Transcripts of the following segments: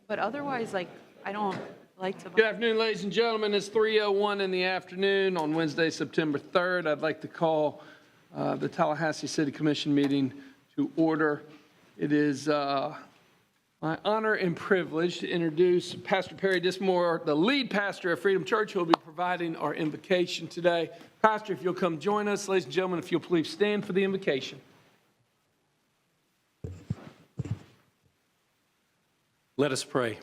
But otherwise, like, I don't like to. Good afternoon, ladies and gentlemen. It's 3:01 in the afternoon on Wednesday, September 3rd. I'd like to call the Tallahassee City Commission meeting to order. It is my honor and privilege to introduce Pastor Perry Dismore, the lead pastor of Freedom Church, who will be providing our invocation today. Pastor, if you'll come join us. Ladies and gentlemen, if you'll please stand for the invocation. Let us pray.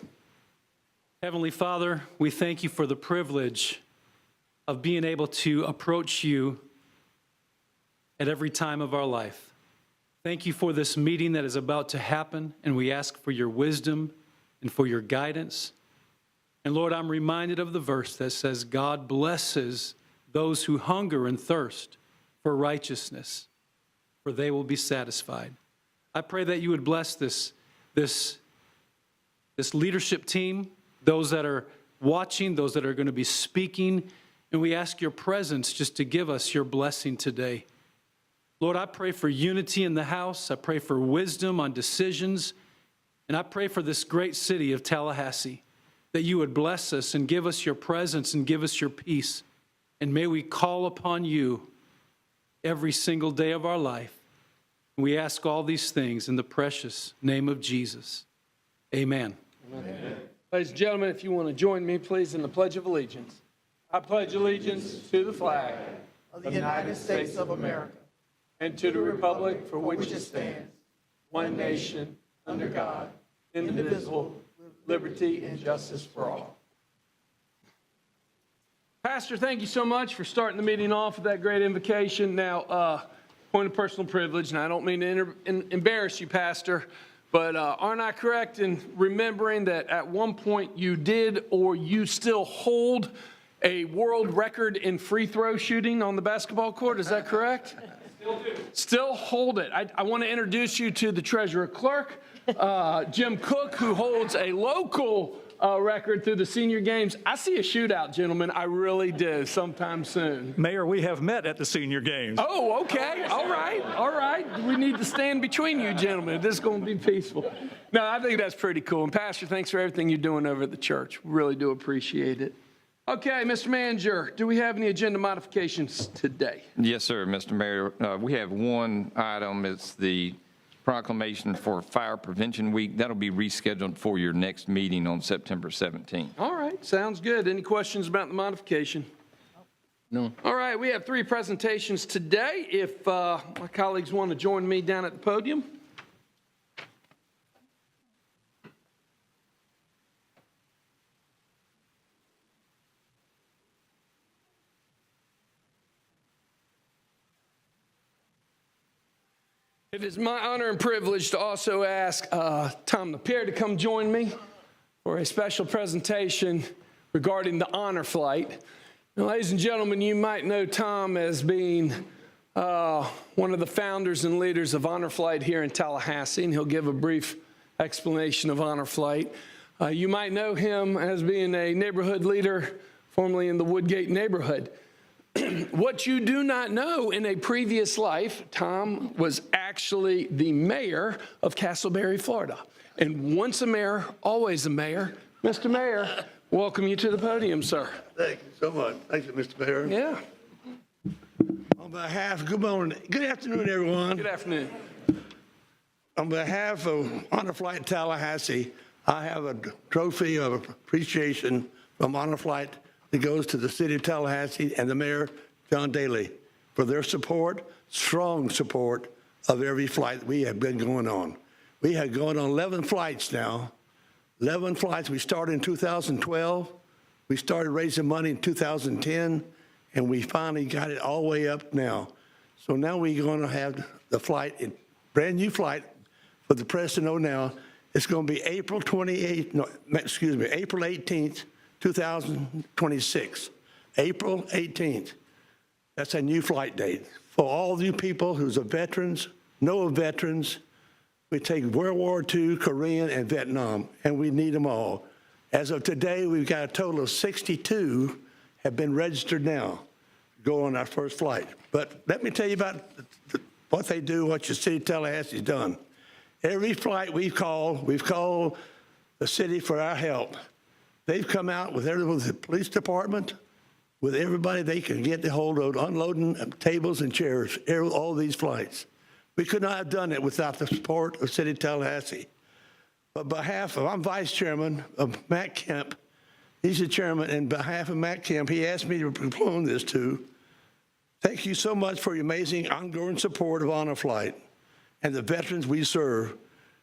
Heavenly Father, we thank you for the privilege of being able to approach you at every time of our life. Thank you for this meeting that is about to happen, and we ask for your wisdom and for your guidance. And Lord, I'm reminded of the verse that says, God blesses those who hunger and thirst for righteousness, for they will be satisfied. I pray that you would bless this leadership team, those that are watching, those that are going to be speaking, and we ask your presence just to give us your blessing today. Lord, I pray for unity in the house. I pray for wisdom on decisions, and I pray for this great city of Tallahassee, that you would bless us and give us your presence and give us your peace, and may we call upon you every single day of our life. We ask all these things in the precious name of Jesus. Amen. Amen. Ladies and gentlemen, if you want to join me, please, in the Pledge of Allegiance. I pledge allegiance to the flag of the United States of America and to the republic for which it stands, one nation, under God, indivisible, with liberty and justice for all. Pastor, thank you so much for starting the meeting off with that great invocation. Now, point of personal privilege, and I don't mean to embarrass you, Pastor, but aren't I correct in remembering that at one point you did or you still hold a world record in free throw shooting on the basketball court? Is that correct? Still do. Still hold it. I want to introduce you to the treasurer clerk, Jim Cook, who holds a local record through the senior games. I see a shootout, gentlemen. I really do, sometime soon. Mayor, we have met at the senior games. Oh, okay. All right. All right. We need to stand between you gentlemen. This is going to be peaceful. No, I think that's pretty cool. And Pastor, thanks for everything you're doing over at the church. Really do appreciate it. Okay, Mr. Manager, do we have any agenda modifications today? Yes, sir, Mr. Mayor. We have one item. It's the proclamation for Fire Prevention Week. That'll be rescheduled for your next meeting on September 17th. All right, sounds good. Any questions about the modification? No. All right, we have 3 presentations today. If my colleagues want to join me down at the podium. It is my honor and privilege to also ask Tom LaPierre to come join me for a special presentation regarding the honor flight. Now, ladies and gentlemen, you might know Tom as being one of the founders and leaders of Honor Flight here in Tallahassee, and he'll give a brief explanation of Honor Flight. You might know him as being a neighborhood leader formerly in the Woodgate neighborhood. What you do not know, in a previous life, Tom was actually the mayor of Castleberry, Florida. And once a mayor, always a mayor. Mr. Mayor, welcome you to the podium, sir. Thank you so much. Thank you, Mr. Mayor. Yeah. On behalf, good morning, good afternoon, everyone. Good afternoon. On behalf of Honor Flight Tallahassee, I have a trophy of appreciation from Honor Flight that goes to the City of Tallahassee and the Mayor, John Daly, for their support, strong support of every flight we have been going on. We have gone on 11 flights now. 11 flights. We started in 2012. We started raising money in 2010, and we finally got it all the way up now. So now we're going to have the flight, brand new flight for the press to know now. It's going to be April 18th, 2026. April 18th. That's a new flight date. For all you people who's veterans, know of veterans, we take World War II, Korean, and Vietnam, and we need them all. As of today, we've got a total of 62 have been registered now to go on our first flight. But let me tell you about what they do, what your City of Tallahassee's done. Every flight we've called the city for our help. They've come out with the police department, with everybody they can get a hold of, unloading tables and chairs, all these flights. We could not have done it without the support of City of Tallahassee. But on behalf of, I'm vice chairman of Matt Kemp. He's the chairman. And on behalf of Matt Kemp, he asked me to propone this to. Thank you so much for your amazing ongoing support of Honor Flight and the veterans we serve.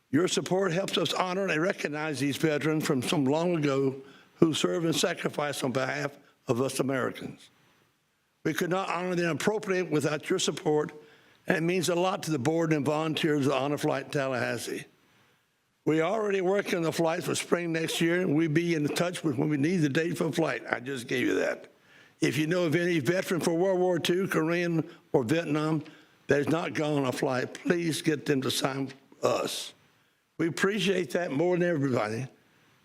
Your support helps us honor and recognize these veterans from some long ago who served and sacrificed on behalf of us Americans. We could not honor them appropriately without your support, and it means a lot to the board and volunteers of Honor Flight Tallahassee. We are already working on the flights for spring next year, and we'll be in touch with when we need the date for a flight. I just gave you that. If you know of any veteran for World War II, Korean, or Vietnam that has not gone on a flight, please get them to sign us. We appreciate that more than everybody.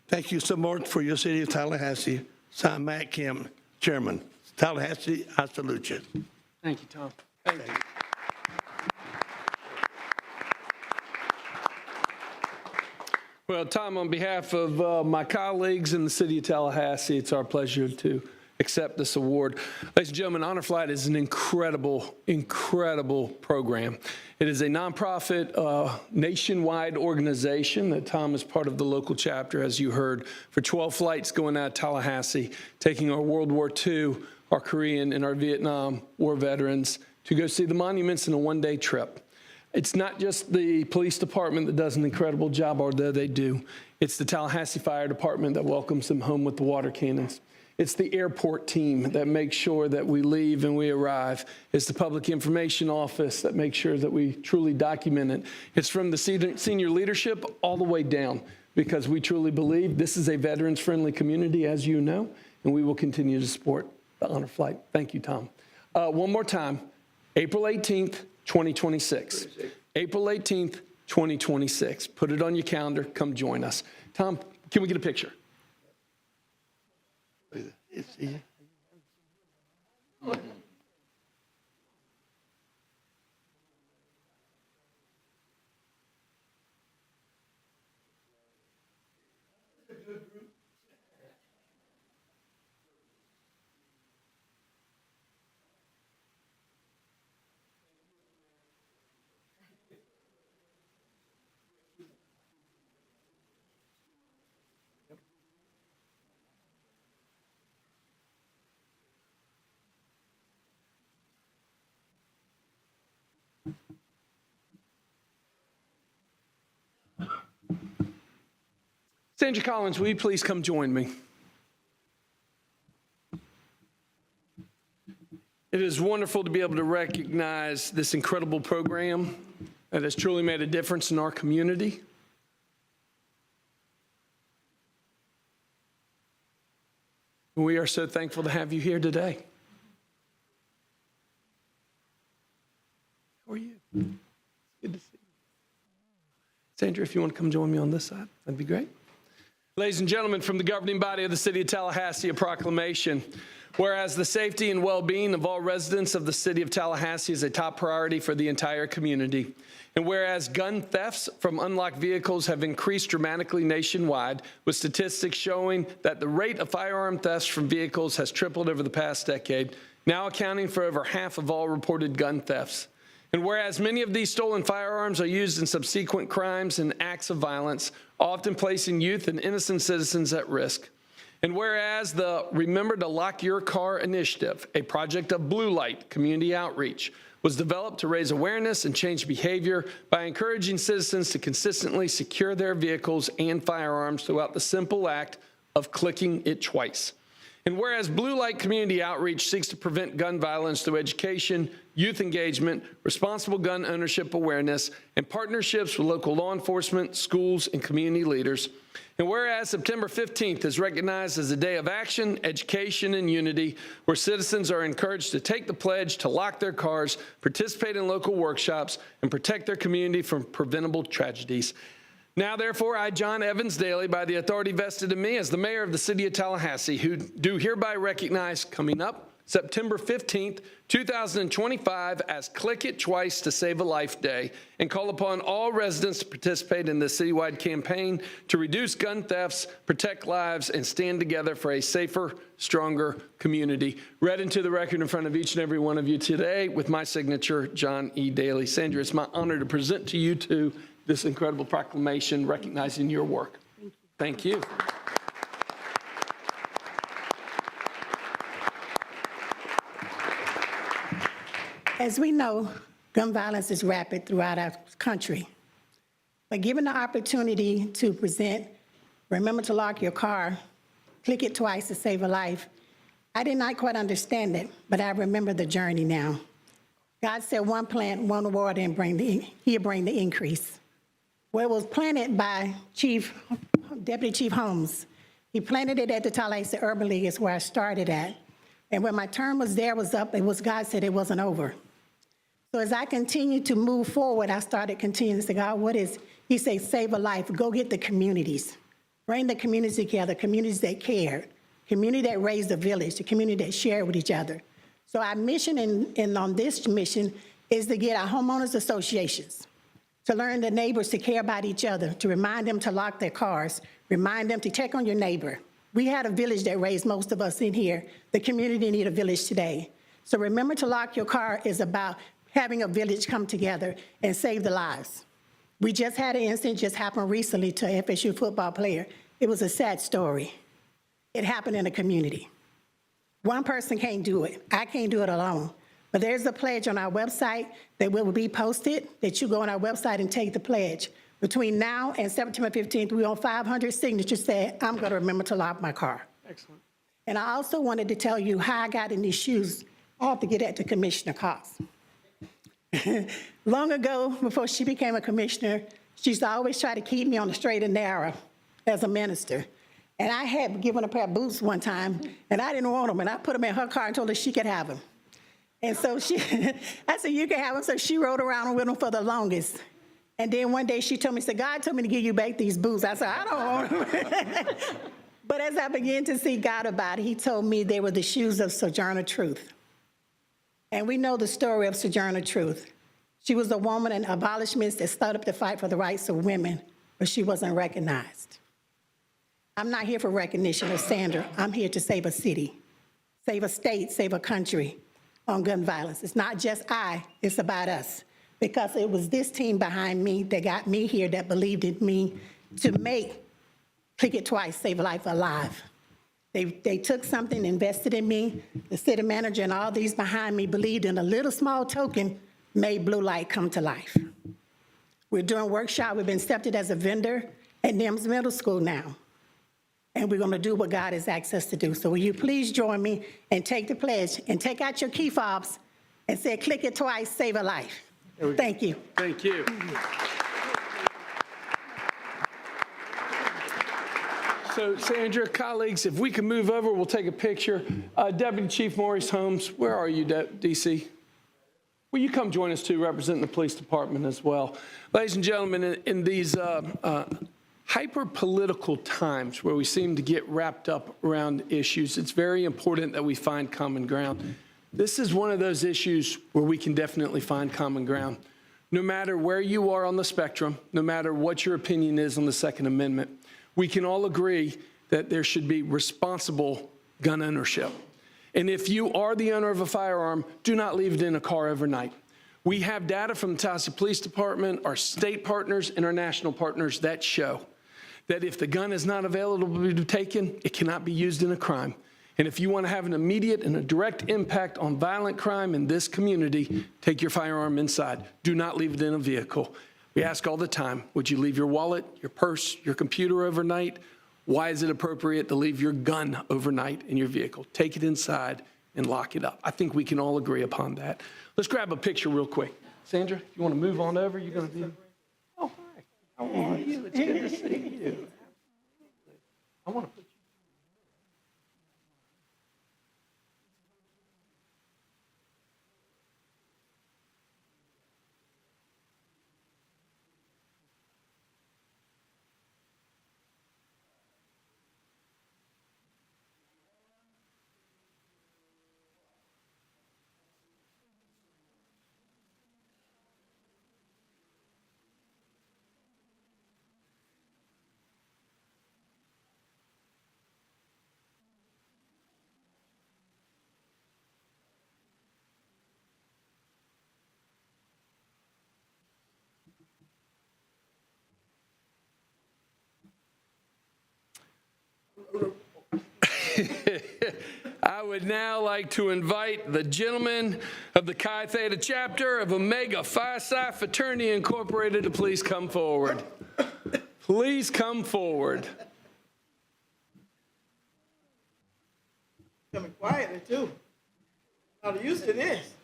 Thank you so much for your City of Tallahassee. Signed, Matt Kemp, Chairman. Tallahassee, I salute you. Thank you, Tom. Thank you. Well, Tom, on behalf of my colleagues in the City of Tallahassee, it's our pleasure to accept this award. Ladies and gentlemen, Honor Flight is an incredible, incredible program. It is a nonprofit, nationwide organization that Tom is part of the local chapter, as you heard, for 12 flights going out of Tallahassee, taking our World War II, our Korean, and our Vietnam War veterans to go see the monuments in a one-day trip. It's not just the police department that does an incredible job, although they do. It's the Tallahassee Fire Department that welcomes them home with the water cannons. It's the airport team that makes sure that we leave and we arrive. It's the public information office that makes sure that we truly document it. It's from the senior leadership all the way down, because we truly believe this is a veterans-friendly community, as you know, and we will continue to support the Honor Flight. Thank you, Tom. One more time, April 18th, 2026. April 18th, 2026. Put it on your calendar. Come join us. Tom, can we get a picture? Sandra Collins, will you please come join me? It is wonderful to be able to recognize this incredible program that has truly made a difference in our community. We are so thankful to have you here today. How are you? Good to see you. Sandra, if you want to come join me on this side, that'd be great. Ladies and gentlemen, from the governing body of the City of Tallahassee, a proclamation. Whereas the safety and well-being of all residents of the City of Tallahassee is a top priority for the entire community. And whereas gun thefts from unlocked vehicles have increased dramatically nationwide, with statistics showing that the rate of firearm thefts from vehicles has tripled over the past decade, now accounting for over half of all reported gun thefts. And whereas many of these stolen firearms are used in subsequent crimes and acts of violence, often placing youth and innocent citizens at risk. And whereas the Remember to Lock Your Car initiative, a project of Blue Light community outreach, was developed to raise awareness and change behavior by encouraging citizens to consistently secure their vehicles and firearms throughout the simple act of clicking it twice. And whereas Blue Light Community Outreach seeks to prevent gun violence through education, youth engagement, responsible gun ownership awareness, and partnerships with local law enforcement, schools, and community leaders. And whereas September 15th is recognized as a day of action, education, and unity, where citizens are encouraged to take the pledge to lock their cars, participate in local workshops, and protect their community from preventable tragedies. Now, therefore, I, John Evans Daly, by the authority vested in me as the mayor of the City of Tallahassee, who do hereby recognize coming up September 15th, 2025 as Click It Twice to Save a Life Day, and call upon all residents to participate in this citywide campaign to reduce gun thefts, protect lives, and stand together for a safer, stronger community. Read into the record in front of each and every one of you today with my signature, John E. Daly. Sandra, it's my honor to present to you two this incredible proclamation recognizing your work. Thank you. As we know, gun violence is rapid throughout our country. But given the opportunity to present, remember to lock your car, click it twice to save a life, I did not quite understand it, but I remember the journey now. God said one plant, one water, and he'll bring the increase. Well, it was planted by Deputy Chief Holmes. He planted it at the Tallahassee Urban League, is where I started at. And when my term was up, God said it wasn't over. So as I continued to move forward, I started continuing to say, God, what is, he said, save a life, go get the communities. Bring the communities together, communities that care, community that raised the village, the community that shared with each other. So our mission and on this mission is to get our homeowners associations, to learn the neighbors to care about each other, to remind them to lock their cars, remind them to check on your neighbor. We had a village that raised most of us in here. The community need a village today. So remember to lock your car is about having a village come together and save the lives. We just had an incident just happened recently to an FSU football player. It was a sad story. It happened in a community. One person can't do it. I can't do it alone. But there's a pledge on our website that will be posted, that you go on our website and take the pledge. Between now and September 15th, we want 500 signatures saying, I'm going to remember to lock my car. Excellent. And I also wanted to tell you how I got in these shoes. I have to get that to Commissioner Cox. Long ago, before she became a commissioner, she used to always try to keep me on the straight and narrow as a minister. And I had given a pair of boots one time, and I didn't want them, and I put them in her car and told her she could have them. And so I said, you can have them. So she rode around with them for the longest. And then one day she told me, God told me to give you back these boots. I said, I don't want them. But as I began to see God about it, he told me they were the shoes of Sojourner Truth. And we know the story of Sojourner Truth. She was a woman in abolishments that stood up to fight for the rights of women, but she wasn't recognized. I'm not here for recognition of Sandra. I'm here to save a city, save a state, save a country on gun violence. It's not just it's about us. Because it was this team behind me that got me here, that believed in me to make Click It Twice, Save a Life alive. They took something, invested in me. The city manager and all these behind me believed in a little small token, made Blue Light come to life. We're doing workshop. We've been accepted as a vendor at NIMS Middle School now. And we're going to do what God has asked us to do. So will you please join me and take the pledge and take out your key fobs and say, Click It Twice, Save a Life. Thank you. Thank you. So, Sandra, colleagues, if we can move over, we'll take a picture. Deputy Chief Maurice Holmes, where are you, DC? Will you come join us, too, representing the police department as well? Ladies and gentlemen, in these hyper-political times where we seem to get wrapped up around issues, it's very important that we find common ground. This is one of those issues where we can definitely find common ground. No matter where you are on the spectrum, no matter what your opinion is on the Second Amendment, we can all agree that there should be responsible gun ownership. And if you are the owner of a firearm, do not leave it in a car overnight. We have data from the Tallahassee Police Department, our state partners, and our national partners that show that if the gun is not available to be taken, it cannot be used in a crime. And if you want to have an immediate and a direct impact on violent crime in this community, take your firearm inside. Do not leave it in a vehicle. We ask all the time, would you leave your wallet, your purse, your computer overnight? Why is it appropriate to leave your gun overnight in your vehicle? Take it inside and lock it up. I think we can all agree upon that. Let's grab a picture real quick. Sandra, you want to move on over? You're going to be... Oh, hi. How are you? It's good to see you. I want to put you... I would now like to invite the gentlemen of the Chi Theta chapter of Omega Phi Psi Fraternity Incorporated to please come forward. Please come forward. Coming quietly too. Not used to this.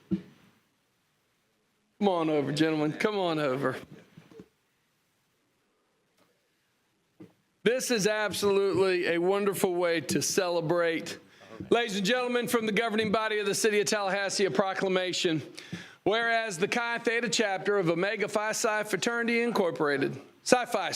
Come on over, gentlemen. Come on over. This is absolutely a wonderful way to celebrate. Ladies and gentlemen, from the governing body of the City of Tallahassee, a proclamation. Whereas the Chi Theta chapter of Omega Phi Psi Fraternity Incorporated, Psi-Phi,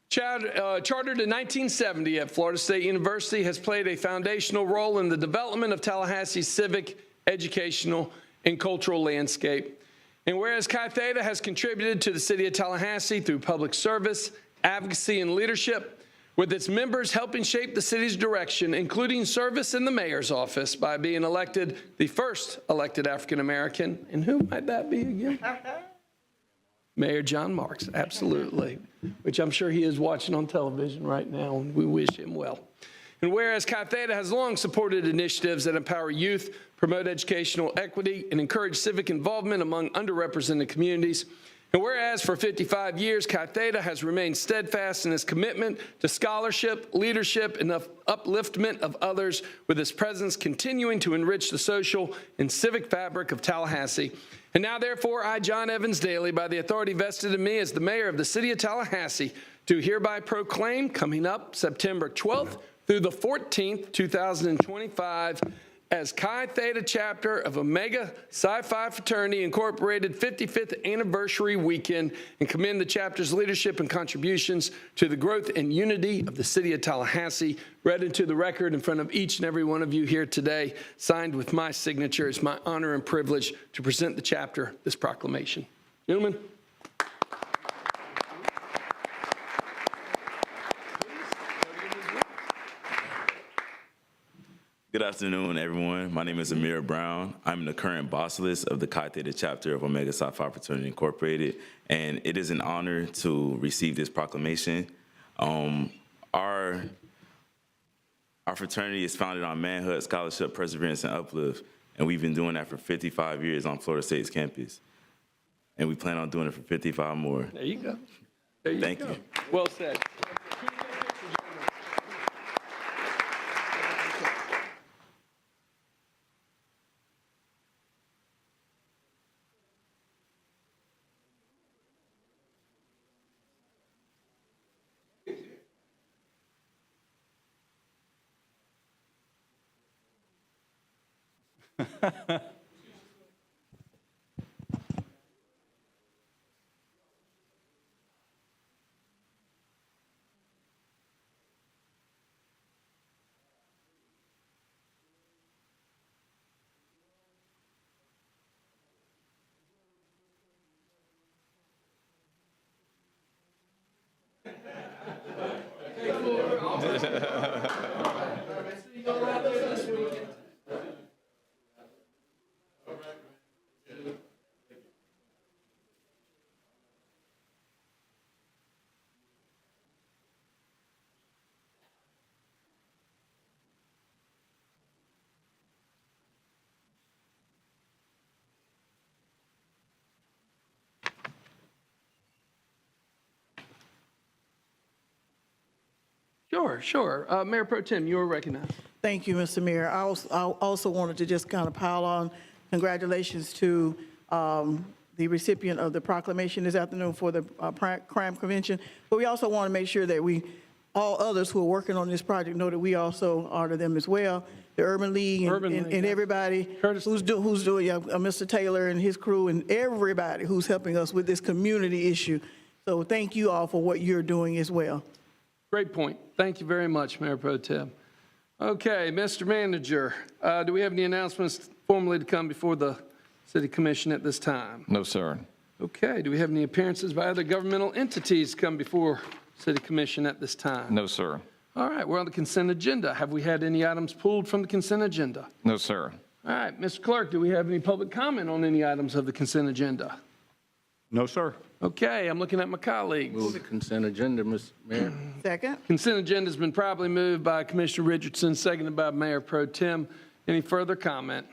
chartered in 1970 at Florida State University, has played a foundational role in the development of Tallahassee's civic, educational, and cultural landscape. And whereas Chi Theta has contributed to the City of Tallahassee through public service, advocacy, and leadership, with its members helping shape the city's direction, including service in the mayor's office by being elected the first elected African-American. And who might that be again? Mayor John Marks, absolutely, which I'm sure he is watching on television right now, and we wish him well. And whereas Chi Theta has long supported initiatives that empower youth, promote educational equity, and encourage civic involvement among underrepresented communities, and whereas for 55 years, Chi Theta has remained steadfast in its commitment to scholarship, leadership, and upliftment of others, with its presence continuing to enrich the social and civic fabric of Tallahassee. And now, therefore, I, John Evans Daly, by the authority vested in me as the mayor of the City of Tallahassee, do hereby proclaim, coming up September 12th through the 14th, 2025, as Chi Theta chapter of Omega Psi Phi Fraternity Incorporated 55th anniversary weekend, and commend the chapter's leadership and contributions to the growth and unity of the City of Tallahassee, read into the record in front of each and every one of you here today, signed with my signature. It's my honor and privilege to present the chapter this proclamation. Gentlemen. Good afternoon, everyone. My name is Amir Brown. I'm the current boss list of the Chi Theta chapter of Omega Psi Phi Fraternity Incorporated, and it is an honor to receive this proclamation. Our fraternity is founded on manhood, scholarship, perseverance, and uplift, and we've been doing that for 55 years on Florida State's campus, and we plan on doing it for 55 more. There you go. There you Thank go. you. Well said. Sure. Mayor Pro Tem, you are recognized. Thank you, Mr. Mayor. I also wanted to just kind of pile on congratulations to the recipient of the proclamation this afternoon for the crime prevention. But we also want to make sure that all others who are working on this project know that we also honor them as well. The Urban League and everybody who's doing, Mr. Taylor and his crew, and everybody who's helping us with this community issue. So thank you all for what you're doing as well. Great point. Thank you very much, Mayor Pro Tem. Okay, Mr. Manager, do we have any announcements formally to come before the City Commission at this time? No, sir. Okay, do we have any appearances by other governmental entities to come before City Commission at this time? No, sir. All right, we're on the consent agenda. Have we had any items pulled from the consent agenda? No, sir. All right, Mr. Clerk, do we have any public comment on any items of the consent agenda? No, sir. Okay, I'm looking at my colleagues. Move the consent agenda, Mr. Mayor. Second. Consent agenda's been properly moved by Commissioner Richardson, seconded by Mayor Pro Tem. Any further comment?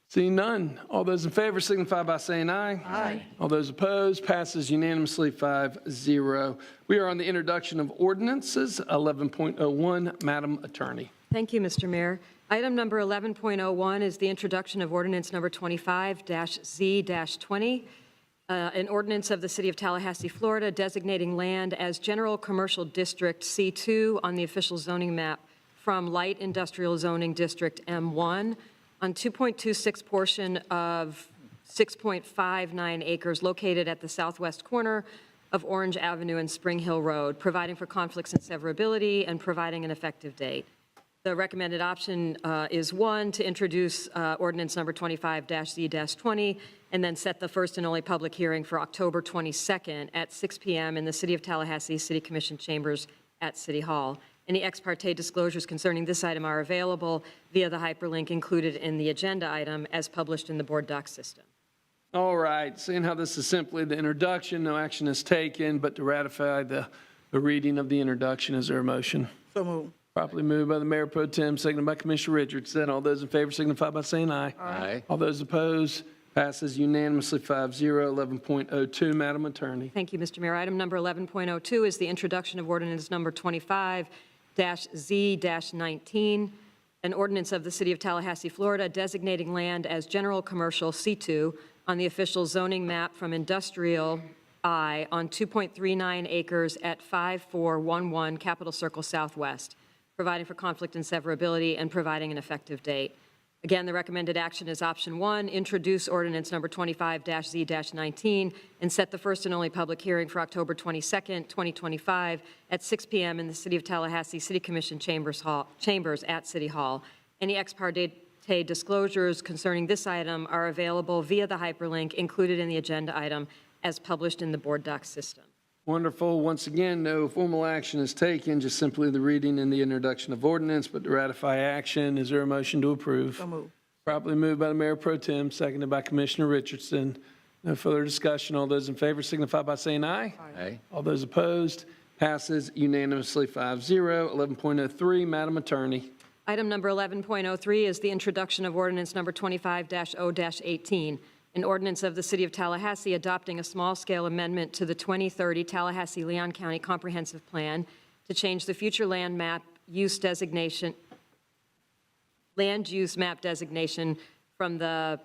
Seeing none, all those in favor signify by saying aye. Aye. All those opposed, passes unanimously 5-0. We are on the introduction of ordinances, 11.01. Madam Attorney. Thank you, Mr. Mayor. Item number 11.01 is the introduction of ordinance number 25-Z-20, an ordinance of the City of Tallahassee, Florida, designating land as General Commercial District C2 on the official zoning map from Light Industrial Zoning District M1 on 2.26 portion of 6.59 acres located at the southwest corner of Orange Avenue and Spring Hill Road, providing for conflicts and severability and providing an effective date. The recommended option is 1, to introduce ordinance number 25-Z-20 and then set the first and only public hearing for October 22nd at 6 p.m. in the City of Tallahassee City Commission chambers at City Hall. Any ex parte disclosures concerning this item are available via the hyperlink included in the agenda item as published in the board doc system. All right, seeing how this is simply the introduction, no action is taken, but to ratify the reading of the introduction, is there a motion? So moved. Properly moved by the Mayor Pro Tem, seconded by Commissioner Richardson. All those in favor signify by saying aye. Aye. All those opposed, passes unanimously 5-0. 11.02, Madam Attorney. Thank you, Mr. Mayor. Item number 11.02 is the introduction of ordinance number 25-Z-19, an ordinance of the City of Tallahassee, Florida, designating land as General Commercial C2 on the official zoning map from Industrial I on 2.39 acres at 5411 Capitol Circle Southwest, providing for conflict and severability and providing an effective date. Again, the recommended action is option 1, introduce ordinance number 25-Z-19 and set the first and only public hearing for October 22nd, 2025 at 6 p.m. in the City of Tallahassee City Commission chambers at City Hall. Any ex parte disclosures concerning this item are available via the hyperlink included in the agenda item as published in the board doc system. Wonderful. Once again, no formal action is taken, just simply the reading and the introduction of ordinance, but to ratify action, is there a motion to approve? So moved. Properly moved by the Mayor Pro Tem, seconded by Commissioner Richardson. No further discussion. All those in favor signify by saying aye. Aye. All those opposed, passes unanimously 5-0. 11.03, Madam Attorney. Item number 11.03 is the introduction of ordinance number 25-0-18, an ordinance of the City of Tallahassee adopting a small-scale amendment to the 2030 Tallahassee-Leon County Comprehensive Plan to change the future land use map designation from the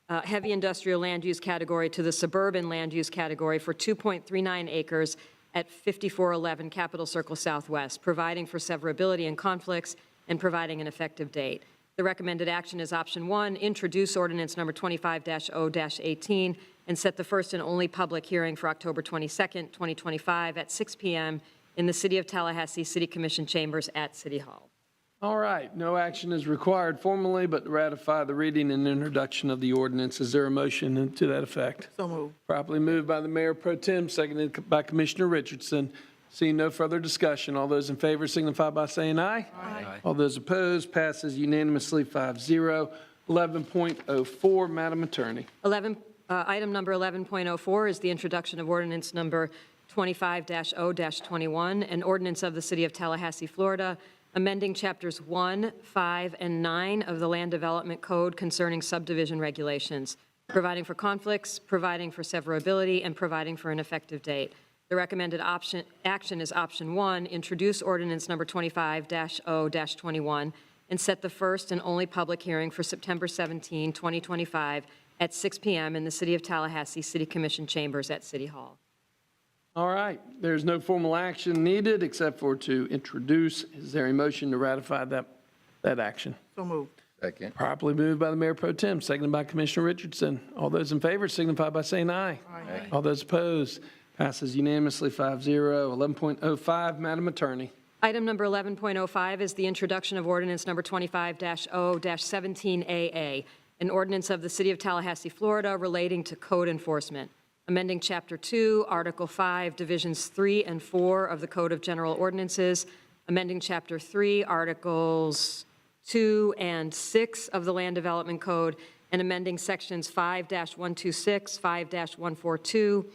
heavy industrial land use category to the suburban land use category for 2.39 acres at 5411 Capitol Circle Southwest, providing for severability and conflicts and providing an effective date. The recommended action is option 1, introduce ordinance number 25-0-18 and set the first and only public hearing for October 22nd, 2025 at 6 p.m. in the City of Tallahassee City Commission chambers at City Hall. All right, no action is required formally, but to ratify the reading and introduction of the ordinance. Is there a motion to that effect? So moved. Properly moved by the Mayor Pro Tem, seconded by Commissioner Richardson. Seeing no further discussion, all those in favor signify by saying aye. Aye. All those opposed, passes unanimously 5-0. 11.04, Madam Attorney. Item number 11.04 is the introduction of ordinance number 25-0-21, an ordinance of the City of Tallahassee, Florida, amending chapters 1, 5, and 9 of the Land Development Code concerning subdivision regulations, providing for conflicts, providing for severability, and providing for an effective date. The recommended action is option 1, introduce ordinance number 25-0-21 and set the first and only public hearing for September 17, 2025 at 6 p.m. in the City of Tallahassee City Commission chambers at City Hall. All right, there's no formal action needed except for to introduce. Is there a motion to ratify that action? So moved. Second. Properly moved by the Mayor Pro Tem, seconded by Commissioner Richardson. All those in favor signify by saying aye. Aye. All those opposed, passes unanimously 5-0. 11.05, Madam Attorney. Item number 11.05 is the introduction of ordinance number 25-0-17AA, an ordinance of the City of Tallahassee, Florida, relating to code enforcement, amending Chapter 2, Article 5, Divisions 3 and 4 of the Code of General Ordinances, amending Chapter 3, Articles 2 and 6 of the Land Development Code, and amending Sections 5-126, 5-142,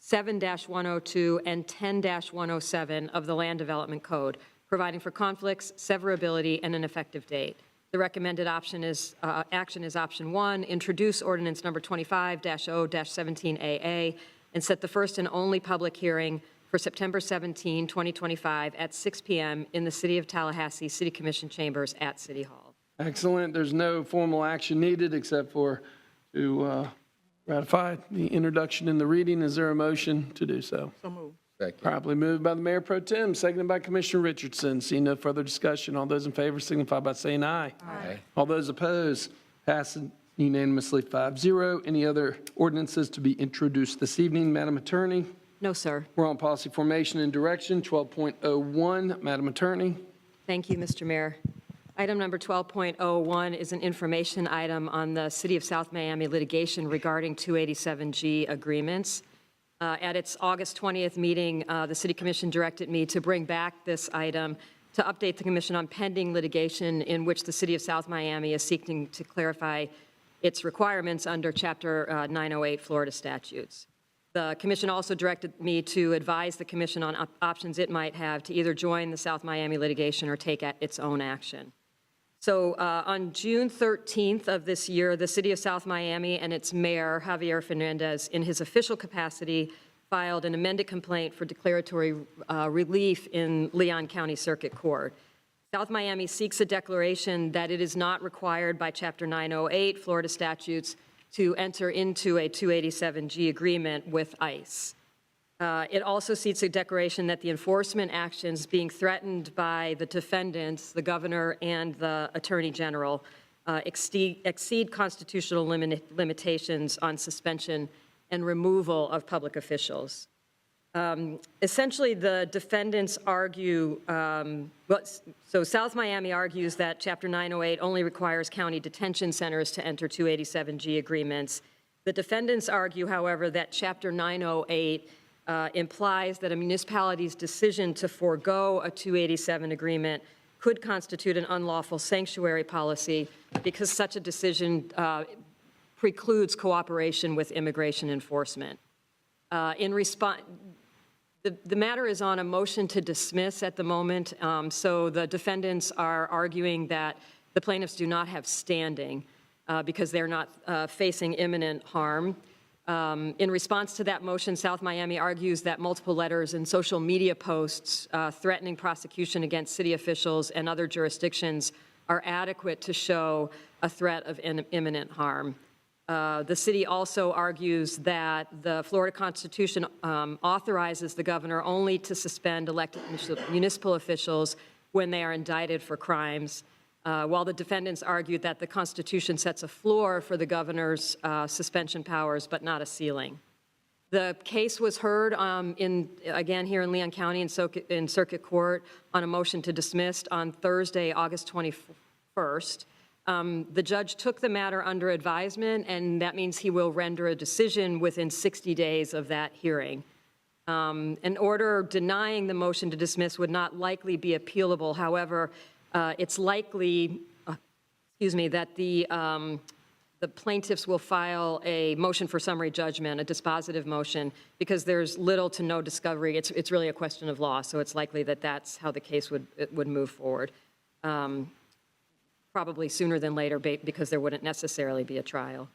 7-102, and 10-107 of the Land Development Code, providing for conflicts, severability, and an effective date. The recommended action is option 1, introduce ordinance number 25-0-17AA, and set the first and only public hearing for September 17, 2025 at 6 p.m. in the City of Tallahassee City Commission chambers at City Hall. Excellent. There's no formal action needed except for to ratify the introduction and the reading. Is there a motion to do so? So moved. Second. Properly moved by the Mayor Pro Tem, seconded by Commissioner Richardson. Seeing no further discussion, all those in favor signify by saying aye. Aye. All those opposed, passed unanimously 5-0. Any other ordinances to be introduced this evening, Madam Attorney? No, sir. We're on policy formation and direction, 12.01. Madam Attorney? Thank you, Mr. Mayor. Item number 12.01 is an information item on the City of South Miami litigation regarding 287G agreements. At its August 20th meeting, the City Commission directed me to bring back this item to update the Commission on pending litigation in which the City of South Miami is seeking to clarify its requirements under Chapter 908 Florida statutes. The Commission also directed me to advise the Commission on options it might have to either join the South Miami litigation or take its own action. So on June 13th of this year, the City of South Miami and its mayor, Javier Fernandez, in his official capacity, filed an amended complaint for declaratory relief in Leon County Circuit Court. South Miami seeks a declaration that it is not required by Chapter 908 Florida statutes to enter into a 287G agreement with ICE. It also seeks a declaration that the enforcement actions being threatened by the defendants, the governor and the attorney general, exceed constitutional limitations on suspension and removal of public officials. Essentially, the defendants argue, so South Miami argues that Chapter 908 only requires county detention centers to enter 287G agreements. The defendants argue, however, that Chapter 908 implies that a municipality's decision to forego a 287 agreement could constitute an unlawful sanctuary policy because such a decision precludes cooperation with immigration enforcement. In response, the matter is on a motion to dismiss at the moment, so the defendants are arguing that the plaintiffs do not have standing because they're not facing imminent harm. In response to that motion, South Miami argues that multiple letters and social media posts threatening prosecution against city officials and other jurisdictions are adequate to show a threat of imminent harm. The city also argues that the Florida Constitution authorizes the governor only to suspend elected municipal officials when they are indicted for crimes, while the defendants argued that the Constitution sets a floor for the governor's suspension powers, but not a ceiling. The case was heard again here in Leon County in Circuit Court on a motion to dismiss on Thursday, August 21st. The judge took the matter under advisement, and that means he will render a decision within 60 days of that hearing. An order denying the motion to dismiss would not likely be appealable. However, it's likely, that the plaintiffs will file a motion for summary judgment, a dispositive motion, because there's little to no discovery. It's really a question of law, so it's likely that that's how the case would move forward. Probably sooner than later, because there wouldn't necessarily be a trial.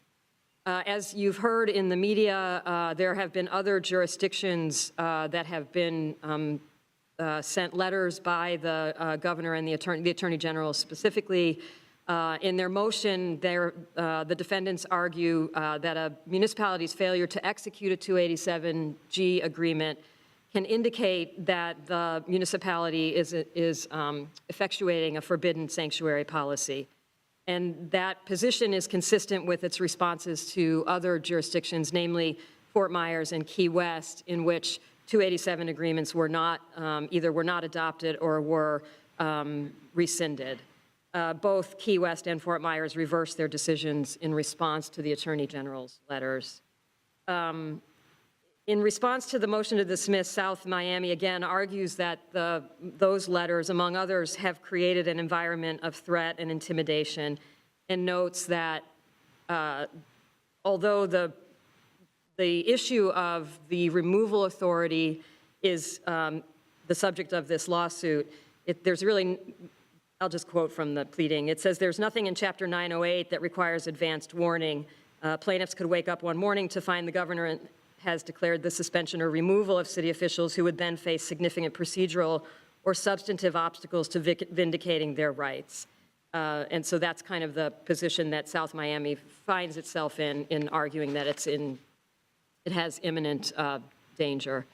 As you've heard in the media, there have been other jurisdictions that have been sent letters by the governor and the attorney general specifically. In their motion, the defendants argue that a municipality's failure to execute a 287G agreement can indicate that the municipality is effectuating a forbidden sanctuary policy. And that position is consistent with its responses to other jurisdictions, namely Fort Myers and Key West, in which 287 agreements were not, either were not adopted or were rescinded. Both Key West and Fort Myers reversed their decisions in response to the Attorney General's letters. In response to the motion to dismiss, South Miami again argues that those letters, among others, have created an environment of threat and intimidation, and notes that although the issue of the removal authority is the subject of this lawsuit. There's really, I'll just quote from the pleading. It says, "There's nothing in Chapter 908 that requires advanced warning. Plaintiffs could wake up one morning to find the governor has declared the suspension or removal of city officials who would then face significant procedural or substantive obstacles to vindicating their rights." And so that's kind of the position that South Miami finds itself in arguing that it has imminent danger,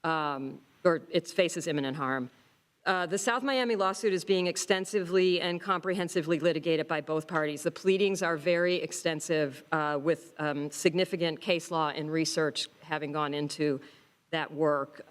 or it faces imminent harm. The South Miami lawsuit is being extensively and comprehensively litigated by both parties. The pleadings are very extensive, with significant case law and research having gone into that work.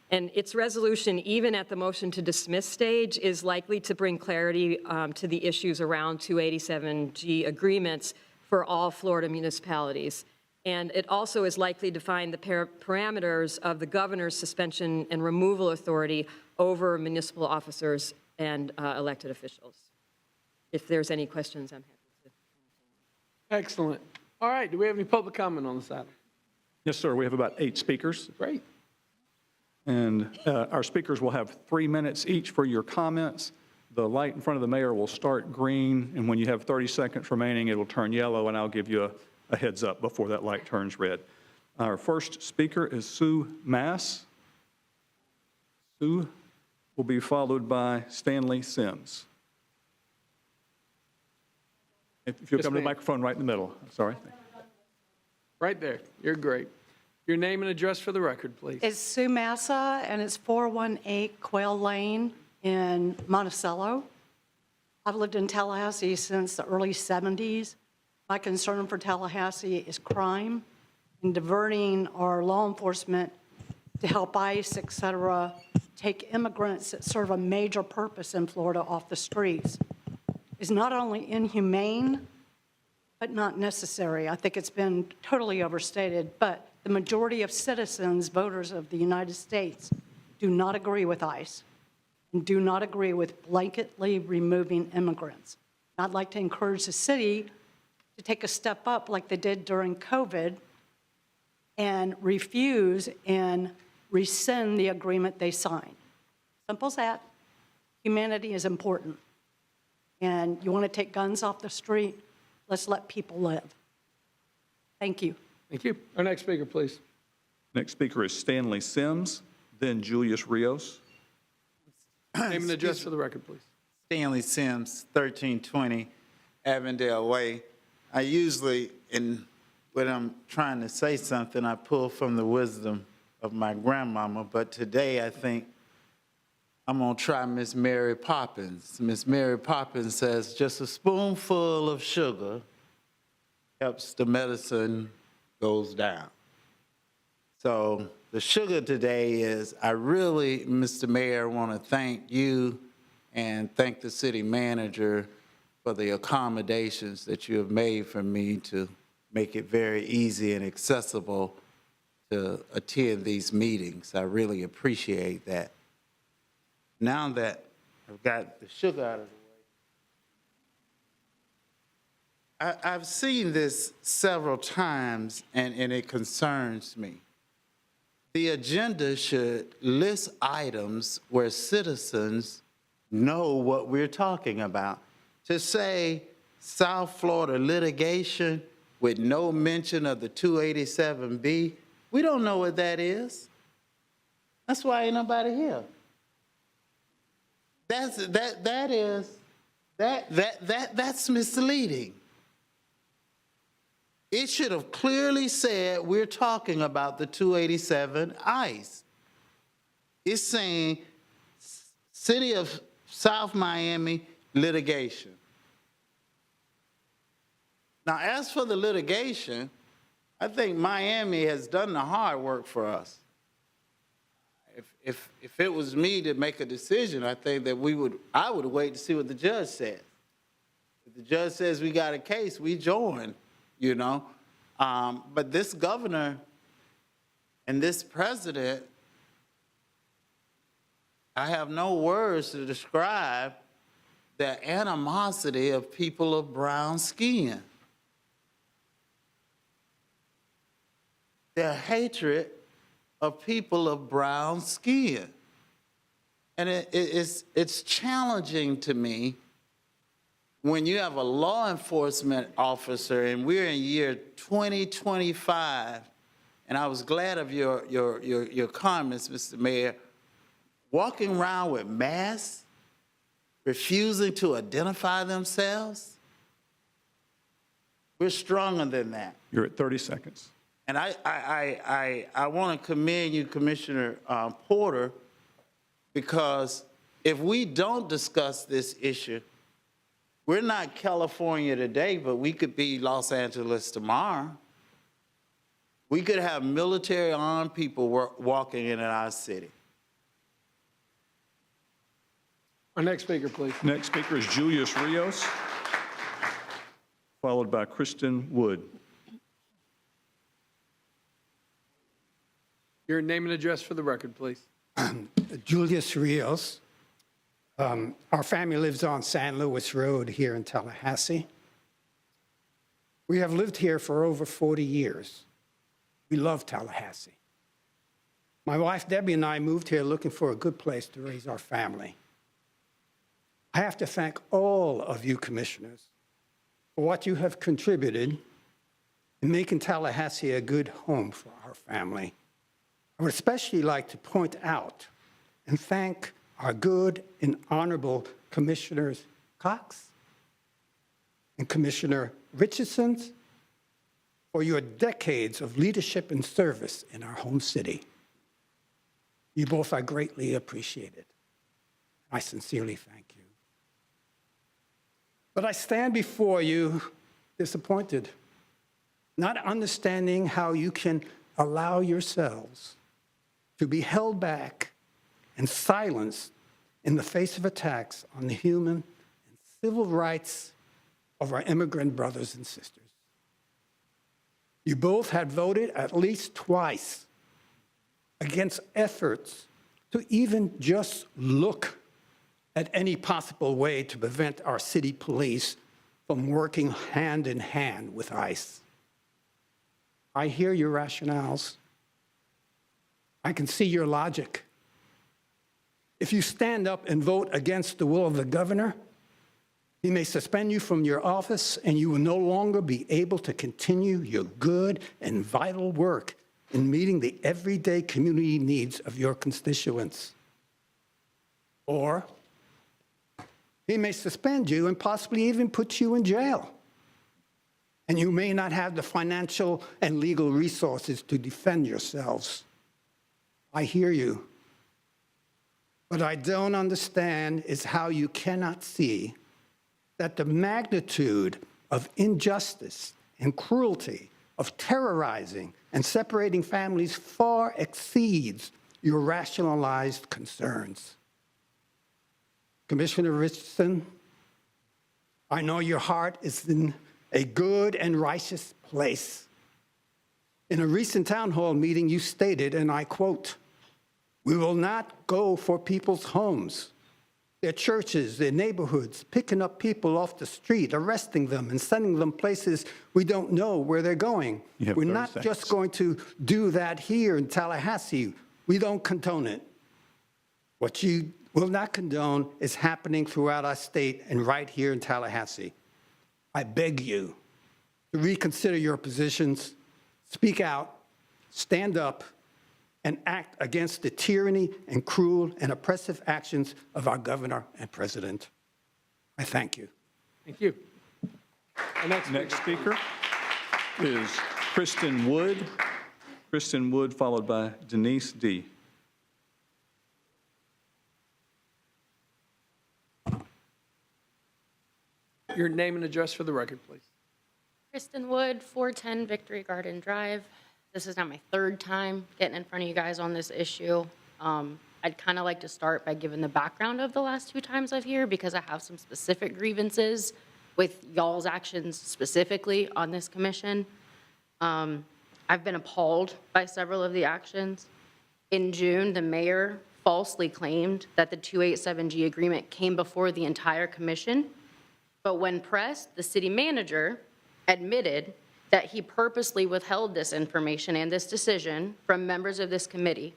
And its resolution, even at the motion to dismiss stage, is likely to bring clarity to the issues around 287G agreements for all Florida municipalities. And it also is likely to define the parameters of the governor's suspension and removal authority over municipal officers and elected officials. If there's any questions, I'm happy to. Excellent. All right, do we have any public comment on this item? Yes, sir. We have about 8 speakers, Great. and our speakers will have 3 minutes each for your comments. The light in front of the mayor will start green, and when you have 30 seconds remaining, it will turn yellow, and I'll give you a heads up before that light turns red. Our first speaker is Sue Mass. Sue will be followed by Stanley Sims. If you'll Yes, come to the ma'am. microphone right in the middle. Sorry. Right there. You're great. Your name and address for the record, please. It's Sue Massa, and it's 418 Quail Lane in Monticello. I've lived in Tallahassee since the early 70s. My concern for Tallahassee is crime and diverting our law enforcement to help ICE, et cetera, take immigrants that serve a major purpose in Florida off the streets is not only inhumane, but not necessary. I think it's been totally overstated, but the majority of citizens, voters of the United States, do not agree with ICE and do not agree with blanketly removing immigrants. I'd like to encourage the city to take a step up like they did during COVID and refuse and rescind the agreement they signed. Simple as that. Humanity is important. And you want to take guns off the street, let's let people live. Thank you. Thank you. Our next speaker, please. Next speaker is Stanley Sims, then Julius Rios. Name and address for the record, please. Stanley Sims, 1320 Avondale Way. I usually, when I'm trying to say something, I pull from the wisdom of my grandmama, but today I think I'm gonna try Miss Mary Poppins. Miss Mary Poppins says, just a spoonful of sugar helps the medicine goes down. So the sugar today is, I really, Mr. Mayor, want to thank you and thank the city manager for the accommodations that you have made for me to make it very easy and accessible to attend these meetings. I really appreciate that. Now that I've got the sugar out of the way, I've seen this several times, and it concerns me. The agenda should list items where citizens know what we're talking about. To say South Florida litigation with no mention of the 287B, we don't know what that is. That's why ain't nobody here. That's misleading. It should have clearly said we're talking about the 287 ICE. It's saying City of South Miami litigation. Now, as for the litigation, I think Miami has done the hard work for us. If it was me to make a decision, I think that I would wait to see what the judge says. If the judge says we got a case, we join, you know. But this governor and this president, I have no words to describe the animosity of people of brown skin. their hatred of people of brown skin. And it's challenging to me when you have a law enforcement officer, and we're in year 2025, and I was glad of your comments, Mr. Mayor, walking around with masks, refusing to identify themselves. We're stronger than that. You're at 30 seconds. And I want to commend you, Commissioner Porter, because if we don't discuss this issue, we're not California today, but we could be Los Angeles tomorrow. We could have military armed people walking in our city. Our next speaker, please. Next speaker is Julius Rios, followed by Kristen Wood. Your name and address for the record, please. Julius Rios. Our family lives on San Luis Road here in Tallahassee. We have lived here for over 40 years. We love Tallahassee. My wife Debbie and I moved here looking for a good place to raise our family. I have to thank all of you commissioners for what you have contributed in making Tallahassee a good home for our family. I would especially like to point out and thank our good and honorable Commissioners Cox and Commissioner Richardson for your decades of leadership and service in our home city. You both are greatly appreciated. I sincerely thank you. But I stand before you disappointed, not understanding how you can allow yourselves to be held back and silenced in the face of attacks on the human and civil rights of our immigrant brothers and sisters. You both had voted at least twice against efforts to even just look at any possible way to prevent our city police from working hand in hand with ICE. I hear your rationales. I can see your logic. If you stand up and vote against the will of the governor, he may suspend you from your office and you will no longer be able to continue your good and vital work in meeting the everyday community needs of your constituents. Or he may suspend you and possibly even put you in jail. And you may not have the financial and legal resources to defend yourselves. I hear you. What I don't understand is how you cannot see that the magnitude of injustice and cruelty, of terrorizing and separating families far exceeds your rationalized concerns. Commissioner Richardson, I know your heart is in a good and righteous place. In a recent town hall meeting, you stated, and I quote, "We will not go for people's homes, their churches, their neighborhoods, picking up people off the street, arresting them, and sending them places we don't know where they're going. We're not just going to do that here in Tallahassee. We don't condone it. What you will not condone is happening throughout our state and right here in Tallahassee. I beg you to reconsider your positions, speak out, stand up, and act against the tyranny and cruel and oppressive actions of our governor and president. I thank you. Thank you. Our Next speaker is Kristen Wood. Kristen Wood, followed by Denise D. Your name and address for the record, please. Kristen Wood, 410 Victory Garden Drive. This is now my third time getting in front of you guys on this issue. I'd kind of like to start by giving the background of the last two times I've here because I have some specific grievances with y'all's actions specifically on this commission. I've been appalled by several of the actions. In June, the mayor falsely claimed that the 287G agreement came before the entire commission, but when pressed, the city manager admitted that he purposely withheld this information and this decision from members of this committee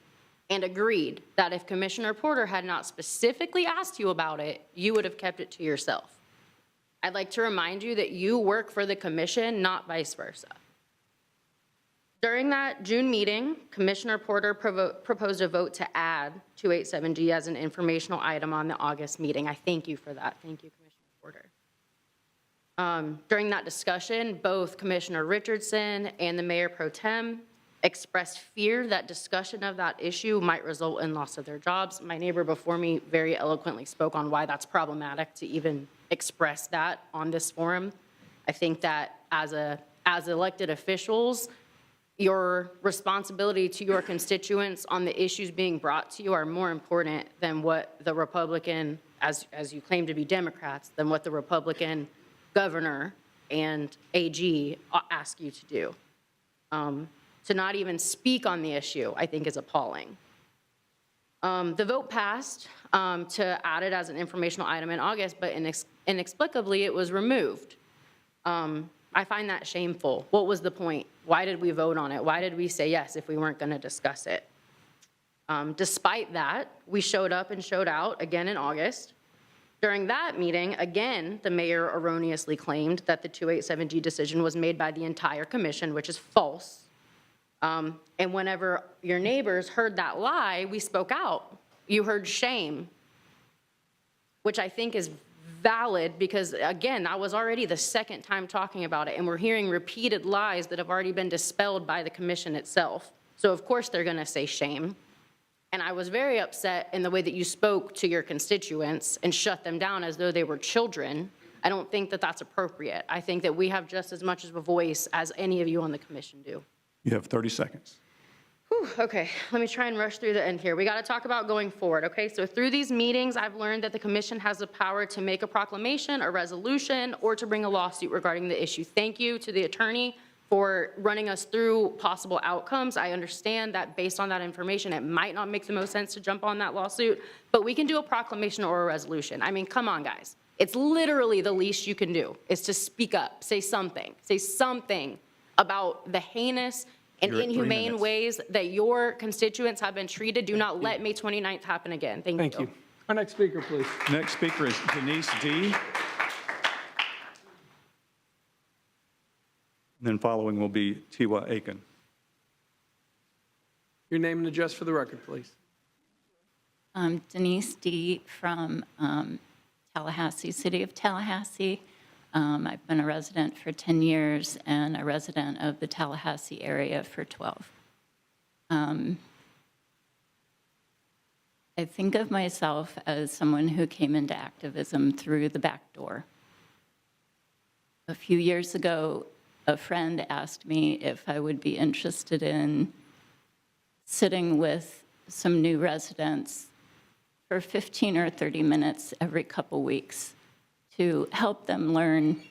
and agreed that if Commissioner Porter had not specifically asked you about it, you would have kept it to yourself. I'd like to remind you that you work for the commission, not vice versa. During that June meeting, Commissioner Porter proposed a vote to add 287G as an informational item on the August meeting. I thank you for that. Thank you, Commissioner Porter. During that discussion, both Commissioner Richardson and the Mayor Pro Tem expressed fear that discussion of that issue might result in loss of their jobs. My neighbor before me very eloquently spoke on why that's problematic to even express that on this forum. I think that as elected officials, your responsibility to your constituents on the issues being brought to you are more important than what the Republican, as you claim to be Democrats, than what the Republican governor and AG ask you to do. To not even speak on the issue, I think, is appalling. The vote passed to add it as an informational item in August, but inexplicably it was removed. I find that shameful. What was the point? Why did we vote on it? Why did we say yes if we weren't going to discuss it? Despite that, we showed up and showed out again in August. During that meeting, again, the mayor erroneously claimed that the 287G decision was made by the entire commission, which is false. And whenever your neighbors heard that lie, we spoke out. You heard shame, which I think is valid because, again, that was already the second time talking about it, and we're hearing repeated lies that have already been dispelled by the commission itself. So, of course, they're going to say shame. And I was very upset in the way that you spoke to your constituents and shut them down as though they were children. I don't think that that's appropriate. I think that we have just as much of a voice as any of you on the commission do. You have 30 seconds. Whew, okay, let me try and rush through the end here. We got to talk about going forward, okay? So through these meetings, I've learned that the commission has the power to make a proclamation, a resolution, or to bring a lawsuit regarding the issue. Thank you to the attorney for running us through possible outcomes. I understand that based on that information, it might not make the most sense to jump on that lawsuit, but we can do a proclamation or a resolution. I mean, come on, guys. It's literally the least you can do is to speak up, say something about the heinous and inhumane ways that your constituents have been treated. Do not let May 29th happen again. Thank you. Our next speaker, please. Next speaker is Denise D. And then following will be Tiwa Aiken. Your name and address for the record, please. Denise D. from Tallahassee, City of Tallahassee. I've been a resident for 10 years and a resident of the Tallahassee area for 12. I think of myself as someone who came into activism through the back door. A few years ago, a friend asked me if I would be interested in sitting with some new residents for 15 or 30 minutes every couple weeks to help them learn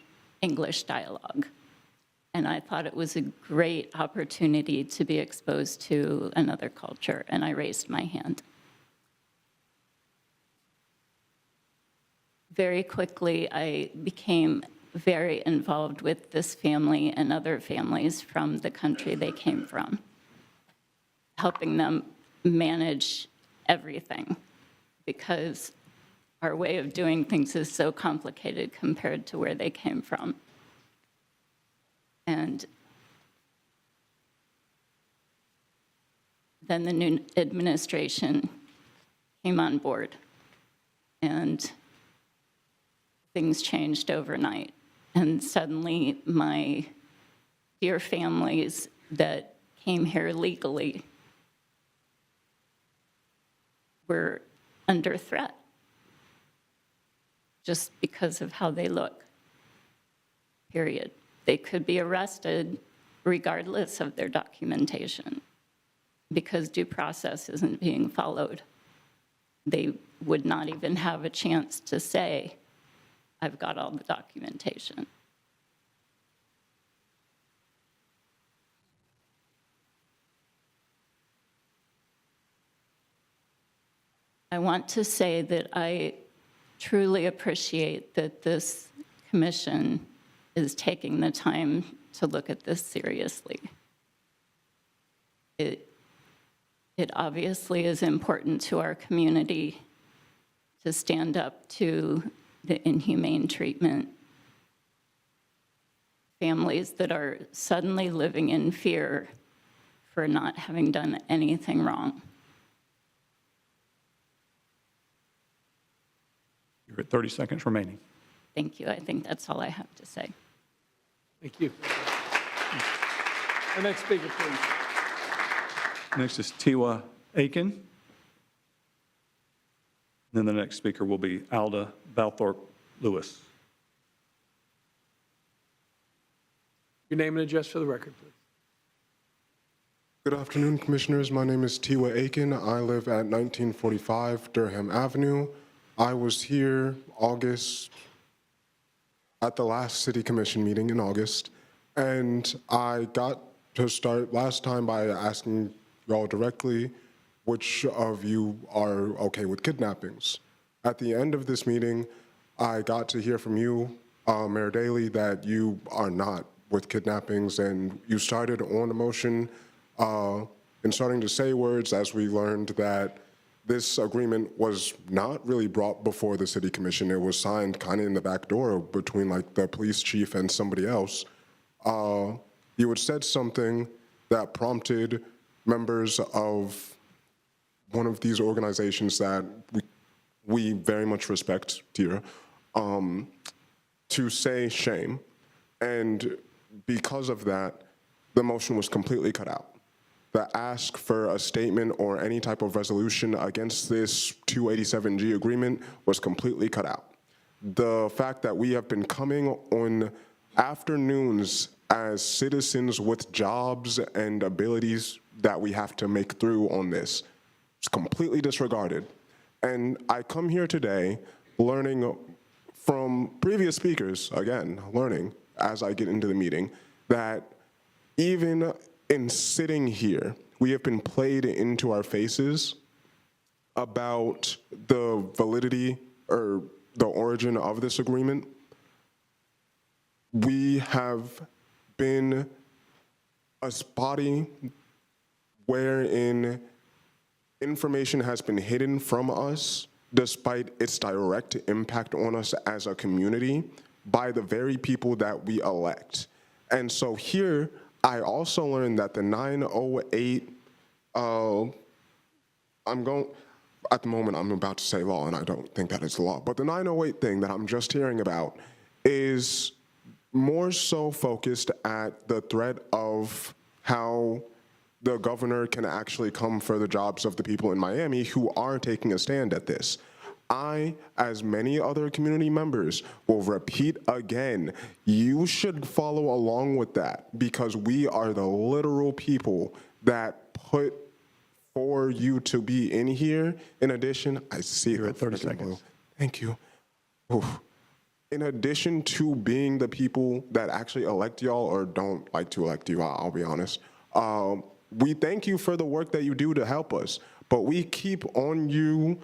English dialogue. And I thought it was a great opportunity to be exposed to another culture, and I raised my hand. Very quickly, I became very involved with this family and other families from the country they came from, helping them manage everything because our way of doing things is so complicated compared to where they came from. And then the new administration came on board, and things changed overnight. And suddenly, my dear families that came here legally were under threat just because of how they look, period. They could be arrested regardless of their documentation because due process isn't being followed. They would not even have a chance to say, I've got all the documentation. I want to say that I truly appreciate that this commission is taking the time to look at this seriously. It obviously is important to our community to stand up to the inhumane treatment. Families that are suddenly living in fear for not having done anything wrong. You're at 30 seconds remaining. Thank you. I think that's all I have to say. Thank you. Our next speaker, please. Next is Tiwa Aiken. Then the next speaker will be Alda Balthorpe Lewis. Your name and address for the record, please. Good afternoon, Commissioners. My name is Tiwa Aiken. I live at 1945 Durham Avenue. I was here at the last City Commission meeting in August, and I got to start last time by asking y'all directly which of you are okay with kidnappings. At the end of this meeting, I got to hear from you, Mayor Daley, that you are not with kidnappings, and you started on a motion and starting to say words as we learned that this agreement was not really brought before the City Commission. It was signed kind of in the back door between like the police chief and somebody else. You had said something that prompted members of one of these organizations that we very much respect, Tira, to say shame. And because of that, the motion was completely cut out. The ask for a statement or any type of resolution against this 287G agreement was completely cut out. The fact that we have been coming on afternoons as citizens with jobs and abilities that we have to make through on this is completely disregarded. And I come here today learning from previous speakers, again, learning as I get into the meeting, that even in sitting here, we have been played into our faces about the validity or the origin of this agreement. We have been a body wherein information has been hidden from us despite its direct impact on us as a community by the very people that we elect. And so here, I also learned that the 908, at the moment I'm about to say law, and I don't think that is law, but the 908 thing that I'm just hearing about is more so focused at the threat of how the governor can actually come for the jobs of the people in Miami who are taking a stand at this. I, as many other community members, will repeat again, you should follow along with that because we are the literal people that put for you to be in here. In addition, I see You're at 30 seconds. Thank you. Oof. In addition to being the people that actually elect y'all or don't like to elect you, I'll be honest, we thank you for the work that you do to help us, but we keep on you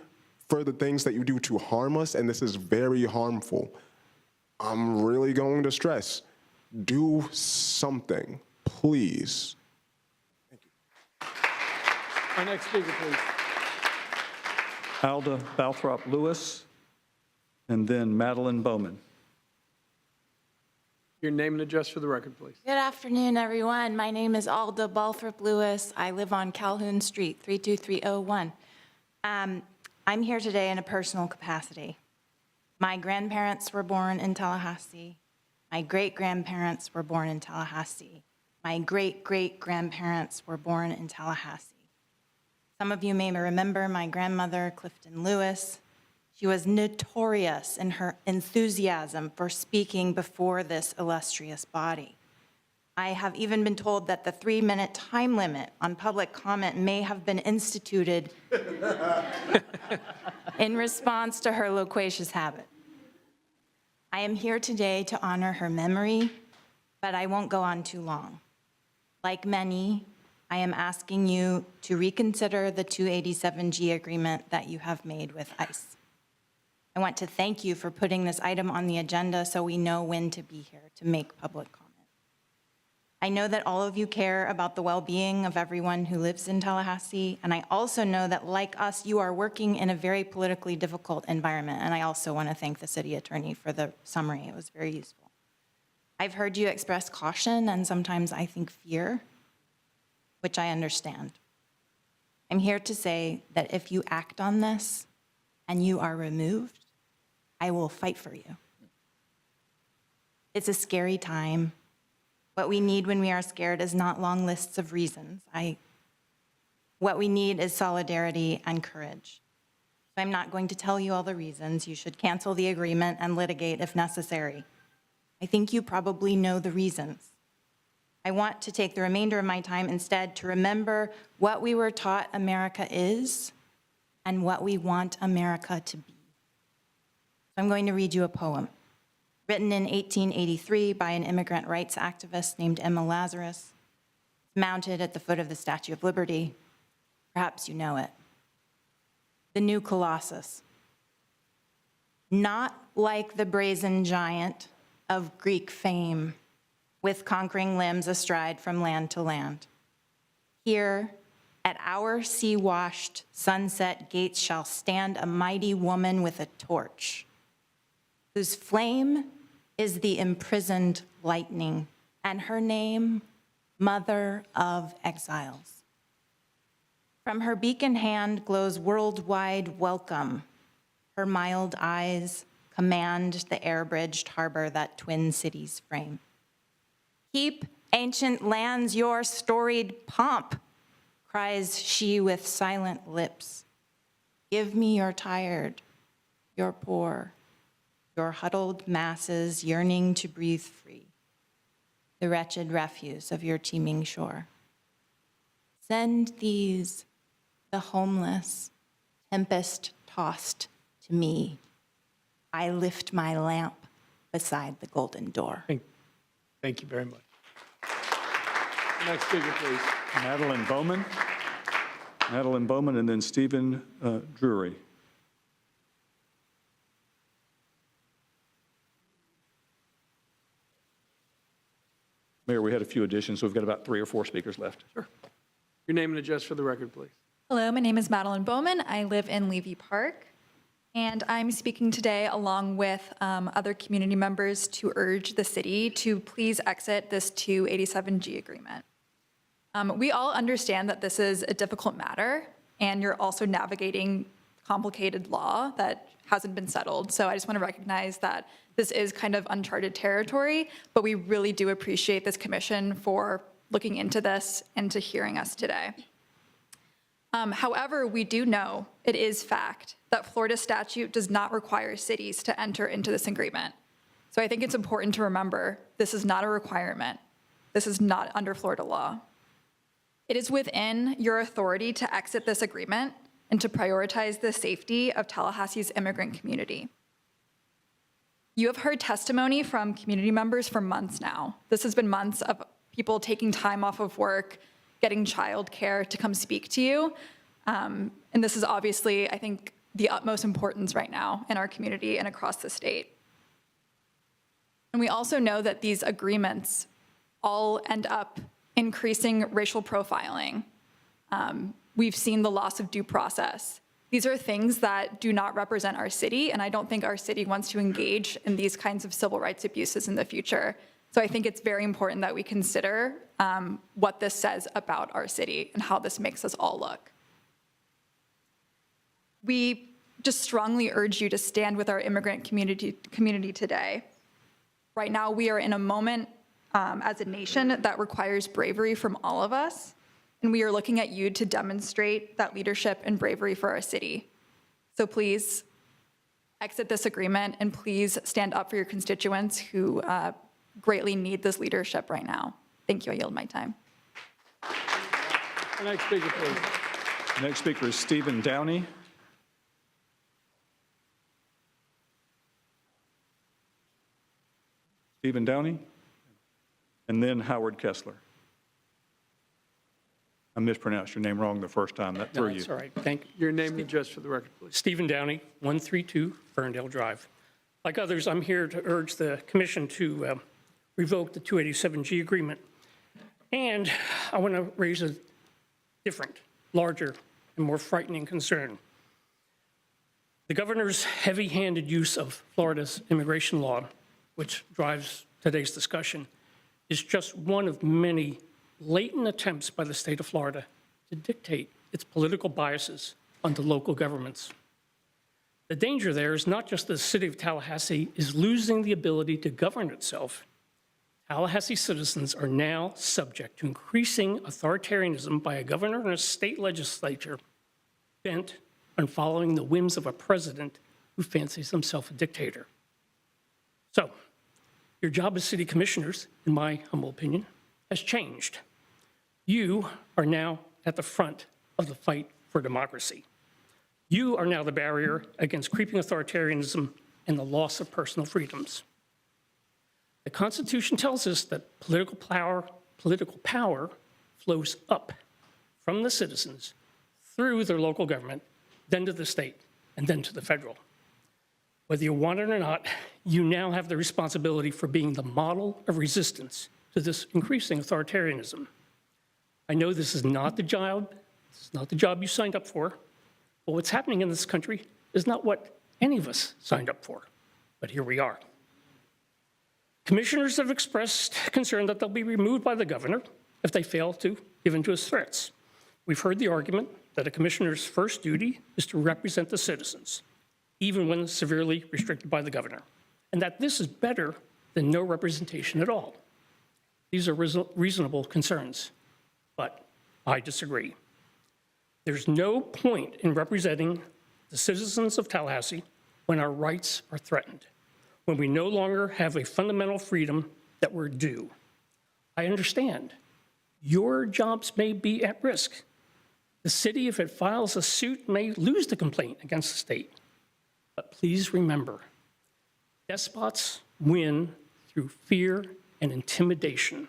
for the things that you do to harm us, and this is very harmful. I'm really going to stress, do something, please. Thank you. Our next speaker, please. Alda Balthorpe Lewis, and then Madeline Bowman. Your name and address for the record, please. Good afternoon, everyone. My name is Alda Balthorpe Lewis. I live on Calhoun Street, 32301. I'm here today in a personal capacity. My grandparents were born in Tallahassee. My great-grandparents were born in Tallahassee. My great-great-grandparents were born in Tallahassee. Some of you may remember my grandmother, Clifton Lewis. She was notorious in her enthusiasm for speaking before this illustrious body. I have even been told that the 3-minute time limit on public comment may have been instituted in response to her loquacious habit. I am here today to honor her memory, but I won't go on too long. Like many, I am asking you to reconsider the 287G agreement that you have made with ICE. I want to thank you for putting this item on the agenda so we know when to be here to make public comment. I know that all of you care about the well-being of everyone who lives in Tallahassee, and I also know that, like us, you are working in a very politically difficult environment, and I also want to thank the city attorney for the summary. It was very useful. I've heard you express caution and sometimes I think fear, which I understand. I'm here to say that if you act on this and you are removed, I will fight for you. It's a scary time. What we need when we are scared is not long lists of reasons. What we need is solidarity and courage. So I'm not going to tell you all the reasons. You should cancel the agreement and litigate if necessary. I think you probably know the reasons. I want to take the remainder of my time instead to remember what we were taught America is and what we want America to be. So I'm going to read you a poem written in 1883 by an immigrant rights activist named Emma Lazarus. It's mounted at the foot of the Statue of Liberty. Perhaps you know it. The New Colossus. Not like the brazen giant of Greek fame, with conquering limbs astride from land to land. Here, at our sea-washed sunset gates shall stand a mighty woman with a torch, whose flame is the imprisoned lightning, and her name, Mother of Exiles. From her beacon hand glows worldwide welcome. Her mild eyes command the air-bridged harbor that twin cities frame. Keep, ancient lands, your storied pomp, cries she with silent lips. Give me your tired, your poor, your huddled masses yearning to breathe free, the wretched refuse of your teeming shore. Send these, the homeless, tempest-tossed, to me. I lift my lamp beside the golden door. Thank you very much. Next speaker, please. Madeline Bowman. Madeline Bowman, and then Stephen Drury. Mayor, we had a few additions, so we've got about 3 or 4 speakers left. Sure. Your name and address for the record, please. Hello, my name is Madeline Bowman. I live in Levy Park, and I'm speaking today along with other community members to urge the city to please exit this 287G agreement. We all understand that this is a difficult matter, and you're also navigating complicated law that hasn't been settled. So I just want to recognize that this is kind of uncharted territory, but we really do appreciate this commission for looking into this and to hearing us today. However, we do know it is fact that Florida statute does not require cities to enter into this agreement. So I think it's important to remember this is not a requirement. This is not under Florida law. It is within your authority to exit this agreement and to prioritize the safety of Tallahassee's immigrant community. You have heard testimony from community members for months now. This has been months of people taking time off of work, getting childcare to come speak to you. And this is obviously, I think, the utmost importance right now in our community and across the state. And we also know that these agreements all end up increasing racial profiling. We've seen the loss of due process. These are things that do not represent our city, and I don't think our city wants to engage in these kinds of civil rights abuses in the future. So I think it's very important that we consider what this says about our city and how this makes us all look. We just strongly urge you to stand with our immigrant community today. Right now, we are in a moment as a nation that requires bravery from all of us, and we are looking at you to demonstrate that leadership and bravery for our city. So please exit this agreement, and please stand up for your constituents who greatly need this leadership right now. Thank you. I yield my time. The next speaker, please. Next speaker is Stephen Downey. Stephen Downey, and then Howard Kessler. I mispronounced your name wrong the first time. That threw No, you. that's all right. Thank you. Your name and address for the record, please. Stephen Downey, 132 Ferndale Drive. Like others, I'm here to urge the commission to revoke the 287G agreement. And I want to raise a different, larger, and more frightening concern. The governor's heavy-handed use of Florida's immigration law, which drives today's discussion, is just one of many blatant attempts by the state of Florida to dictate its political biases onto local governments. The danger there is not just that the city of Tallahassee is losing the ability to govern itself. Tallahassee citizens are now subject to increasing authoritarianism by a governor and a state legislature bent on following the whims of a president who fancies himself a dictator. So, your job as city commissioners, in my humble opinion, has changed. You are now at the front of the fight for democracy. You are now the barrier against creeping authoritarianism and the loss of personal freedoms. The Constitution tells us that political power flows up from the citizens through their local government, then to the state, and then to the federal. Whether you want it or not, you now have the responsibility for being the model of resistance to this increasing authoritarianism. I know this is not the job you signed up for, but what's happening in this country is not what any of us signed up for, but here we are. Commissioners have expressed concern that they'll be removed by the governor if they fail to give in to his threats. We've heard the argument that a commissioner's first duty is to represent the citizens, even when severely restricted by the governor, and that this is better than no representation at all. These are reasonable concerns, but I disagree. There's no point in representing the citizens of Tallahassee when our rights are threatened, when we no longer have a fundamental freedom that we're due. I understand. Your jobs may be at risk. The city, if it files a suit, may lose the complaint against the state. But please remember, despots win through fear and intimidation.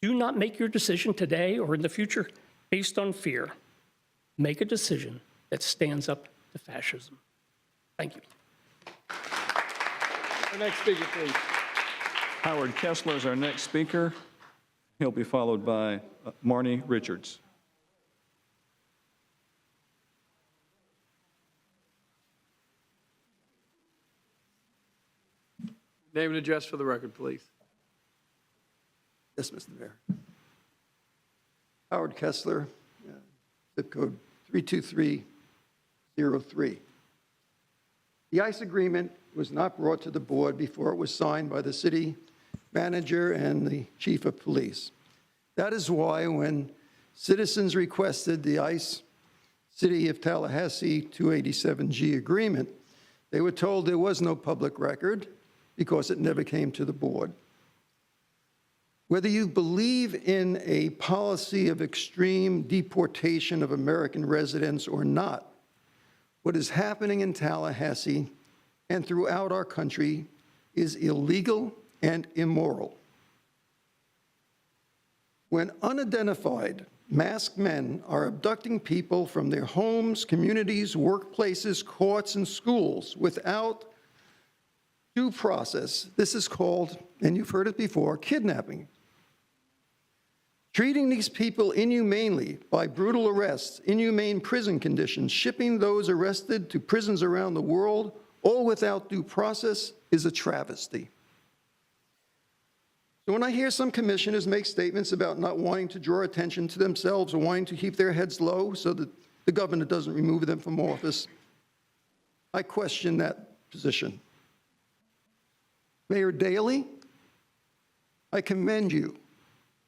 Do not make your decision today or in the future based on fear. Make a decision that stands up to fascism. Thank you. Our next speaker, please. Howard Kessler is our next speaker. He'll be followed by Marnie Richards. Name and address for the record, please. Yes, Mr. Mayor. Howard Kessler, zip code 32303. The ICE agreement was not brought to the board before it was signed by the city manager and the chief of police. That is why when citizens requested the ICE City of Tallahassee 287G agreement, they were told there was no public record because it never came to the board. Whether you believe in a policy of extreme deportation of American residents or not, what is happening in Tallahassee and throughout our country is illegal and immoral. When unidentified masked men are abducting people from their homes, communities, workplaces, courts, and schools without due process, this is called, and you've heard it before, kidnapping. Treating these people inhumanely by brutal arrests, inhumane prison conditions, shipping those arrested to prisons around the world, all without due process, is a travesty. So when I hear some commissioners make statements about not wanting to draw attention to themselves or wanting to keep their heads low so that the governor doesn't remove them from office, I question that position. Mayor Daley, I commend you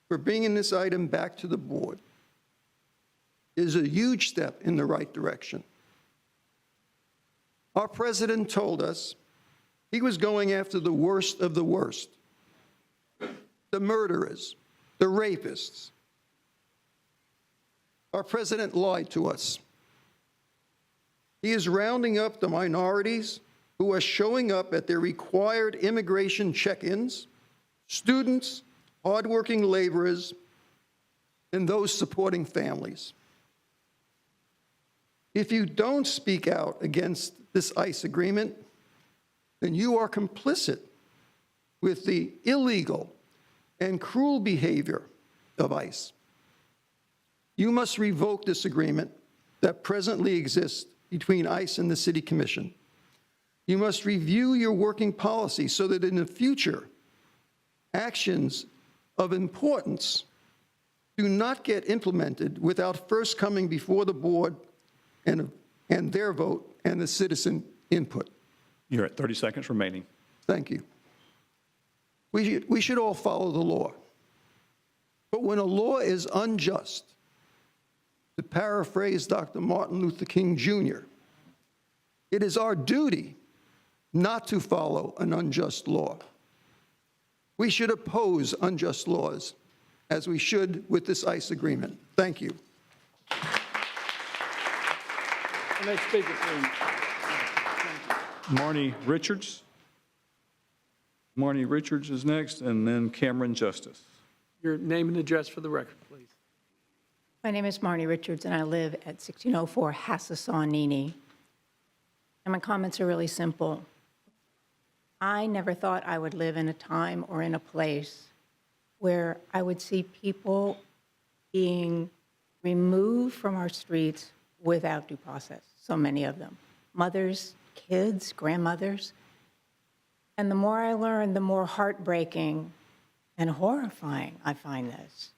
for bringing this item back to the board. It is a huge step in the right direction. Our president told us he was going after the worst of the worst, the murderers, the rapists. Our president lied to us. He is rounding up the minorities who are showing up at their required immigration check-ins, students, hardworking laborers, and those supporting families. If you don't speak out against this ICE agreement, then you are complicit with the illegal and cruel behavior of ICE. You must revoke this agreement that presently exists between ICE and the City Commission. You must review your working policy so that in the future, actions of importance do not get implemented without first coming before the board and their vote and the citizen input. You're at 30 seconds remaining. Thank you. We should all follow the law. But when a law is unjust, to paraphrase Dr. Martin Luther King Jr., it is our duty not to follow an unjust law. We should oppose unjust laws, as we should with this ICE agreement. Thank you. Next speaker, please. Marnie Richards. Marnie Richards is next, and then Cameron Justice. Your name and address for the record, please. My name is Marnie Richards, and I live at 1604 Hassasawnini. And my comments are really simple. I never thought I would live in a time or in a place where I would see people being removed from our streets without due process, so many of them. Mothers, kids, grandmothers. And the more I learn, the more heartbreaking and horrifying I find this.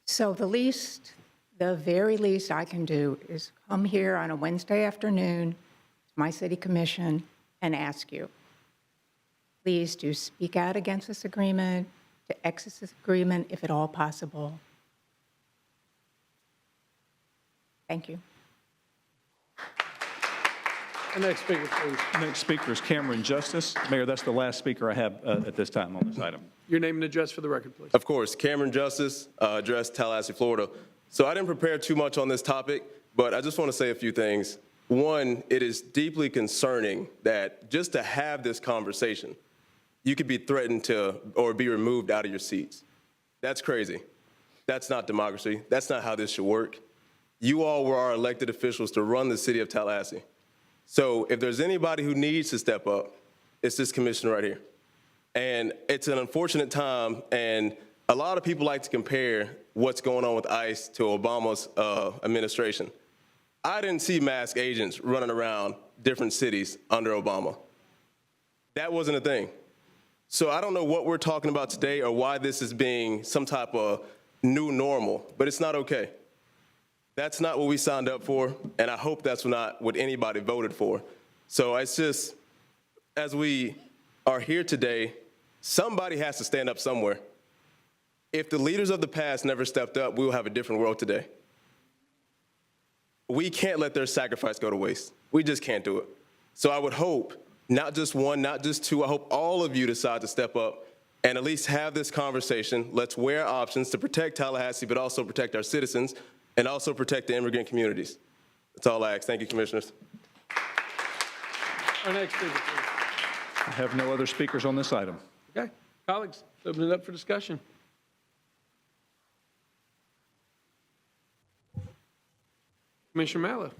So the very least I can do is come here on a Wednesday afternoon to my city commission and ask you, please do speak out against this agreement, to exit this agreement if at all possible. Thank you. The next speaker, please. Next speaker is Cameron Justice. Mayor, that's the last speaker I have at this time on this item. Your name and address for the record, please. Of course, Cameron Justice, address Tallahassee, Florida. So I didn't prepare too much on this topic, but I just want to say a few things. One, it is deeply concerning that just to have this conversation, you could be threatened to or be removed out of your seats. That's crazy. That's not democracy. That's not how this should work. You all were our elected officials to run the city of Tallahassee. So if there's anybody who needs to step up, it's this commission right here. And it's an unfortunate time, and a lot of people like to compare what's going on with ICE to Obama's administration. I didn't see masked agents running around different cities under Obama. That wasn't a thing. So I don't know what we're talking about today or why this is being some type of new normal, but it's not okay. That's not what we signed up for, and I hope that's not what anybody voted for. So it's just, as we are here today, somebody has to stand up somewhere. If the leaders of the past never stepped up, we will have a different world today. We can't let their sacrifice go to waste. We just can't do it. So I would hope, not just one, not just two, I hope all of you decide to step up and at least have this conversation. Let's weigh our options to protect Tallahassee, but also protect our citizens and also protect the immigrant communities. That's all I ask. Thank you, commissioners. Our next speaker, please. I have no other speakers on this item. Okay, colleagues, open it up for discussion. Commissioner Mallow.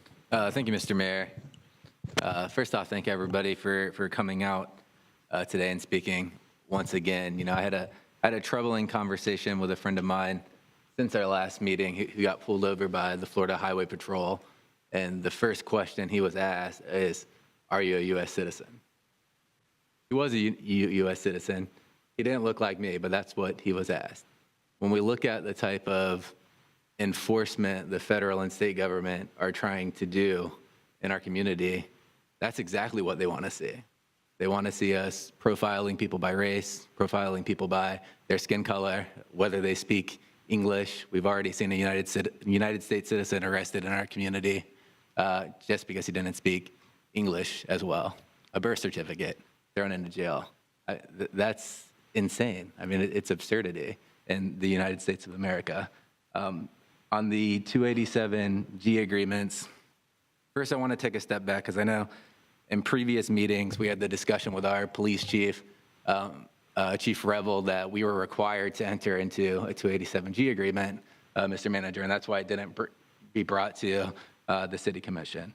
Thank you, Mr. Mayor. First off, thank everybody for coming out today and speaking once again. You know, I had a troubling conversation with a friend of mine since our last meeting who got pulled over by the Florida Highway Patrol, and the first question he was asked is, "Are you a U.S. citizen?" He was a U.S. citizen. He didn't look like me, but that's what he was asked. When we look at the type of enforcement the federal and state government are trying to do in our community, that's exactly what they want to see. They want to see us profiling people by race, profiling people by their skin color, whether they speak English. We've already seen a United States citizen arrested in our community just because he didn't speak English as well. A birth certificate, thrown into jail. That's insane. I mean, it's absurdity in the United States of America. On the 287G agreements, first I want to take a step back because I know in previous meetings we had the discussion with our police chief. Chief Revel that we were required to enter into a 287G agreement, Mr. Manager, and that's why it didn't be brought to the City Commission.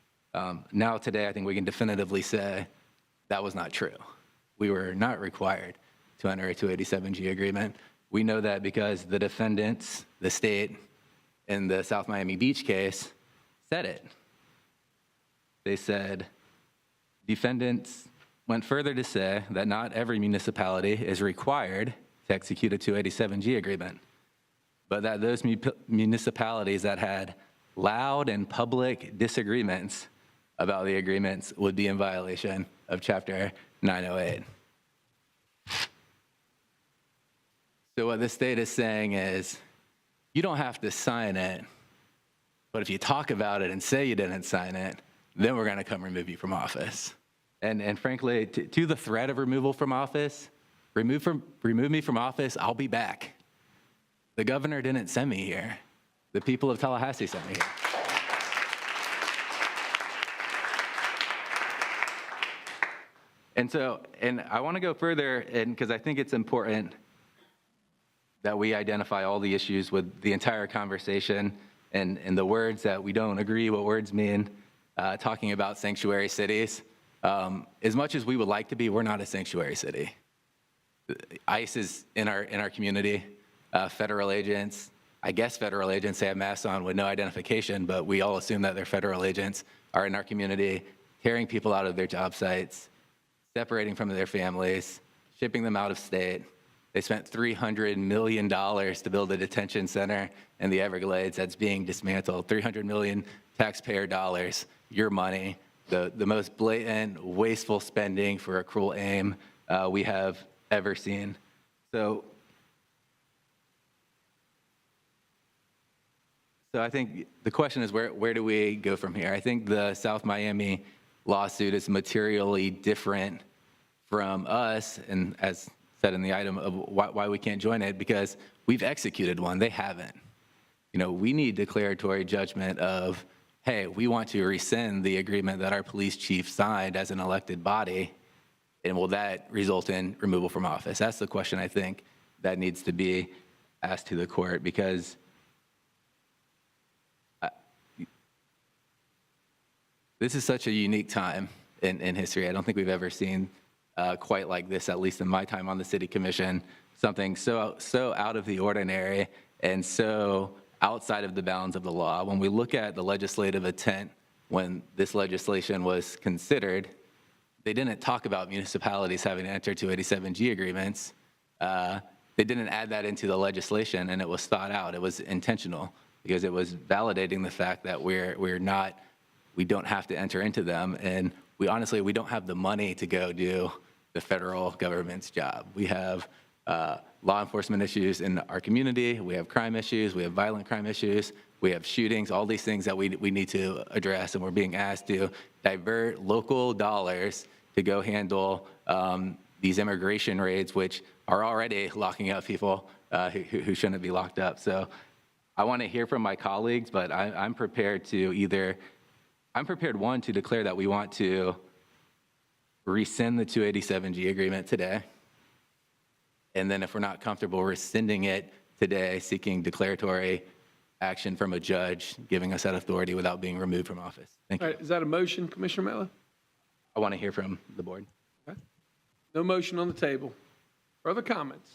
Now today, I think we can definitively say that was not true. We were not required to enter a 287G agreement. We know that because the defendants, the state, in the South Miami Beach case said it. They said, defendants went further to say that not every municipality is required to execute a 287G agreement, but that those municipalities that had loud and public disagreements about the agreements would be in violation of Chapter 908. So what the state is saying is, you don't have to sign it, but if you talk about it and say you didn't sign it, then we're going to come remove you from office. And frankly, to the threat of removal from office, remove me from office, I'll be back. The governor didn't send me here. The people of Tallahassee sent me here. And I want to go further, because I think it's important that we identify all the issues with the entire conversation and the words that we don't agree what words mean, talking about sanctuary cities. As much as we would like to be, we're not a sanctuary city. ICE is in our community. Federal agents, I guess federal agents, they have masks on with no identification, but we all assume that they're federal agents, are in our community, tearing people out of their job sites, separating from their families, shipping them out of state. They spent $300 million to build a detention center in the Everglades that's being dismantled. $300 million taxpayer dollars, your money, the most blatant, wasteful spending for a cruel aim we have ever seen. So I think the question is, where do we go from here? I think the South Miami lawsuit is materially different from us, and as said in the item of why we can't join it, because we've executed one, they haven't. We need declaratory judgment of, hey, we want to rescind the agreement that our police chief signed as an elected body, and will that result in removal from office? That's the question I think that needs to be asked to the court, because this is such a unique time in history. I don't think we've ever seen quite like this, at least in my time on the city commission, something so out of the ordinary and so outside of the bounds of the law. When we look at the legislative intent, when this legislation was considered, they didn't talk about municipalities having to enter 287G agreements. They didn't add that into the legislation, and it was thought out. It was intentional because it was validating the fact that we don't have to enter into them, and we don't have the money to go do the federal government's job. We have law enforcement issues in our community, we have crime issues, we have violent crime issues, we have shootings, all these things that we need to address, and we're being asked to divert local dollars to go handle these immigration raids, which are already locking up people who shouldn't be locked up. So I want to hear from my colleagues, but I'm prepared to one, to declare that we want to rescind the 287G agreement today. And then if we're not comfortable rescinding it today, seeking declaratory action from a judge, giving us that authority without being removed from office. Thank you. All right, is that a motion, Commissioner Melo? I want to hear from the board. Okay. No motion on the table. Further comments?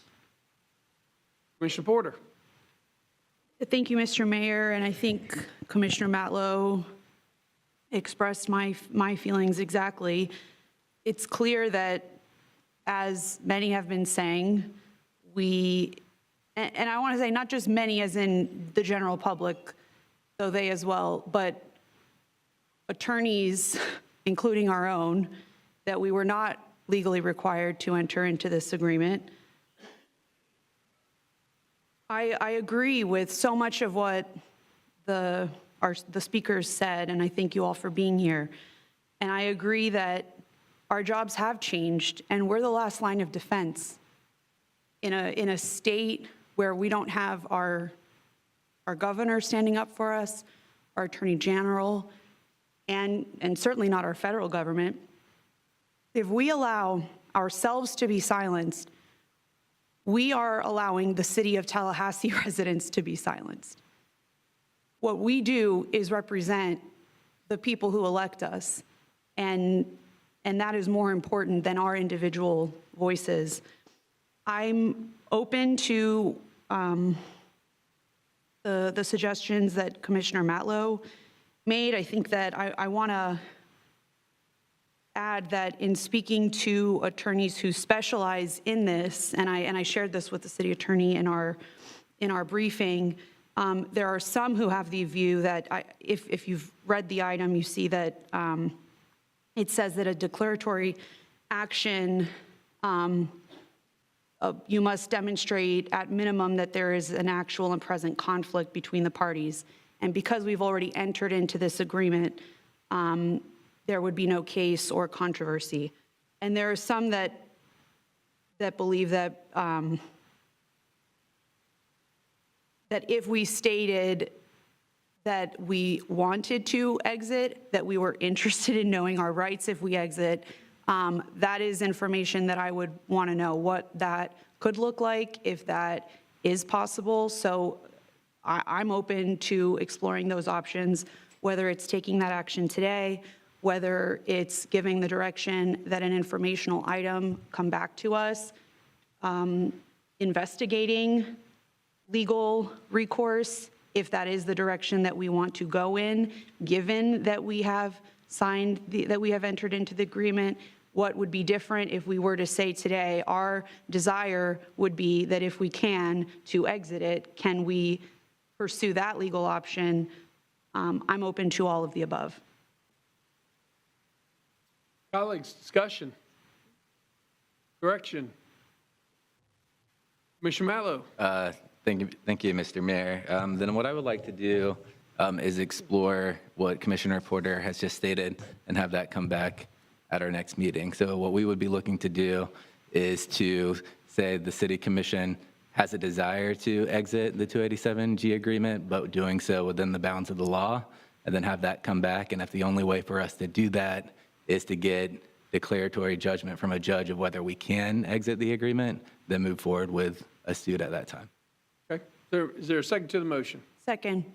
Commissioner Porter. Thank you, Mr. Mayor, and I think Commissioner Matlow expressed my feelings exactly. It's clear that, as many have been saying, and I want to say not just many as in the general public, though they as well, but attorneys, including our own, that we were not legally required to enter into this agreement. I agree with so much of what the speakers said, and I thank you all for being here. And I agree that our jobs have changed, and we're the last line of defense in a state where we don't have our governor standing up for us, our attorney general, and certainly not our federal government. If we allow ourselves to be silenced, we are allowing the City of Tallahassee residents to be silenced. What we do is represent the people who elect us, and that is more important than our individual voices. I'm open to the suggestions that Commissioner Matlow made. I think that I want to add that in speaking to attorneys who specialize in this, and I shared this with the city attorney in our briefing, there are some who have the view that if you've read the item, you see that it says that a declaratory action, you must demonstrate at minimum that there is an actual and present conflict between the parties. And because we've already entered into this agreement, there would be no case or controversy. And there are some that believe that that if we stated that we wanted to exit, that we were interested in knowing our rights if we exit, that is information that I would want to know what that could look like, if that is possible. So I'm open to exploring those options, whether it's taking that action today, whether it's giving the direction that an informational item come back to us, investigating legal recourse, if that is the direction that we want to go in, given that we have signed, that we have entered into the agreement. What would be different if we were to say today, our desire would be that if we can, to exit it, can we pursue that legal option? I'm open to all of the above. Colleagues, discussion, correction. Commissioner Matlow. Thank you, Mr. Mayor. Then what I would like to do is explore what Commissioner Porter has just stated and have that come back at our next meeting. So what we would be looking to do is to say the City Commission has a desire to exit the 287G agreement, but doing so within the bounds of the law, and then have that come back. And if the only way for us to do that is to get declaratory judgment from a judge of whether we can exit the agreement, then move forward with a suit at that time. Okay. Is there a second to the motion? Second.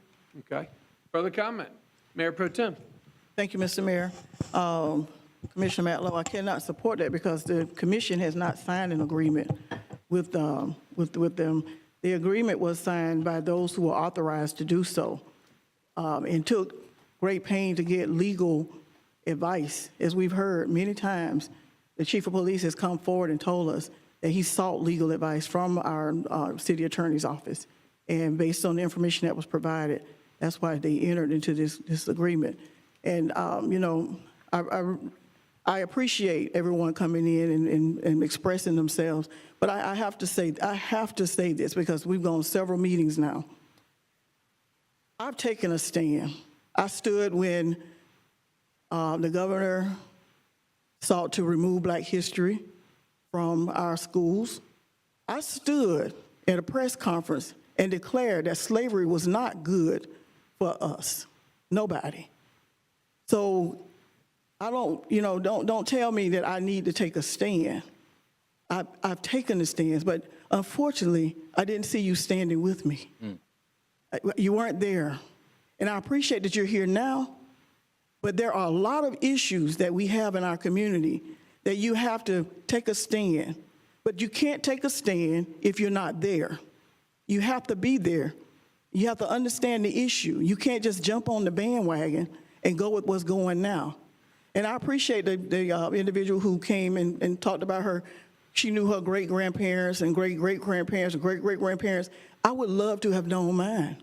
Okay. Further comment? Mayor Pro Tem. Thank you, Mr. Mayor. Commissioner Matlow, I cannot support that because the commission has not signed an agreement with them. The agreement was signed by those who were authorized to do so, and took great pain to get legal advice. As we've heard many times, the chief of police has come forward and told us that he sought legal advice from our city attorney's office. And based on the information that was provided, that's why they entered into this agreement. And, you know, I appreciate everyone coming in and expressing themselves, but I have to say this because we've gone several meetings now. I've taken a stand. I stood when the governor sought to remove Black history from our schools. I stood at a press conference and declared that slavery was not good for us, nobody. So I don't tell me that I need to take a stand. I've taken the stands, but unfortunately, I didn't see you standing with me. You weren't there. And I appreciate that you're here now, but there are a lot of issues that we have in our community that you have to take a stand. But you can't take a stand if you're not there. You have to be there. You have to understand the issue. You can't just jump on the bandwagon and go with what's going now. And I appreciate the individual who came and talked about her. She knew her great-grandparents and great-great-grandparents and great-great-grandparents. I would love to have known mine.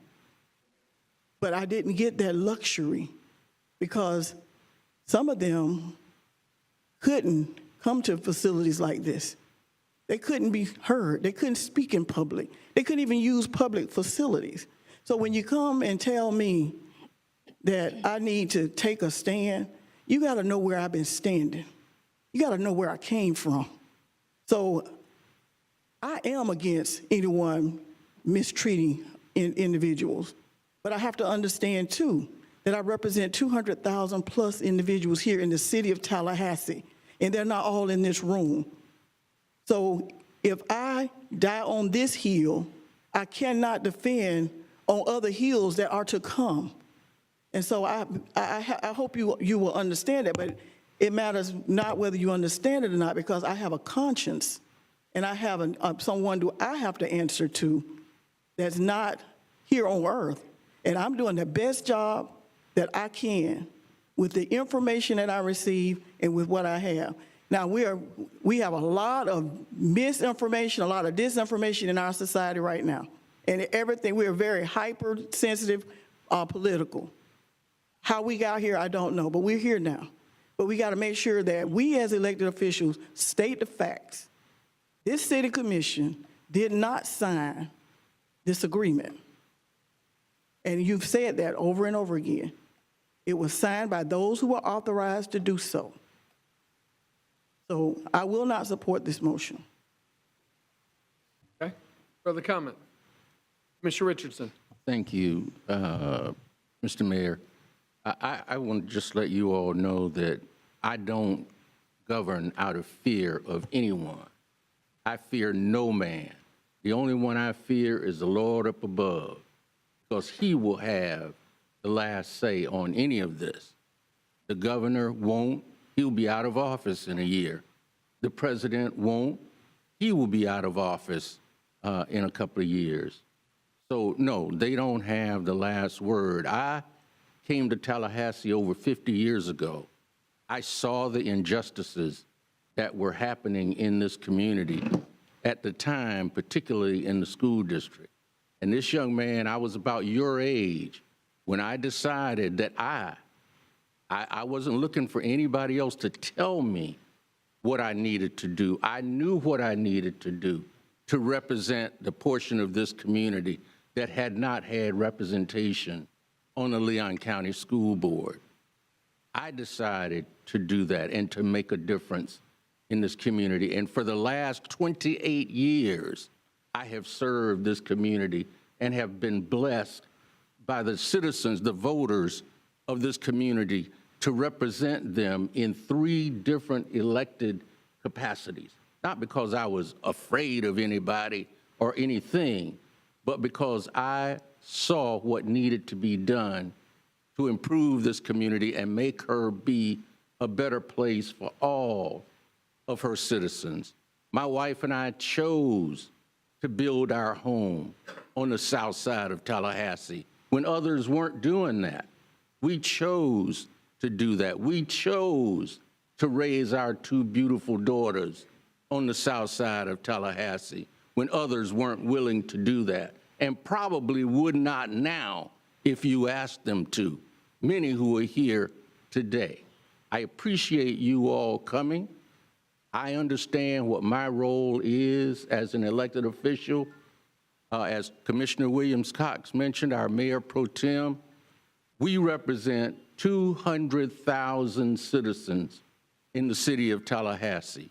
But I didn't get that luxury because some of them couldn't come to facilities like this. They couldn't be heard. They couldn't speak in public. They couldn't even use public facilities. So when you come and tell me that I need to take a stand, you got to know where I've been standing. You got to know where I came from. So I am against anyone mistreating individuals. But I have to understand, too, that I represent 200,000 plus individuals here in the city of Tallahassee, and they're not all in this room. So if I die on this hill, I cannot defend on other hills that are to come. And so I hope you will understand that, but it matters not whether you understand it or not, because I have a conscience, and I have someone who I have to answer to that's not here on earth. And I'm doing the best job that I can with the information that I receive and with what I have. Now, we have a lot of misinformation, a lot of disinformation in our society right now. And everything, we are very hypersensitive, political. How we got here, I don't know, but we're here now. But we got to make sure that we as elected officials state the facts. This city commission did not sign this agreement. And you've said that over and over again. It was signed by those who were authorized to do so. So I will not support this motion. Okay. Further comment? Mr. Richardson. Thank you, Mr. Mayor. I want to just let you all know that I don't govern out of fear of anyone. I fear no man. The only one I fear is the Lord up above, because he will have the last say on any of this. The governor won't. He'll be out of office in a year. The president won't. He will be out of office in a couple of years. So, no, they don't have the last word. I came to Tallahassee over 50 years ago. I saw the injustices that were happening in this community at the time, particularly in the school district. And this young man, I was about your age when I decided that I wasn't looking for anybody else to tell me what I needed to do. I knew what I needed to do to represent the portion of this community that had not had representation on the Leon County School Board. I decided to do that and to make a difference in this community. And for the last 28 years, I have served this community and have been blessed by the citizens, the voters of this community, to represent them in 3 different elected capacities. Not because I was afraid of anybody or anything, but because I saw what needed to be done to improve this community and make her be a better place for all of her citizens. My wife and I chose to build our home on the south side of Tallahassee when others weren't doing that. We chose to do that. We chose to raise our 2 beautiful daughters on the south side of Tallahassee when others weren't willing to do that, and probably would not now if you asked them to, many who are here today. I appreciate you all coming. I understand what my role is as an elected official. As Commissioner Williams-Cox mentioned, our Mayor Pro Tem, we represent 200,000 citizens in the city of Tallahassee.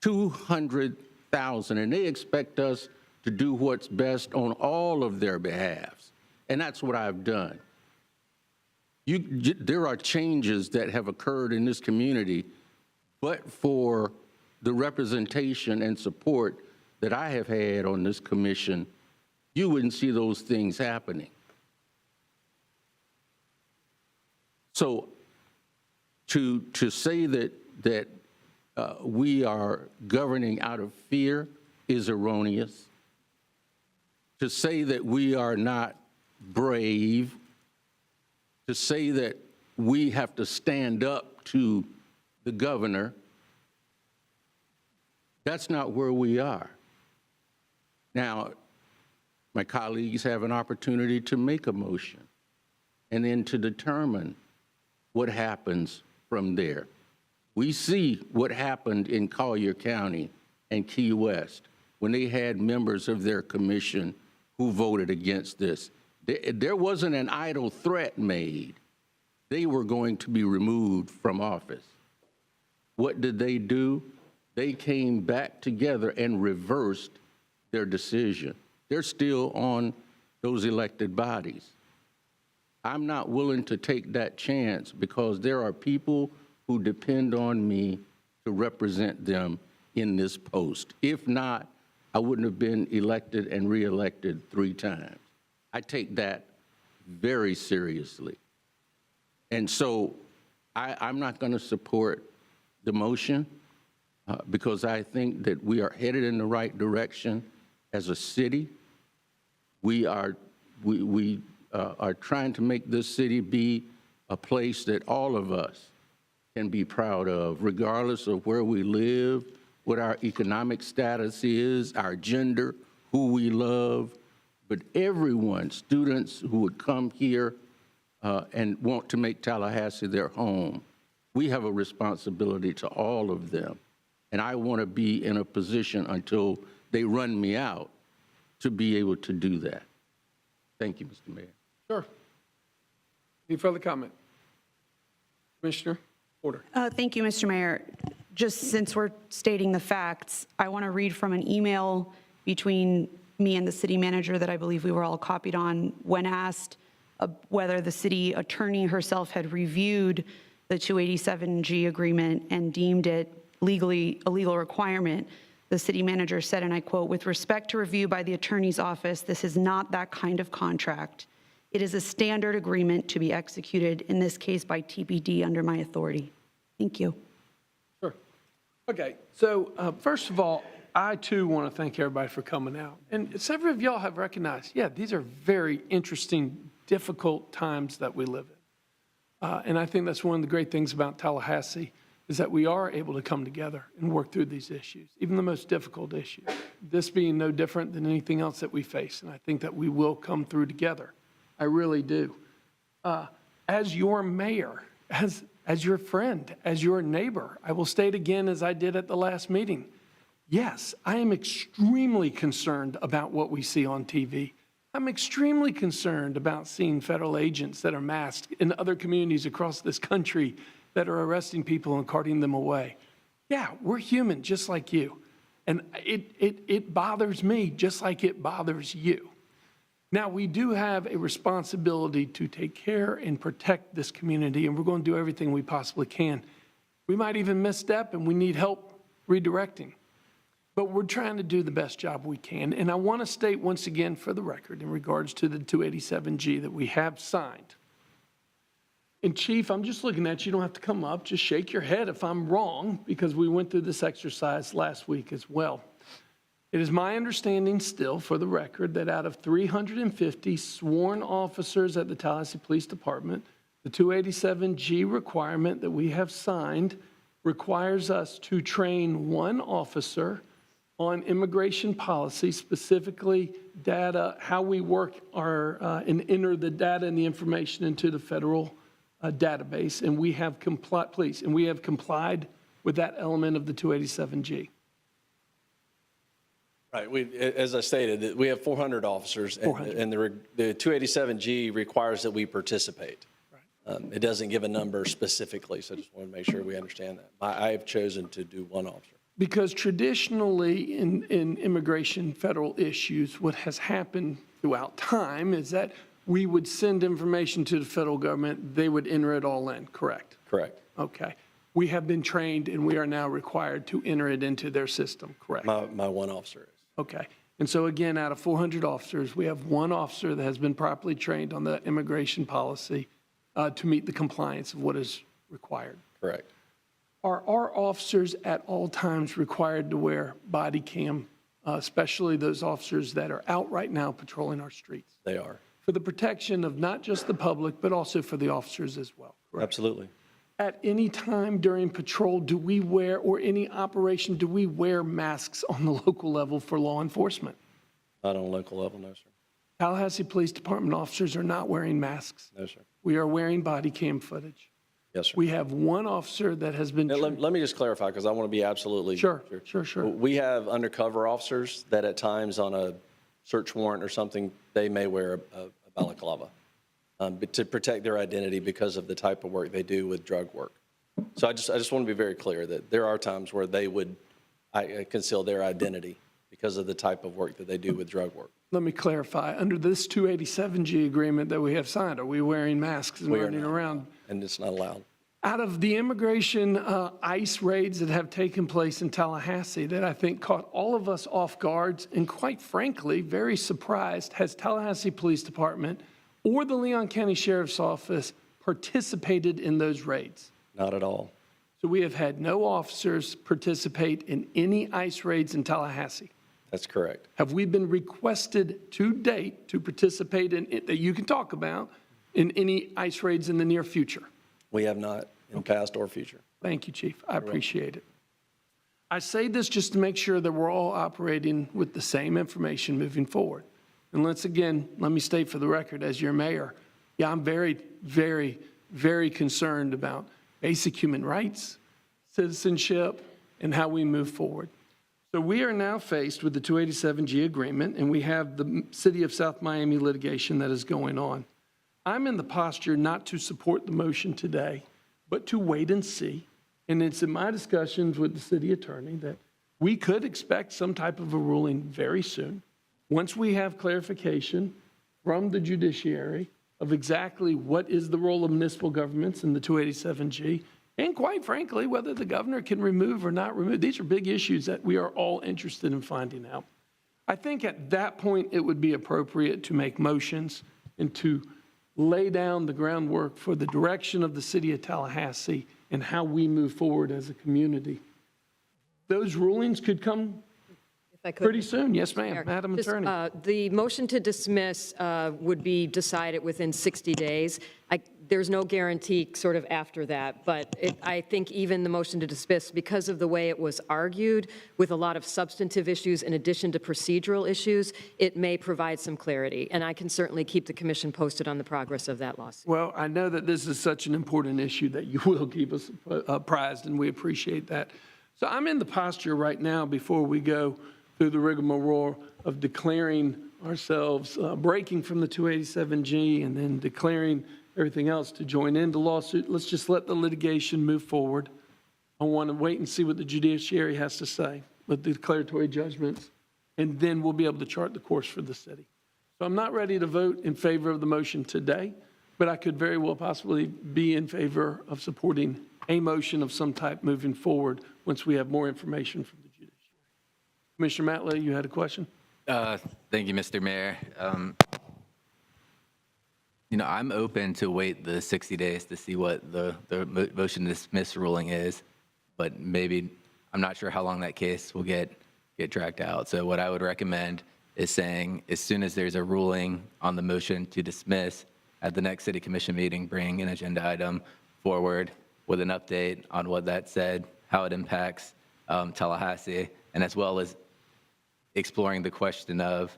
200,000, and they expect us to do what's best on all of their behalves, and that's what I've done. There are changes that have occurred in this community, but for the representation and support that I have had on this commission, you wouldn't see those things happening. So to say that we are governing out of fear is erroneous. To say that we are not brave, to say that we have to stand up to the governor, that's not where we are. Now, my colleagues have an opportunity to make a motion and then to determine what happens from there. We see what happened in Collier County and Key West when they had members of their commission who voted against this. There wasn't an idle threat made. They were going to be removed from office. What did they do? They came back together and reversed their decision. They're still on those elected bodies. I'm not willing to take that chance because there are people who depend on me to represent them in this post. If not, I wouldn't have been elected and reelected 3 times. I take that very seriously. And so I'm not going to support the motion because I think that we are headed in the right direction as a city. We are trying to make this city be a place that all of us can be proud of, regardless of where we live, what our economic status is, our gender, who we love. But everyone, students who would come here and want to make Tallahassee their home, we have a responsibility to all of them. And I want to be in a position until they run me out to be able to do that. Thank you, Mr. Mayor. Sure. Any further comment? Commissioner Porter. Thank you, Mr. Mayor. Just since we're stating the facts, I want to read from an email between me and the city manager that I believe we were all copied on when asked whether the city attorney herself had reviewed the 287G agreement and deemed it a legal requirement. The city manager said, and I quote, "With respect to review by the attorney's office, this is not that kind of contract. It is a standard agreement to be executed, in this case by TBD under my authority." Thank you. Sure. Okay, so first of all, I too want to thank everybody for coming out. And several of y'all have recognized, yeah, these are very interesting, difficult times that we live in. And I think that's one of the great things about Tallahassee is that we are able to come together and work through these issues, even the most difficult issues. This being no different than anything else that we face. And I think that we will come through together. I really do. As your mayor, as your friend, as your neighbor, I will state again, as I did at the last meeting, yes, I am extremely concerned about what we see on TV. I'm extremely concerned about seeing federal agents that are masked in other communities across this country that are arresting people and carting them away. Yeah, we're human just like you. And it bothers me just like it bothers you. Now, we do have a responsibility to take care and protect this community, and we're going to do everything we possibly can. We might even misstep, and we need help redirecting. But we're trying to do the best job we can. And I want to state once again for the record in regards to the 287G that we have signed. And Chief, I'm just looking at you. You don't have to come up. Just shake your head if I'm wrong, because we went through this exercise last week as well. It is my understanding still, for the record, that out of 350 sworn officers at the Tallahassee Police Department, the 287G requirement that we have signed requires us to train 1 officer on immigration policy, specifically data, how we work and enter the data and the information into the federal database, and we have complied with that element of the 287G. Right. As I stated, we have 400 officers, and the 287G requires that we participate. Right. It doesn't give a number specifically, so I just want to make sure we understand that. I have chosen to do 1 officer. Because traditionally in immigration federal issues, what has happened throughout time is that we would send information to the federal government, they would enter it all in, correct? Correct. Okay. We have been trained and we are now required to enter it into their system, correct? My 1 officer is. Okay. And so again, out of 400 officers, we have 1 officer that has been properly trained on the immigration policy to meet the compliance of what is required. Correct. Are our officers at all times required to wear body cam, especially those officers that are out right now patrolling our streets? They are. For the protection of not just the public, but also for the officers as well, correct? Absolutely. At any time during patrol, do we wear, or any operation, do we wear masks on the local level for law enforcement? Not on a local level, no, sir. Tallahassee Police Department officers are not wearing masks. No, sir. We are wearing body cam footage. Yes, sir. We have 1 officer that has been. Let me just clarify, because I want to be absolutely Sure. We have undercover officers that at times on a search warrant or something, they may wear a balaclava but to protect their identity because of the type of work they do with drug work. So I just want to be very clear that there are times where they would conceal their identity because of the type of work that they do with drug work. Let me clarify. Under this 287G agreement that we have signed, are we wearing masks and running around? And it's not allowed. Out of the immigration ICE raids that have taken place in Tallahassee that I think caught all of us off guard and quite frankly, very surprised, has Tallahassee Police Department or the Leon County Sheriff's Office participated in those raids? Not at all. So we have had no officers participate in any ICE raids in Tallahassee. That's correct. Have we been requested to date to participate in it that you can talk about in any ICE raids in the near future? We have not in past or future. Thank you, Chief. I appreciate it. I say this just to make sure that we're all operating with the same information moving forward. And let me state for the record, as your mayor, yeah, I'm very, very, very concerned about basic human rights, citizenship, and how we move forward. So we are now faced with the 287G agreement, and we have the City of South Miami litigation that is going on. I'm in the posture not to support the motion today, but to wait and see. And it's in my discussions with the city attorney that we could expect some type of a ruling very soon. Once we have clarification from the judiciary of exactly what is the role of municipal governments in the 287G, and quite frankly, whether the governor can remove or not remove. These are big issues that we are all interested in finding out. I think at that point, it would be appropriate to make motions and to lay down the groundwork for the direction of the city of Tallahassee and how we move forward as a community. Those rulings could come pretty soon. Yes, ma'am, Madam Attorney. The motion to dismiss would be decided within 60 days. There's no guarantee sort of after that, but I think even the motion to dismiss, because of the way it was argued with a lot of substantive issues in addition to procedural issues, it may provide some clarity. And I can certainly keep the commission posted on the progress of that lawsuit. Well, I know that this is such an important issue that you will keep us apprised, and we appreciate that. So I'm in the posture right now before we go through the rigmarole of declaring ourselves breaking from the 287G and then declaring everything else to join in the lawsuit. Let's just let the litigation move forward. I want to wait and see what the judiciary has to say with the declaratory judgments, and then we'll be able to chart the course for the city. So I'm not ready to vote in favor of the motion today, but I could very well possibly be in favor of supporting a motion of some type moving forward once we have more information from the judiciary. Commissioner Matlow, you had a question? Thank you, Mr. Mayor. I'm open to wait the 60 days to see what the motion to dismiss ruling is, but maybe I'm not sure how long that case will get dragged out. So what I would recommend is saying as soon as there's a ruling on the motion to dismiss at the next city commission meeting, bring an agenda item forward with an update on what that said, how it impacts Tallahassee, and as well as exploring the question of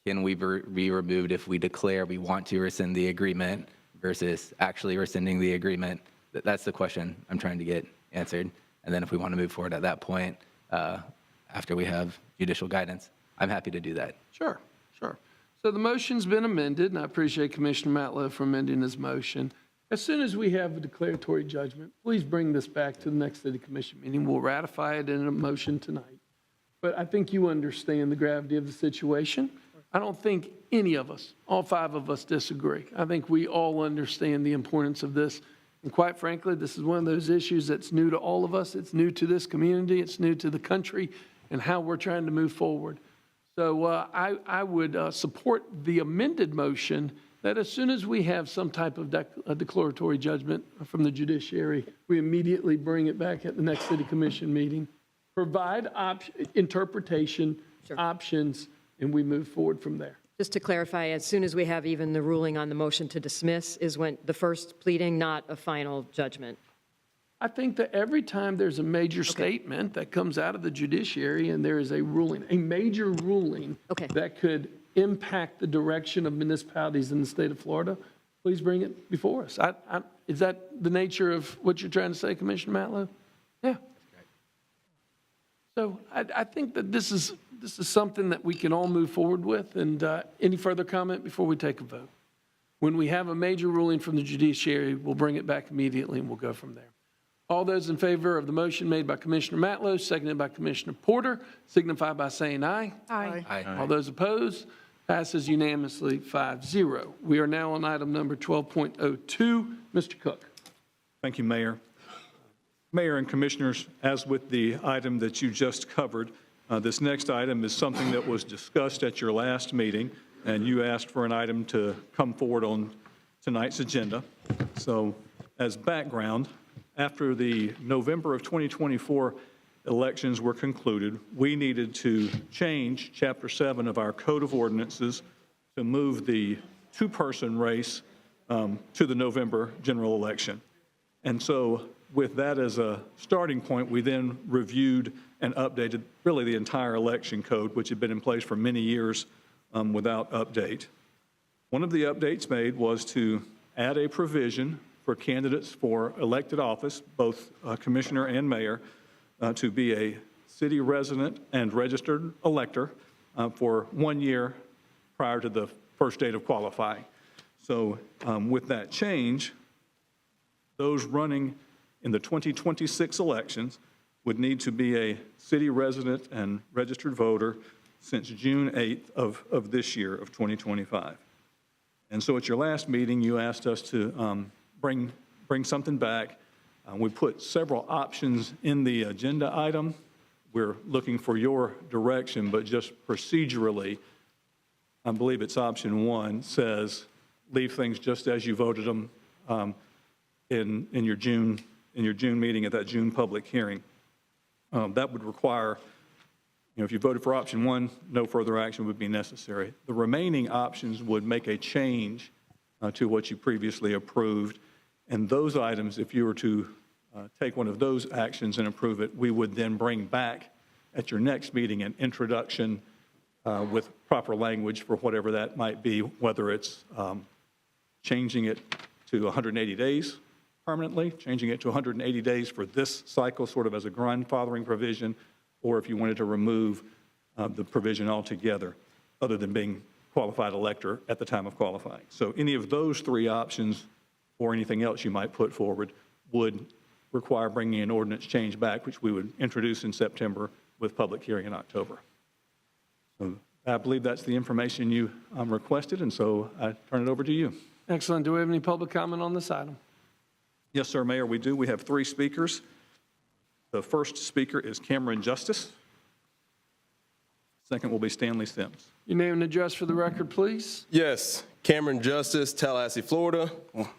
can we be removed if we declare we want to rescind the agreement versus actually rescinding the agreement? That's the question I'm trying to get answered. And then if we want to move forward at that point, after we have judicial guidance, I'm happy to do that. Sure. So the motion's been amended, and I appreciate Commissioner Matlow for amending his motion. As soon as we have a declaratory judgment, please bring this back to the next city commission meeting. We'll ratify it in a motion tonight. But I think you understand the gravity of the situation. I don't think any of us, all five of us, disagree. I think we all understand the importance of this. And quite frankly, this is one of those issues that's new to all of us. It's new to this community. It's new to the country and how we're trying to move forward. So I would support the amended motion that as soon as we have some type of declaratory judgment from the judiciary, we immediately bring it back at the next city commission meeting, provide interpretation options, and we move forward from there. Just to clarify, as soon as we have even the ruling on the motion to dismiss is when the first pleading, not a final judgment. I think that every time there's a major statement that comes out of the judiciary and there is a ruling, a major ruling that could impact the direction of municipalities in the state of Florida, please bring it before us. Is that the nature of what you're trying to say, Commissioner Matlow? Yeah. So I think that this is something that we can all move forward with. And any further comment before we take a vote? When we have a major ruling from the judiciary, we'll bring it back immediately and we'll go from there. All those in favor of the motion made by Commissioner Matlow, seconded by Commissioner Porter, signify by saying aye. Aye. All those opposed, passes unanimously 5-0. We are now on item number 12.02. Mr. Cook. Thank you, Mayor. Mayor and Commissioners, as with the item that you just covered, this next item is something that was discussed at your last meeting, and you asked for an item to come forward on tonight's agenda. So as background, after the November of 2024 elections were concluded, we needed to change Chapter 7 of our Code of Ordinances to move the two-person race to the November general election. And so with that as a starting point, we then reviewed and updated really the entire election code, which had been in place for many years without update. One of the updates made was to add a provision for candidates for elected office, both commissioner and mayor, to be a city resident and registered elector for 1 year prior to the first date of qualifying. So with that change, those running in the 2026 elections would need to be a city resident and registered voter since June 8th of this year, of 2025. And so at your last meeting, you asked us to bring something back. We put several options in the agenda item. We're looking for your direction, but just procedurally, I believe it's option 1, says leave things just as you voted them in your June meeting at that June public hearing. That would require, if you voted for option 1, no further action would be necessary. The remaining options would make a change to what you previously approved. And those items, if you were to take one of those actions and approve it, we would then bring back at your next meeting an introduction with proper language for whatever that might be, whether it's changing it to 180 days permanently, changing it to 180 days for this cycle sort of as a grandfathering provision, or if you wanted to remove the provision altogether, other than being qualified elector at the time of qualifying. So any of those 3 options or anything else you might put forward would require bringing an ordinance change back, which we would introduce in September with public hearing in October. So I believe that's the information you requested, and so I turn it over to you. Excellent. Do we have any public comment on this item? Yes, sir, Mayor, we do. We have 3 speakers. The first speaker is Cameron Justice. Second will be Stanley Sims. Your name and address for the record, please. Yes, Cameron Justice, Tallahassee, Florida.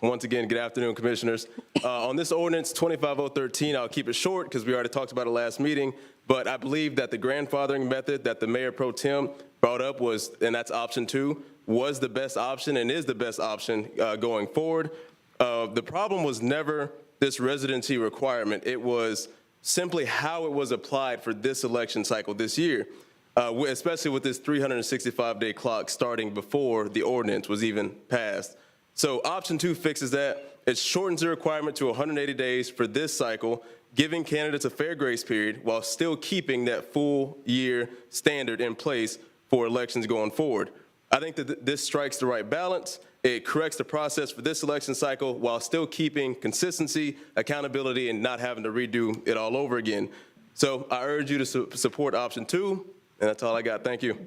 Once again, good afternoon, commissioners. On this ordinance 25013, I'll keep it short because we already talked about it last meeting, but I believe that the grandfathering method that the Mayor Pro Tem brought up was, and that's option 2, was the best option and is the best option going forward. The problem was never this residency requirement. It was simply how it was applied for this election cycle this year, especially with this 365-day clock starting before the ordinance was even passed. So option 2 fixes that. It shortens the requirement to 180 days for this cycle, giving candidates a fair grace period while still keeping that full year standard in place for elections going forward. I think that this strikes the right balance. It corrects the process for this election cycle while still keeping consistency, accountability, and not having to redo it all over again. So I urge you to support option 2, and that's all I got. Thank you.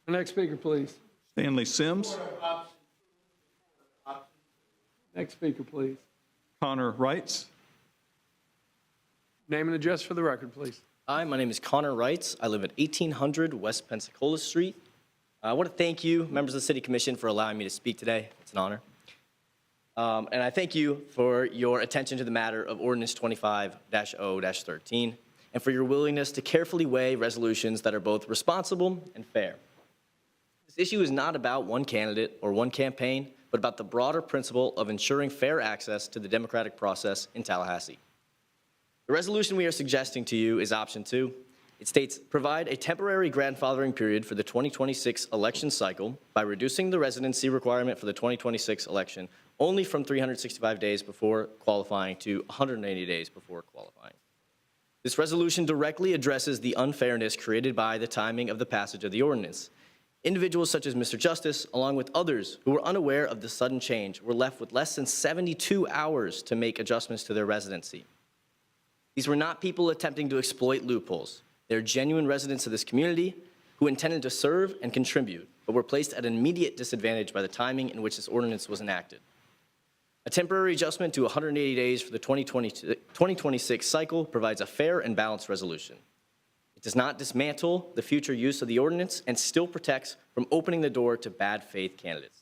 Next speaker, please. Stanley Sims. Next speaker, please. Connor Wrights. Name and address for the record, please. Hi, my name is Connor Wrights. I live at 1800 West Pensacola Street. I want to thank you, members of the City Commission, for allowing me to speak today. It's an honor. And I thank you for your attention to the matter of Ordinance 25-0-13 and for your willingness to carefully weigh resolutions that are both responsible and fair. This issue is not about one candidate or one campaign, but about the broader principle of ensuring fair access to the democratic process in Tallahassee. The resolution we are suggesting to you is option 2. It states, provide a temporary grandfathering period for the 2026 election cycle by reducing the residency requirement for the 2026 election only from 365 days before qualifying to 180 days before qualifying. This resolution directly addresses the unfairness created by the timing of the passage of the ordinance. Individuals such as Mr. Justice, along with others who were unaware of the sudden change, were left with less than 72 hours to make adjustments to their residency. These were not people attempting to exploit loopholes. They're genuine residents of this community who intended to serve and contribute, but were placed at an immediate disadvantage by the timing in which this ordinance was enacted. A temporary adjustment to 180 days for the 2026 cycle provides a fair and balanced resolution. It does not dismantle the future use of the ordinance and still protects from opening the door to bad faith candidates.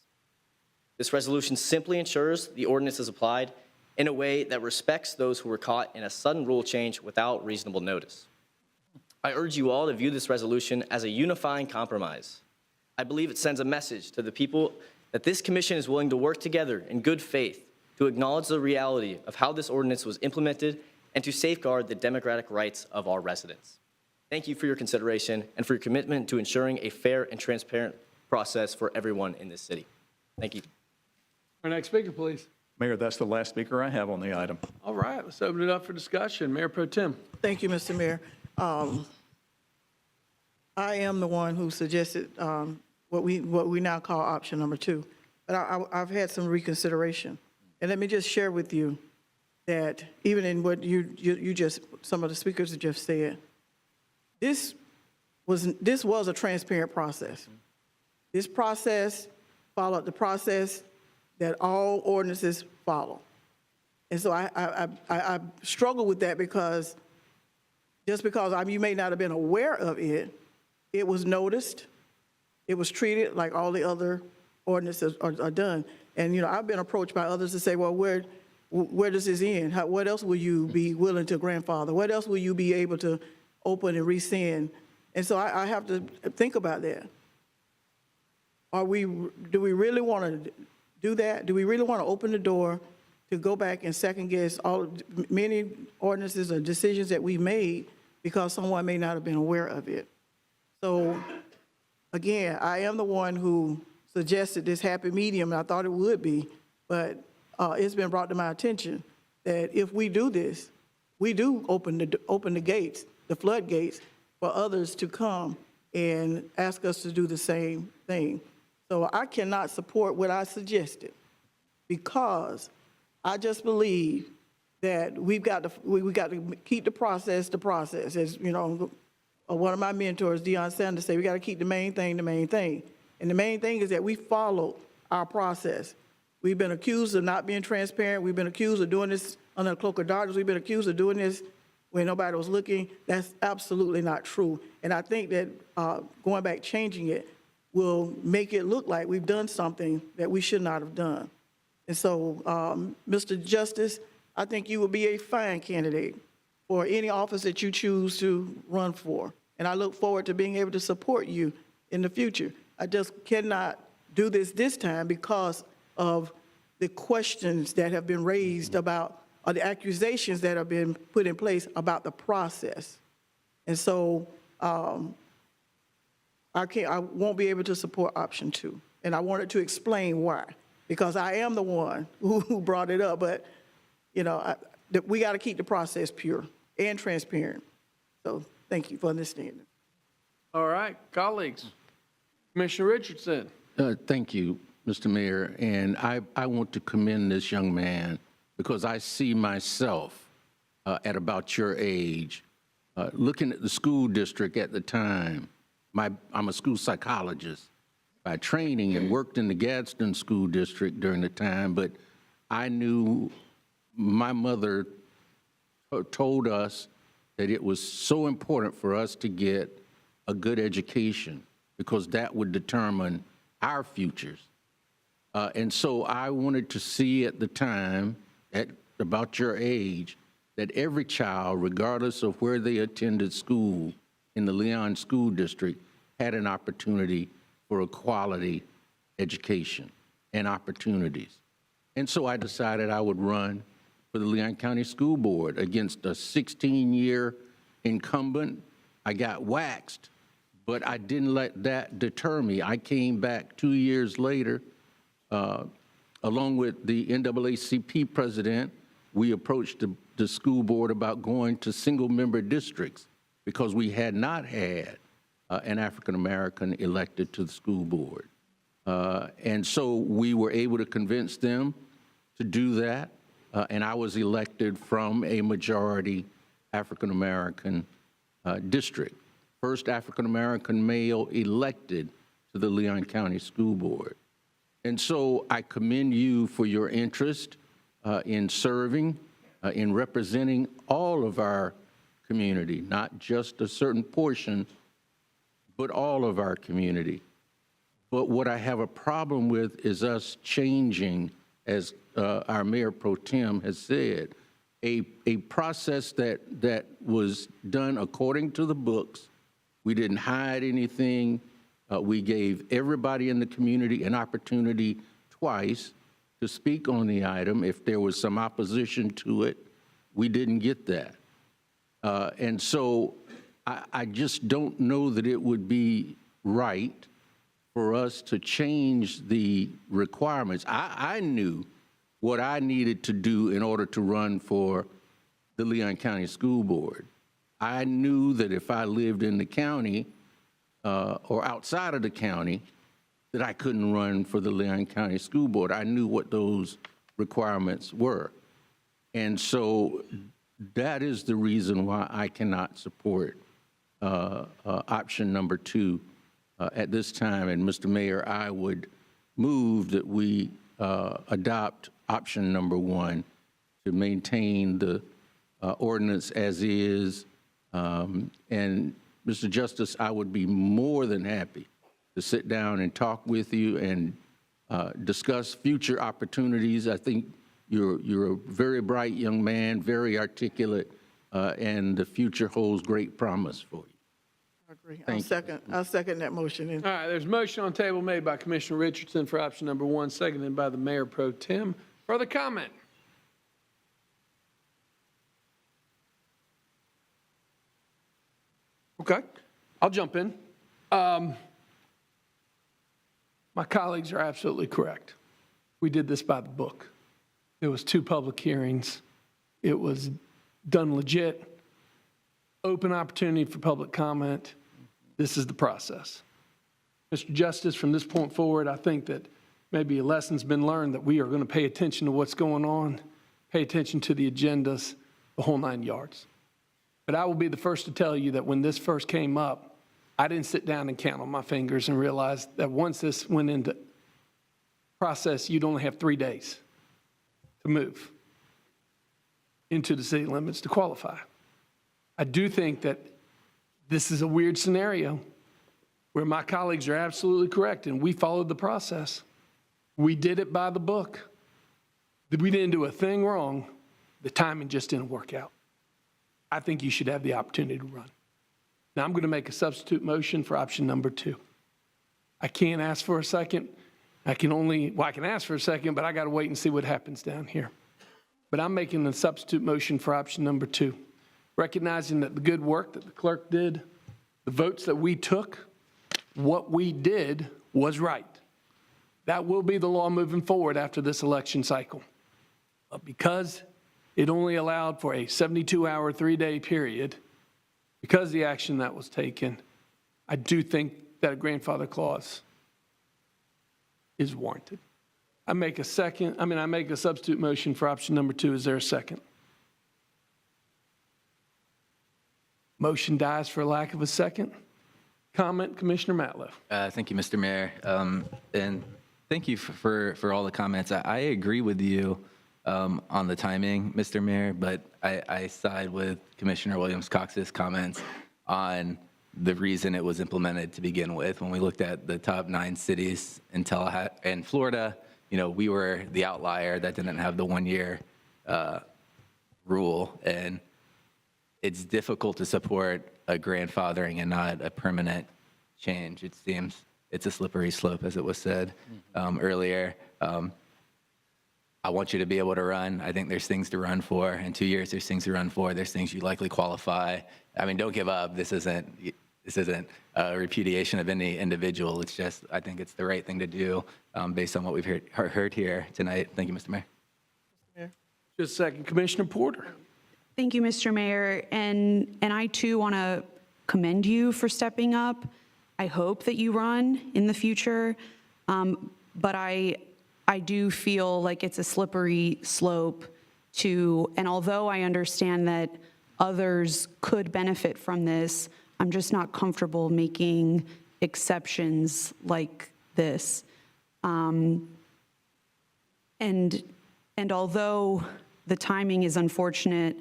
This resolution simply ensures the ordinance is applied in a way that respects those who were caught in a sudden rule change without reasonable notice. I urge you all to view this resolution as a unifying compromise. I believe it sends a message to the people that this commission is willing to work together in good faith to acknowledge the reality of how this ordinance was implemented and to safeguard the democratic rights of our residents. Thank you for your consideration and for your commitment to ensuring a fair and transparent process for everyone in this city. Thank you. Our next speaker, please. Mayor, that's the last speaker I have on the item. All right, let's open it up for discussion. Mayor Pro Tem. Thank you, Mr. Mayor. I am the one who suggested what we now call option number 2, but I've had some reconsideration. And let me just share with you that even in what you just, some of the speakers have just said, this was a transparent process. This process followed the process that all ordinances follow. And so I struggle with that because just because you may not have been aware of it, it was noticed, it was treated like all the other ordinances are done. And, I've been approached by others to say, well, where does this end? What else will you be willing to grandfather? What else will you be able to open and rescind? And so I have to think about that. Do we really want to do that? Do we really want to open the door to go back and second guess many ordinances or decisions that we made because someone may not have been aware of it? So again, I am the one who suggested this happy medium, and I thought it would be, but it's been brought to my attention that if we do this, we do open the gates, the floodgates, for others to come and ask us to do the same thing. So I cannot support what I suggested because I just believe that we got to keep the process. As one of my mentors, Deion Sanders, say, we got to keep the main thing the main thing. And the main thing is that we follow our process. We've been accused of not being transparent. We've been accused of doing this under the cloak of darkness. We've been accused of doing this when nobody was looking. That's absolutely not true. And I think that going back, changing it, will make it look like we've done something that we should not have done. And so, Mr. Justice, I think you will be a fine candidate for any office that you choose to run for. And I look forward to being able to support you in the future. I just cannot do this time because of the questions that have been raised about, or the accusations that have been put in place about the process. And so I won't be able to support option 2. And I wanted to explain why, because I am the one who brought it up, but we got to keep the process pure and transparent. So thank you for understanding. All right, colleagues. Commissioner Richardson. Thank you, Mr. Mayor. And I want to commend this young man because I see myself at about your age, looking at the school district at the time. I'm a school psychologist by training and worked in the Gadsden School District during the time, but I knew my mother told us that it was so important for us to get a good education because that would determine our futures. And so I wanted to see at the time, at about your age, that every child, regardless of where they attended school in the Leon School District, had an opportunity for a quality education and opportunities. And so I decided I would run for the Leon County School Board against a 16-year incumbent. I got waxed, but I didn't let that deter me. I came back 2 years later, along with the NAACP president. We approached the school board about going to single-member districts because we had not had an African-American elected to the school board. And so we were able to convince them to do that, and I was elected from a majority African-American district. First African-American male elected to the Leon County School Board. And so I commend you for your interest in serving, in representing all of our community, not just a certain portion, but all of our community. But what I have a problem with is us changing, as our Mayor Pro Tem has said, a process that was done according to the books. We didn't hide anything. We gave everybody in the community an opportunity twice to speak on the item. If there was some opposition to it, we didn't get that. And so I just don't know that it would be right for us to change the requirements. I knew what I needed to do in order to run for the Leon County School Board. I knew that if I lived in the county or outside of the county, that I couldn't run for the Leon County School Board. I knew what those requirements were. And so that is the reason why I cannot support option number 2 at this time. And Mr. Mayor, I would move that we adopt option number 1 to maintain the ordinance as is. And Mr. Justice, I would be more than happy to sit down and talk with you and discuss future opportunities. I think you're a very bright young man, very articulate, and the future holds great promise for you. I agree. I'll second that motion. All right, there's a motion on the table made by Commissioner Richardson for option number 1, seconded by the Mayor Pro Tem. Further comment? Okay, I'll jump in. My colleagues are absolutely correct. We did this by the book. There was 2 public hearings. It was done legit, open opportunity for public comment. This is the process. Mr. Justice, from this point forward, I think that maybe a lesson's been learned that we are going to pay attention to what's going on, pay attention to the agendas, the whole 9 yards. But I will be the first to tell you that when this first came up, I didn't sit down and count on my fingers and realize that once this went into process, you'd only have 3 days to move into the city limits to qualify. I do think that this is a weird scenario where my colleagues are absolutely correct, and we followed the process. We did it by the book. We didn't do a thing wrong. The timing just didn't work out. I think you should have the opportunity to run. Now, I'm going to make a substitute motion for option number 2. I can't ask for a second. I can ask for a second, but I got to wait and see what happens down here. But I'm making a substitute motion for option number 2, recognizing that the good work that the clerk did, the votes that we took, what we did was right. That will be the law moving forward after this election cycle. But because it only allowed for a 72-hour, 3-day period, because of the action that was taken, I do think that a grandfather clause is warranted. I make a substitute motion for option number 2. Is there a second? Motion dies for lack of a second. Comment, Commissioner Matlow. Thank you, Mr. Mayor. And thank you for all the comments. I agree with you on the timing, Mr. Mayor, but I side with Commissioner Williams-Cox's comments on the reason it was implemented to begin with. When we looked at the top 9 cities in Tallahassee and Florida, we were the outlier that didn't have the 1-year rule, and it's difficult to support a grandfathering and not a permanent change. It seems it's a slippery slope, as it was said earlier. I want you to be able to run. I think there's things to run for. In 2 years, there's things to run for. There's things you likely qualify. I mean, don't give up. This isn't a repudiation of any individual. It's just, I think it's the right thing to do based on what we've heard here tonight. Thank you, Mr. Mayor. Just a second, Commissioner Porter. Thank you, Mr. Mayor. And I too want to commend you for stepping up. I hope that you run in the future, but I do feel like it's a slippery slope and although I understand that others could benefit from this, I'm just not comfortable making exceptions like this. And And although the timing is unfortunate,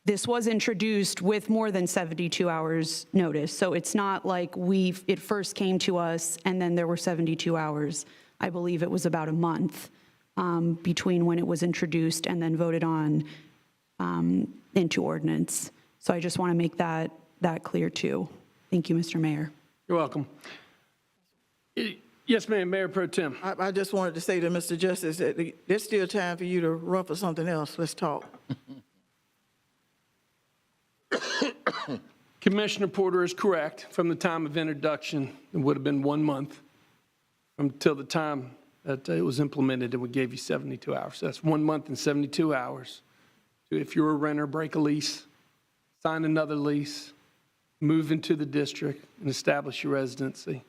this was introduced with more than 72 hours notice. So it's not like it first came to us and then there were 72 hours. I believe it was about a month between when it was introduced and then voted on into ordinance. So I just want to make that clear too. Thank you, Mr. Mayor. You're welcome. Yes, ma'am, Mayor Pro Tem. I just wanted to say to Mr. Justice that there's still time for you to run for something else. Let's talk. Commissioner Porter is correct. From the time of introduction, it would have been 1 month until the time that it was implemented, and we gave you 72 hours. So that's 1 month and 72 hours. So if you're a renter, break a lease, sign another lease, move into the district, and establish your residency.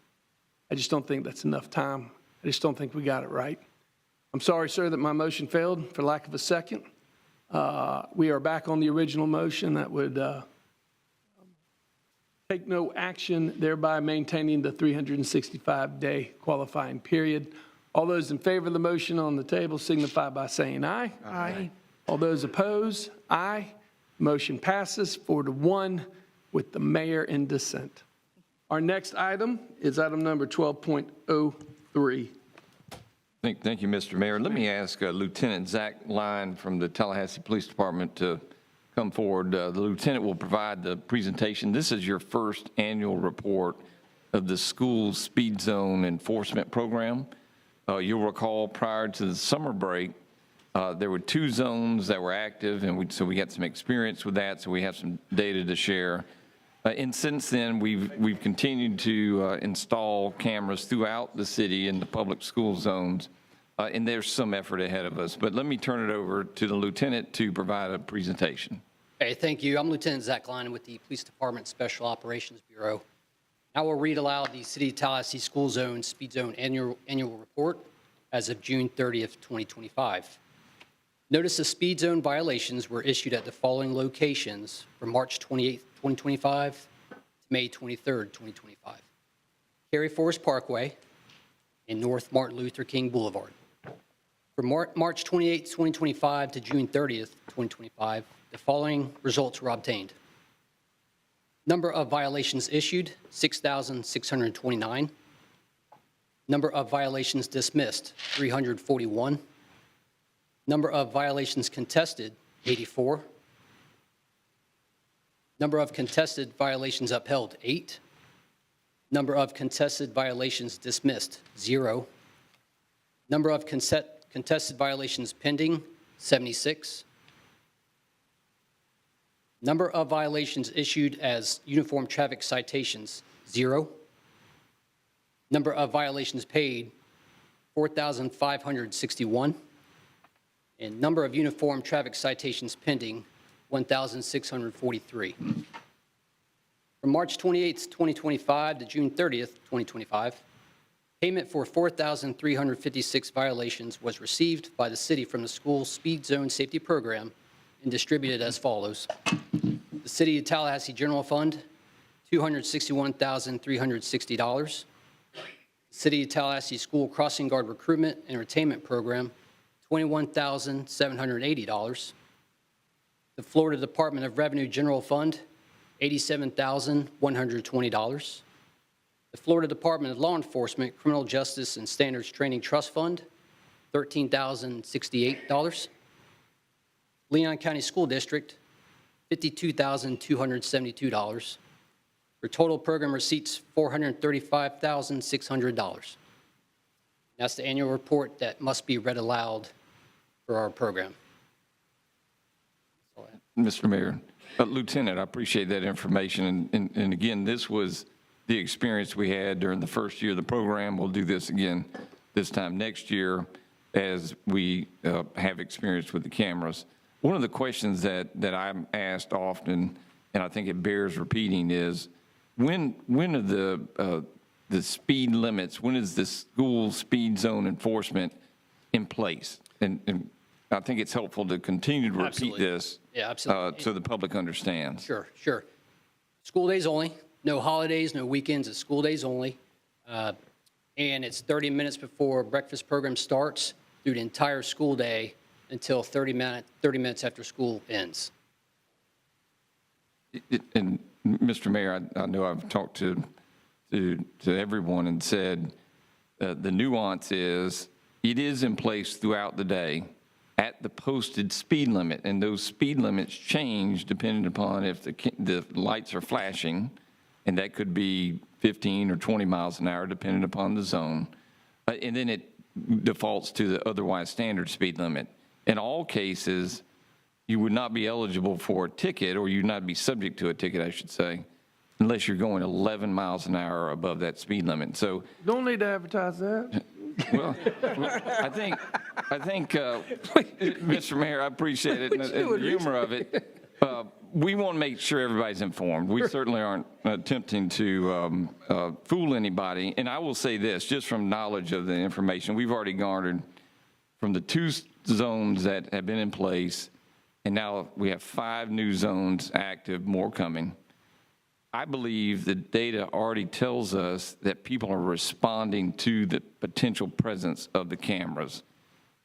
I just don't think that's enough time. I just don't think we got it right. I'm sorry, sir, that my motion failed for lack of a second. We are back on the original motion that would take no action, thereby maintaining the 365-day qualifying period. All those in favor of the motion on the table signify by saying aye. Aye. All those opposed, aye. Motion passes 4-1 with the mayor in dissent. Our next item is item number 12.03. Thank you, Mr. Mayor. Let me ask Lieutenant Zach Line from the Tallahassee Police Department to come forward. The lieutenant will provide the presentation. This is your first annual report of the school speed zone enforcement program. You'll recall prior to the summer break, there were 2 zones that were active, and so we had some experience with that, so we have some data to share. And since then, we've continued to install cameras throughout the city in the public school zones, and there's some effort ahead of us. But let me turn it over to the lieutenant to provide a presentation. Hey, thank you. I'm Lieutenant Zach Line with the Police Department Special Operations Bureau. I will read aloud the City of Tallahassee School Zone Speed Zone Annual Report as of June 30th, 2025. Notice of speed zone violations were issued at the following locations from March 28th, 2025 to May 23rd, 2025. Cary Forest Parkway and North Martin Luther King Boulevard. From March 28th, 2025 to June 30th, 2025, the following results were obtained. Number of violations issued, 6,629. Number of violations dismissed, 341. Number of violations contested, 84. Number of contested violations upheld, 8. Number of contested violations dismissed, 0. Number of contested violations pending, 76. Number of violations issued as uniform traffic citations, 0. Number of violations paid, 4,561. And number of uniform traffic citations pending, 1,643. From March 28th, 2025 to June 30th, 2025, payment for 4,356 violations was received by the city from the school speed zone safety program and distributed as follows. The City of Tallahassee General Fund, $261,360. City of Tallahassee School Crossing Guard Recruitment and Retainment Program, $21,780. The Florida Department of Revenue General Fund, $87,120. The Florida Department of Law Enforcement Criminal Justice and Standards Training Trust Fund, $13,068. Leon County School District, $52,272. For total program receipts, $435,600. That's the annual report that must be read aloud for our program. Mr. Mayor, Lieutenant, I appreciate that information. And again, this was the experience we had during the first year of the program. We'll do this again this time next year as we have experience with the cameras. One of the questions that I'm asked often, and I think it bears repeating, is when are the speed limits, when is the school speed zone enforcement in place? And I think it's helpful to continue to repeat this so the public understands. Sure. School days only, no holidays, no weekends, it's school days only. And it's 30 minutes before breakfast program starts. through the entire school day until 30 minutes after school ends. And Mr. Mayor, I know I've talked to everyone and said the nuance is it is in place throughout the day at the posted speed limit, and those speed limits change depending upon if the lights are flashing, and that could be 15 or 20 miles an hour depending upon the zone, and then it defaults to the otherwise standard speed limit. In all cases, you would not be eligible for a ticket, or you'd not be subject to a ticket, I should say, unless you're going 11 miles an hour above that speed limit. So, Don't need to advertise that. well, I think, Mr. Mayor, I appreciate it and the humor of it. We want to make sure everybody's informed. We certainly aren't attempting to fool anybody. And I will say this, just from knowledge of the information we've already garnered from the 2 zones that have been in place, and now we have 5 new zones active, more coming. I believe the data already tells us that people are responding to the potential presence of the cameras,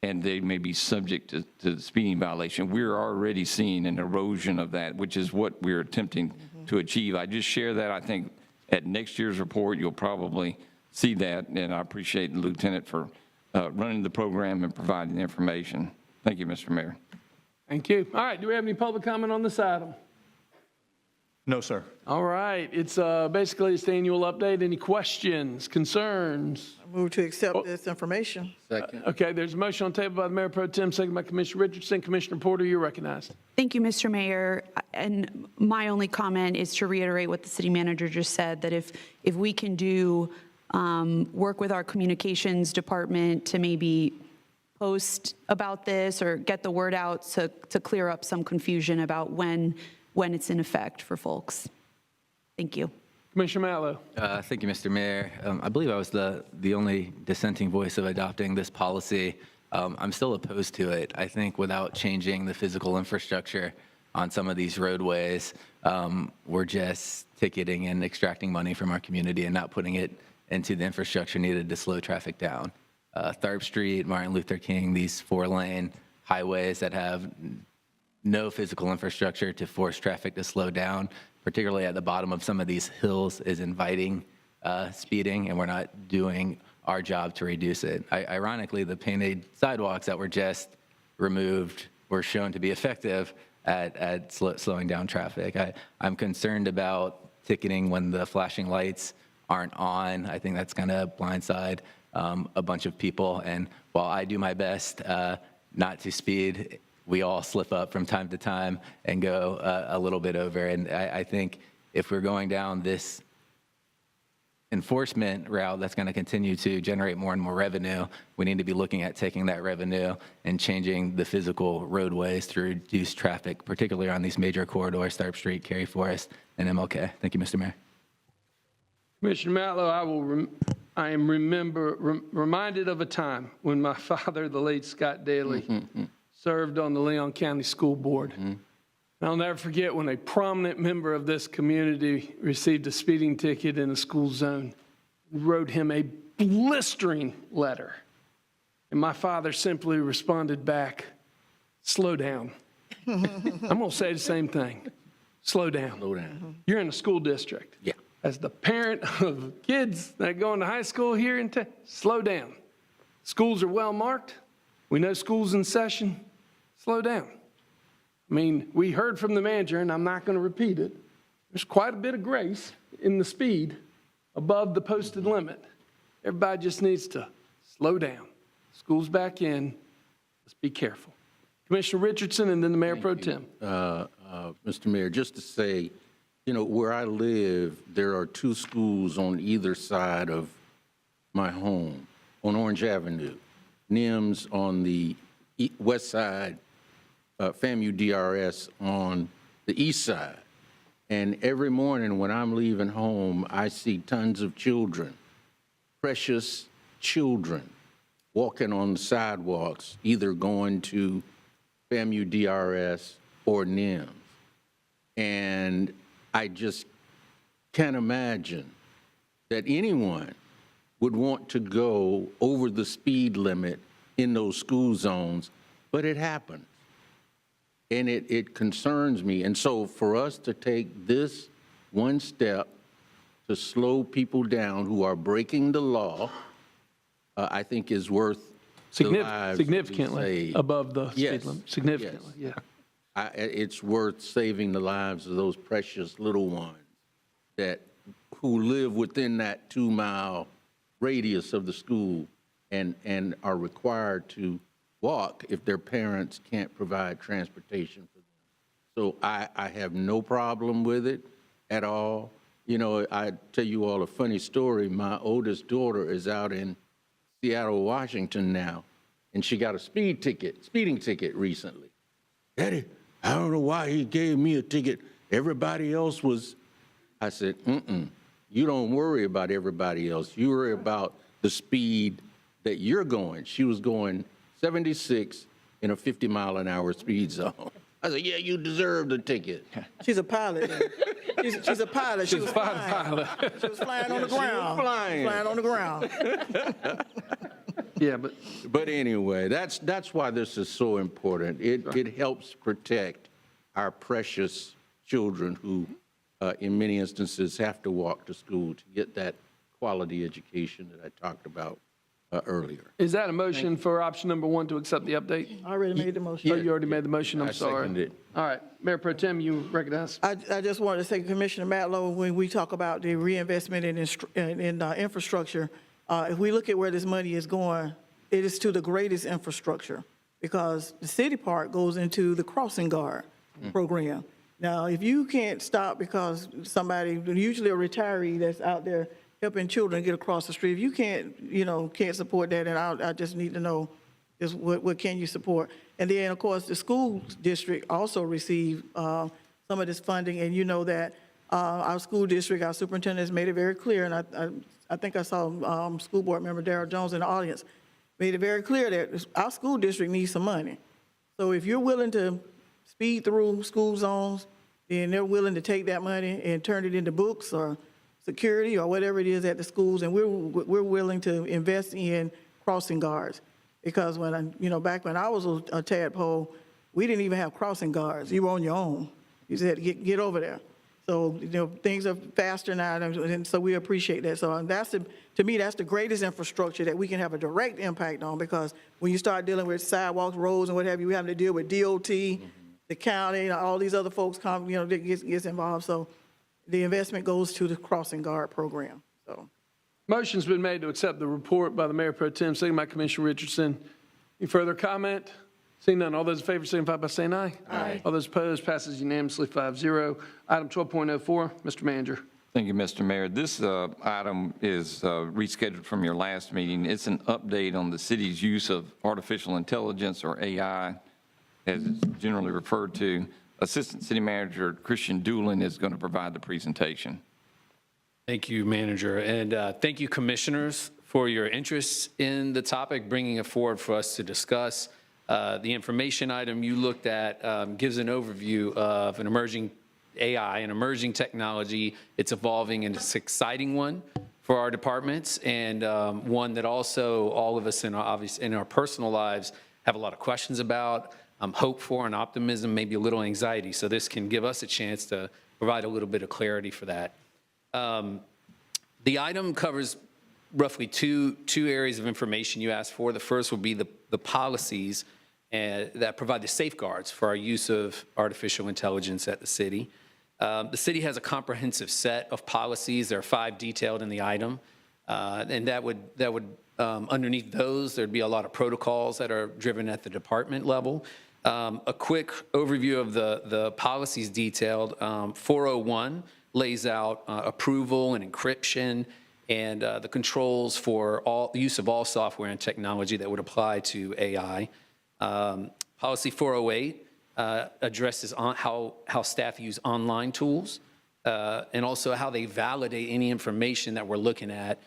and they may be subject to the speeding violation. We're already seeing an erosion of that, which is what we're attempting to achieve. I just share that. I think at next year's report, you'll probably see that, and I appreciate the Lieutenant for running the program and providing the information. Thank you, Mr. Mayor. Thank you. All right, do we have any public comment on this item? No, sir. All right, it's basically the annual update. Any questions, concerns? I move to accept this information. Second. Okay, there's a motion on the table by the Mayor Pro Tem, second by Commissioner Richardson. Commissioner Porter, you're recognized. Thank you, Mr. Mayor. And my only comment is to reiterate what the city manager just said, that if we can do work with our communications department to maybe post about this or get the word out to clear up some confusion about when it's in effect for folks. Thank you. Commissioner Matlow. Thank you, Mr. Mayor. I believe I was the only dissenting voice of adopting this policy. I'm still opposed to it. I think without changing the physical infrastructure on some of these roadways, we're just ticketing and extracting money from our community and not putting it into the infrastructure needed to slow traffic down. Tharp Street, Martin Luther King, these 4-lane highways that have no physical infrastructure to force traffic to slow down, particularly at the bottom of some of these hills, is inviting speeding, and we're not doing our job to reduce it. Ironically, the painted sidewalks that were just removed were shown to be effective at slowing down traffic. I'm concerned about ticketing when the flashing lights aren't on. I think that's going to blindside a bunch of people, and while I do my best not to speed, we all slip up from time to time and go a little bit over. And I think if we're going down this enforcement route that's going to continue to generate more and more revenue, we need to be looking at taking that revenue and changing the physical roadways to reduce traffic, particularly on these major corridors, Tharp Street, Cary Forest, and MLK. Thank you, Mr. Mayor. Commissioner Matlow, I am reminded of a time when my father, the late Scott Daly, served on the Leon County School Board. And I'll never forget when a prominent member of this community received a speeding ticket in a school zone. We wrote him a blistering letter. And my father simply responded back, "Slow down." I'm going to say the same thing. Slow down. Slow down. You're in a school district. Yeah. As the parent of kids that go into high school here in Texas, slow down. Schools are well marked. We know school's in session. Slow down. I mean, we heard from the manager, and I'm not going to repeat it. There's quite a bit of grace in the speed above the posted limit. Everybody just needs to slow down. School's back in. Let's be careful. Commissioner Richardson and then the Mayor Pro Tem. Mr. Mayor, just to say, you know, where I live, there are 2 schools on either side of my home on Orange Avenue. NIMS on the west side, FAMU DRS on the east side. And every morning when I'm leaving home, I see tons of children, precious children, walking on the sidewalks, either going to FAMU DRS or NIMS. And I just can't imagine that anyone would want to go over the speed limit in those school zones, but it happens. And it concerns me. And so for us to take this one step to slow people down who are breaking the law, I think is worth the lives to be Significantly saved. above the Yes, speed limit. Significantly, yes. yeah. It's worth saving the lives of those precious little ones who live within that 2-mile radius of the school and are required to walk if their parents can't provide transportation for them. So I have no problem with it at all. You know, I tell you all a funny story. My oldest daughter is out in Seattle, Washington now, and she got a speeding ticket recently. Daddy, I don't know why he gave me a ticket. Everybody else was, I said, you don't worry about everybody else. You worry about the speed that you're going. She was going 76 in a 50-mile-an-hour speed zone. I said, yeah, you deserve the ticket. She's a pilot. She's a pilot. She was flying. Pilot. She was flying on the ground. flying. Flying on the ground. Yeah, But anyway, that's why this is so important. It helps protect our precious children who, in many instances, have to walk to school to get that quality education that I talked about earlier. Is that a motion for option number 1 to accept the update? I already made the motion. Oh, you already made the motion, I'm I sorry. seconded it. All right, Mayor Pro Tem, you recognize? I just wanted to say, Commissioner Matlow, when we talk about the reinvestment in infrastructure, if we look at where this money is going, it is to the greatest infrastructure because the city park goes into the crossing guard program. Now, if you can't stop because somebody, usually a retiree that's out there helping children get across the street, if you can't support that, then I just need to know is what can you support? And then, of course, the school district also receive some of this funding, and you know that our school district, our superintendent has made it very clear, and I think I saw school board member Darrell Jones in the audience, made it very clear that our school district needs some money. So if you're willing to speed through school zones, then they're willing to take that money and turn it into books or security or whatever it is at the schools, and we're willing to invest in crossing guards. Because back when I was a tadpole, we didn't even have crossing guards. You were on your own. You just had to get over there. So, things are faster now, and so we appreciate that. So to me, that's the greatest infrastructure that we can have a direct impact on, because when you start dealing with sidewalks, roads, and what have you, we have to deal with DOT, the county, all these other folks that gets involved. So the investment goes to the crossing guard program. So. Motion's been made to accept the report by the Mayor Pro Tem, second by Commissioner Richardson. Any further comment? Seeing none, all those in favor signify by saying aye. Aye. All those opposed, passes unanimously 5-0. Item 12.04, Mr. Manager. Thank you, Mr. Mayor. This item is rescheduled from your last meeting. It's an update on the city's use of artificial intelligence, or AI, as it's generally referred to. Assistant City Manager Christian Doolin is going to provide the presentation. Thank you, Manager, and thank you, Commissioners, for your interest in the topic, bringing it forward for us to discuss. The information item you looked at gives an overview of an emerging AI, an emerging technology. It's evolving, and it's an exciting one for our departments, and one that also all of us in our personal lives have a lot of questions about, hope for, and optimism, maybe a little anxiety. So this can give us a chance to provide a little bit of clarity for that. The item covers roughly two areas of information you asked for. The first would be the policies that provide the safeguards for our use of artificial intelligence at the city. The city has a comprehensive set of policies. There are 5 detailed in the item, and that would underneath those, there'd be a lot of protocols that are driven at the department level. A quick overview of the policies detailed. 401 lays out approval and encryption and the controls for the use of all software and technology that would apply to AI. Policy 408 addresses how staff use online tools and also how they validate any information that we're looking at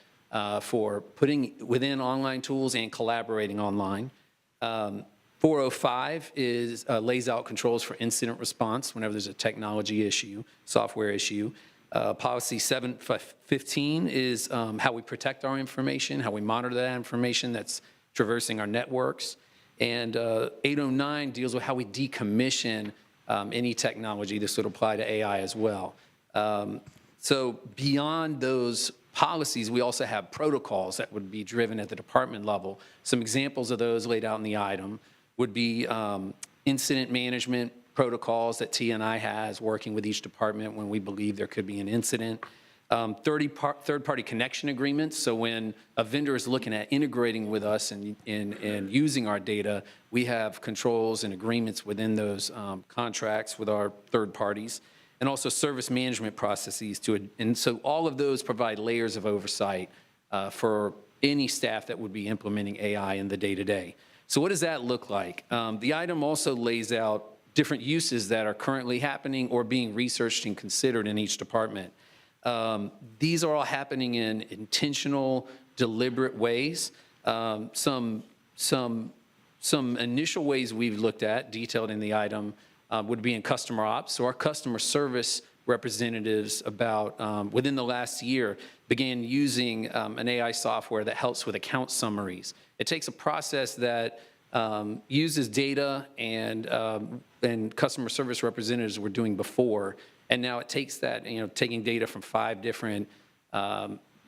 for putting within online tools and collaborating online. 405 lays out controls for incident response whenever there's a technology issue, software issue. Policy 715 is how we protect our information, how we monitor that information that's traversing our networks. And 809 deals with how we decommission any technology. This would apply to AI as well. So beyond those policies, we also have protocols that would be driven at the department level. Some examples of those laid out in the item would be incident management protocols that T&I has working with each department when we believe there could be an incident. Third-party connection agreements, so when a vendor is looking at integrating with us and using our data, we have controls and agreements within those contracts with our third parties, and also service management processes. And so all of those provide layers of oversight for any staff that would be implementing AI in the day-to-day. So what does that look like? The item also lays out different uses that are currently happening or being researched and considered in each department. These are all happening in intentional, deliberate ways. Some initial ways we've looked at, detailed in the item, would be in customer ops. So our customer service representatives within the last year began using an AI software that helps with account summaries. It takes a process that uses data and customer service representatives were doing before, and now it takes that, taking data from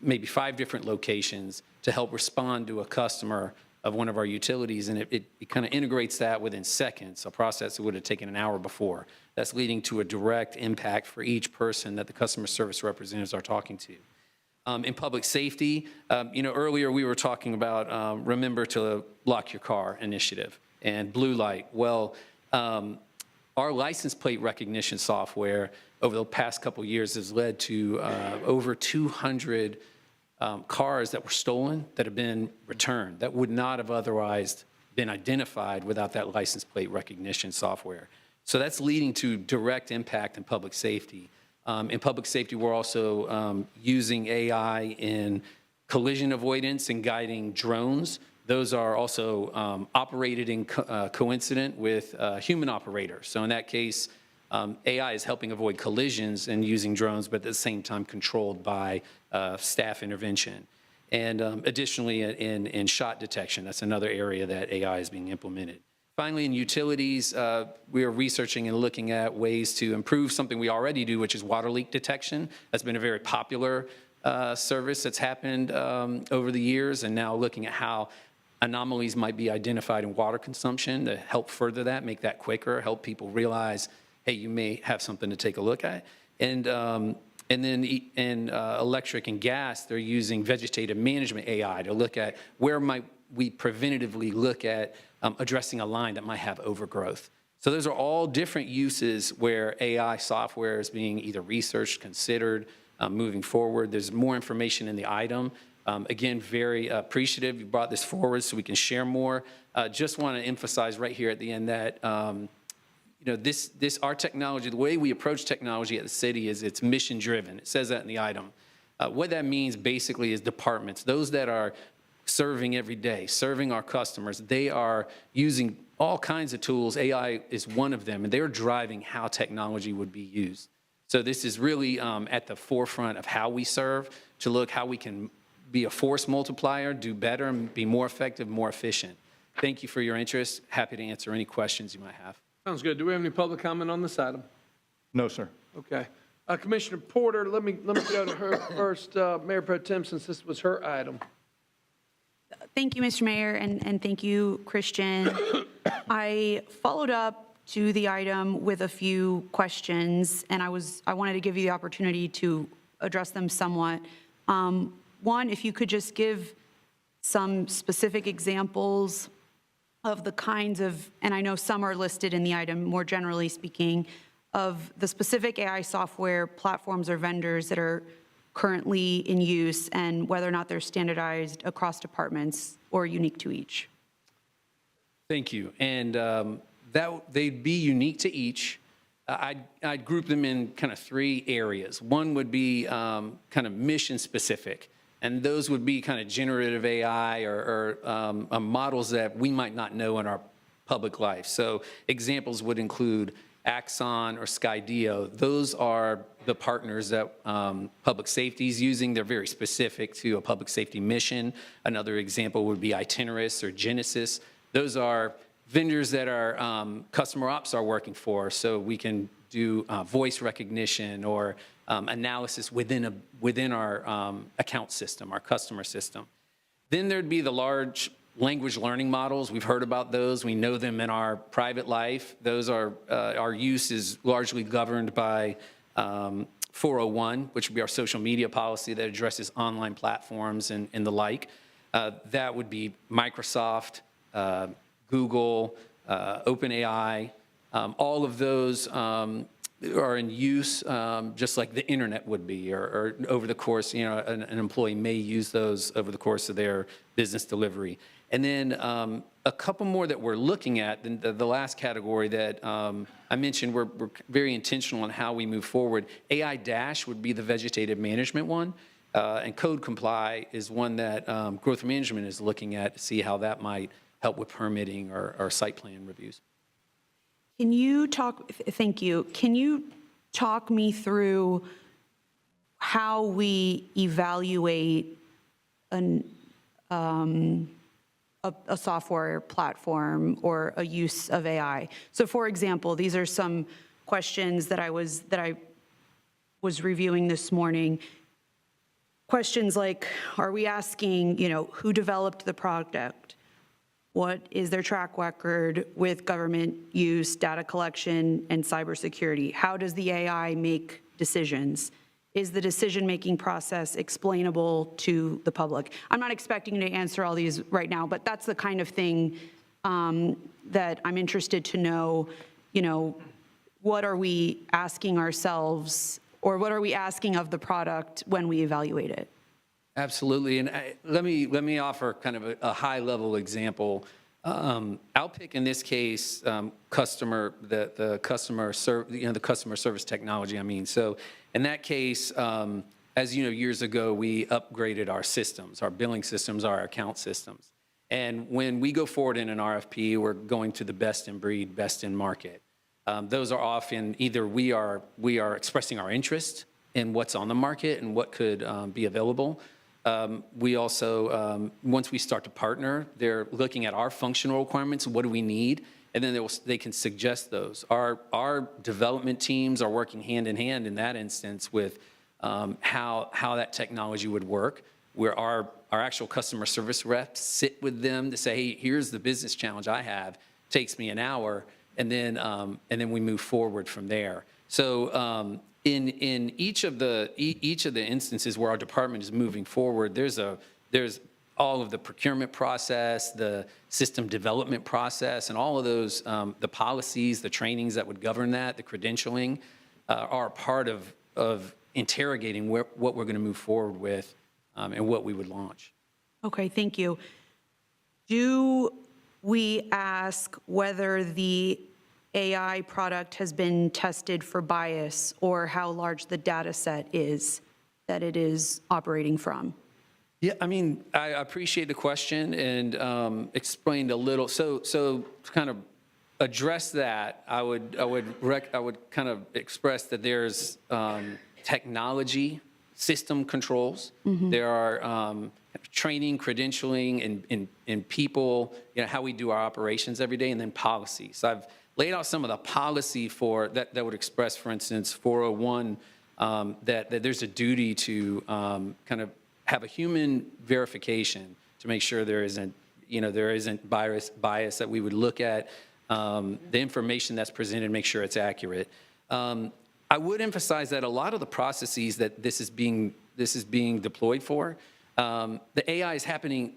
maybe five different locations to help respond to a customer of one of our utilities, and it kind of integrates that within seconds, a process that would have taken an hour before. That's leading to a direct impact for each person that the customer service representatives are talking to. In public safety, earlier we were talking about Remember to Lock Your Car initiative and blue light. Well, our license plate recognition software over the past couple of years has led to over 200 cars that were stolen that have been returned that would not have otherwise been identified without that license plate recognition software. So that's leading to direct impact in public safety. In public safety, we're also using AI in collision avoidance and guiding drones. Those are also operated in coincident with human operators. So in that case, AI is helping avoid collisions and using drones, but at the same time controlled by staff intervention. And additionally, in shot detection, that's another area that AI is being implemented. Finally, in utilities, we are researching and looking at ways to improve something we already do, which is water leak detection. That's been a very popular service that's happened over the years, and now looking at how anomalies might be identified in water consumption to help further that, make that quicker, help people realize, hey, you may have something to take a look at. And then in electric and gas, they're using vegetative management AI to look at where might we preventatively look at addressing a line that might have overgrowth. So those are all different uses where AI software is being either researched, considered, moving forward. There's more information in the item. Again, very appreciative you brought this forward so we can share more. Just want to emphasize right here at the end that our technology, the way we approach technology at the city is it's mission driven. It says that in the item. What that means basically is departments, those that are serving every day, serving our customers, they are using all kinds of tools. AI is one of them, and they're driving how technology would be used. So this is really at the forefront of how we serve, to look how we can be a force multiplier, do better, and be more effective, more efficient. Thank you for your interest. Happy to answer any questions you might have. Sounds good. Do we have any public comment on this item? No, sir. Okay. Commissioner Porter, let me go to her first. Mayor Pro Tem, since this was her item. Thank you, Mr. Mayor, and thank you, Christian. I followed up to the item with a few questions, and I wanted to give you the opportunity to address them somewhat. One, if you could just give some specific examples of the kinds of, and I know some are listed in the item, more generally speaking, of the specific AI software platforms or vendors that are currently in use and whether or not they're standardized across departments or unique to each. Thank you. And they'd be unique to each. I'd group them in kind of three areas. One would be kind of mission specific, and those would be kind of generative AI or models that we might not know in our public life. So examples would include Axon, or Skydio. Those are the partners that public safety is using. They're very specific to a public safety mission. Another example would be Itinerus or Genesis. Those are vendors that our customer ops are working for, so we can do voice recognition or analysis within our account system, our customer system. Then there'd be the large language learning models. We've heard about those. We know them in our private life. Those are, our use is largely governed by 401, which would be our social media policy that addresses online platforms and the like. That would be Microsoft, Google, OpenAI. All of those are in use just like the internet would be, or over the course, an employee may use those over the course of their business delivery. And then a couple more that we're looking at, the last category that I mentioned, we're very intentional on how we move forward. AI Dash would be the vegetative management one, and Code Comply is one that growth management is looking at to see how that might help with permitting or site plan reviews. Can you talk, thank you, can you talk me through how we evaluate a software platform or a use of AI? So for example, these are some questions that I was reviewing this morning. Questions like, are we asking, who developed the product? What is their track record with government use, data collection, and cybersecurity? How does the AI make decisions? Is the decision-making process explainable to the public? I'm not expecting you to answer all these right now, but that's the kind of thing that I'm interested to know, what are we asking ourselves, or what are we asking of the product when we evaluate it? Absolutely, and let me offer kind of a high-level example. I'll pick in this case the customer service technology. I mean, so in that case, as you know, years ago we upgraded our systems, our billing systems, our account systems, and when we go forward in an RFP, we're going to the best in breed, best in market. Those are often either we are expressing our interest in what's on the market and what could be available. We also, once we start to partner, they're looking at our functional requirements, what do we need, and then they can suggest those. Our development teams are working hand in hand in that instance with how that technology would work, where our actual customer service reps sit with them to say, hey, here's the business challenge I have, takes me an hour, and then we move forward from there. So in each of the instances where our department is moving forward, there's all of the procurement process, the system development process, and all of those, the policies, the trainings that would govern that, the credentialing, are part of interrogating what we're going to move forward with and what we would launch. Okay, thank you. Do we ask whether the AI product has been tested for bias, or how large the data set is that it is operating from? Yeah, I mean, I appreciate the question and explained a little. So to kind of address that, I would kind of express that there's technology, system controls. Mm-hmm. There are training, credentialing, and people, how we do our operations every day, and then policy. So I've laid out some of the policy for that would express, for instance, 401, that there's a duty to kind of have a human verification to make sure there isn't bias, that we would look at the information that's presented and make sure it's accurate. I would emphasize that a lot of the processes that this is being deployed for, the AI is happening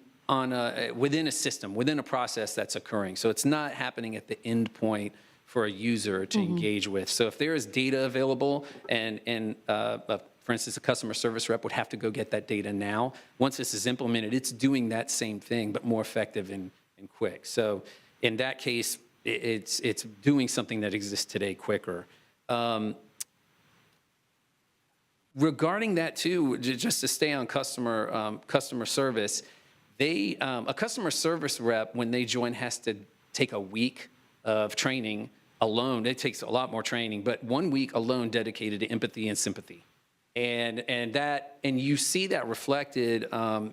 within a system, within a process that's occurring. So it's not happening at the end point for a user to engage with. So if there is data available and for instance, a customer service rep would have to go get that data now. Once this is implemented, it's doing that same thing, but more effective and quick. So in that case, it's doing something that exists today quicker. Regarding that too, just to stay on customer service, a customer service rep, when they join, has to take a week of training alone, it takes a lot more training, but 1 week alone dedicated to empathy and sympathy. And you see that reflected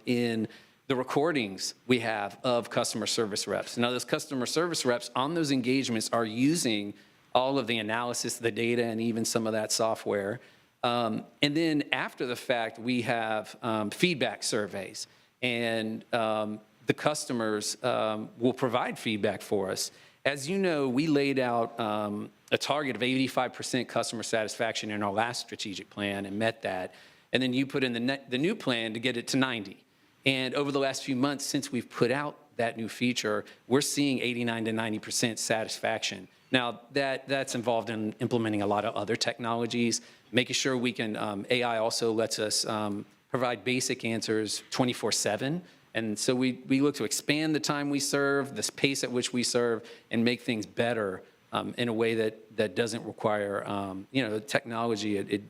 in the recordings we have of customer service reps. Now, those customer service reps on those engagements are using all of the analysis, the data, and even some of that software. And then after the fact, we have feedback surveys, and the customers will provide feedback for us. As you know, we laid out a target of 85% customer satisfaction in our last strategic plan and met that. And then you put in the new plan to get it to 90. And over the last few months, since we've put out that new feature, we're seeing 89 to 90% satisfaction. Now, that's involved in implementing a lot of other technologies, making sure we can, AI also lets us provide basic answers 24/7. And so we look to expand the time we serve, the pace at which we serve, and make things better in a way that doesn't require, technology.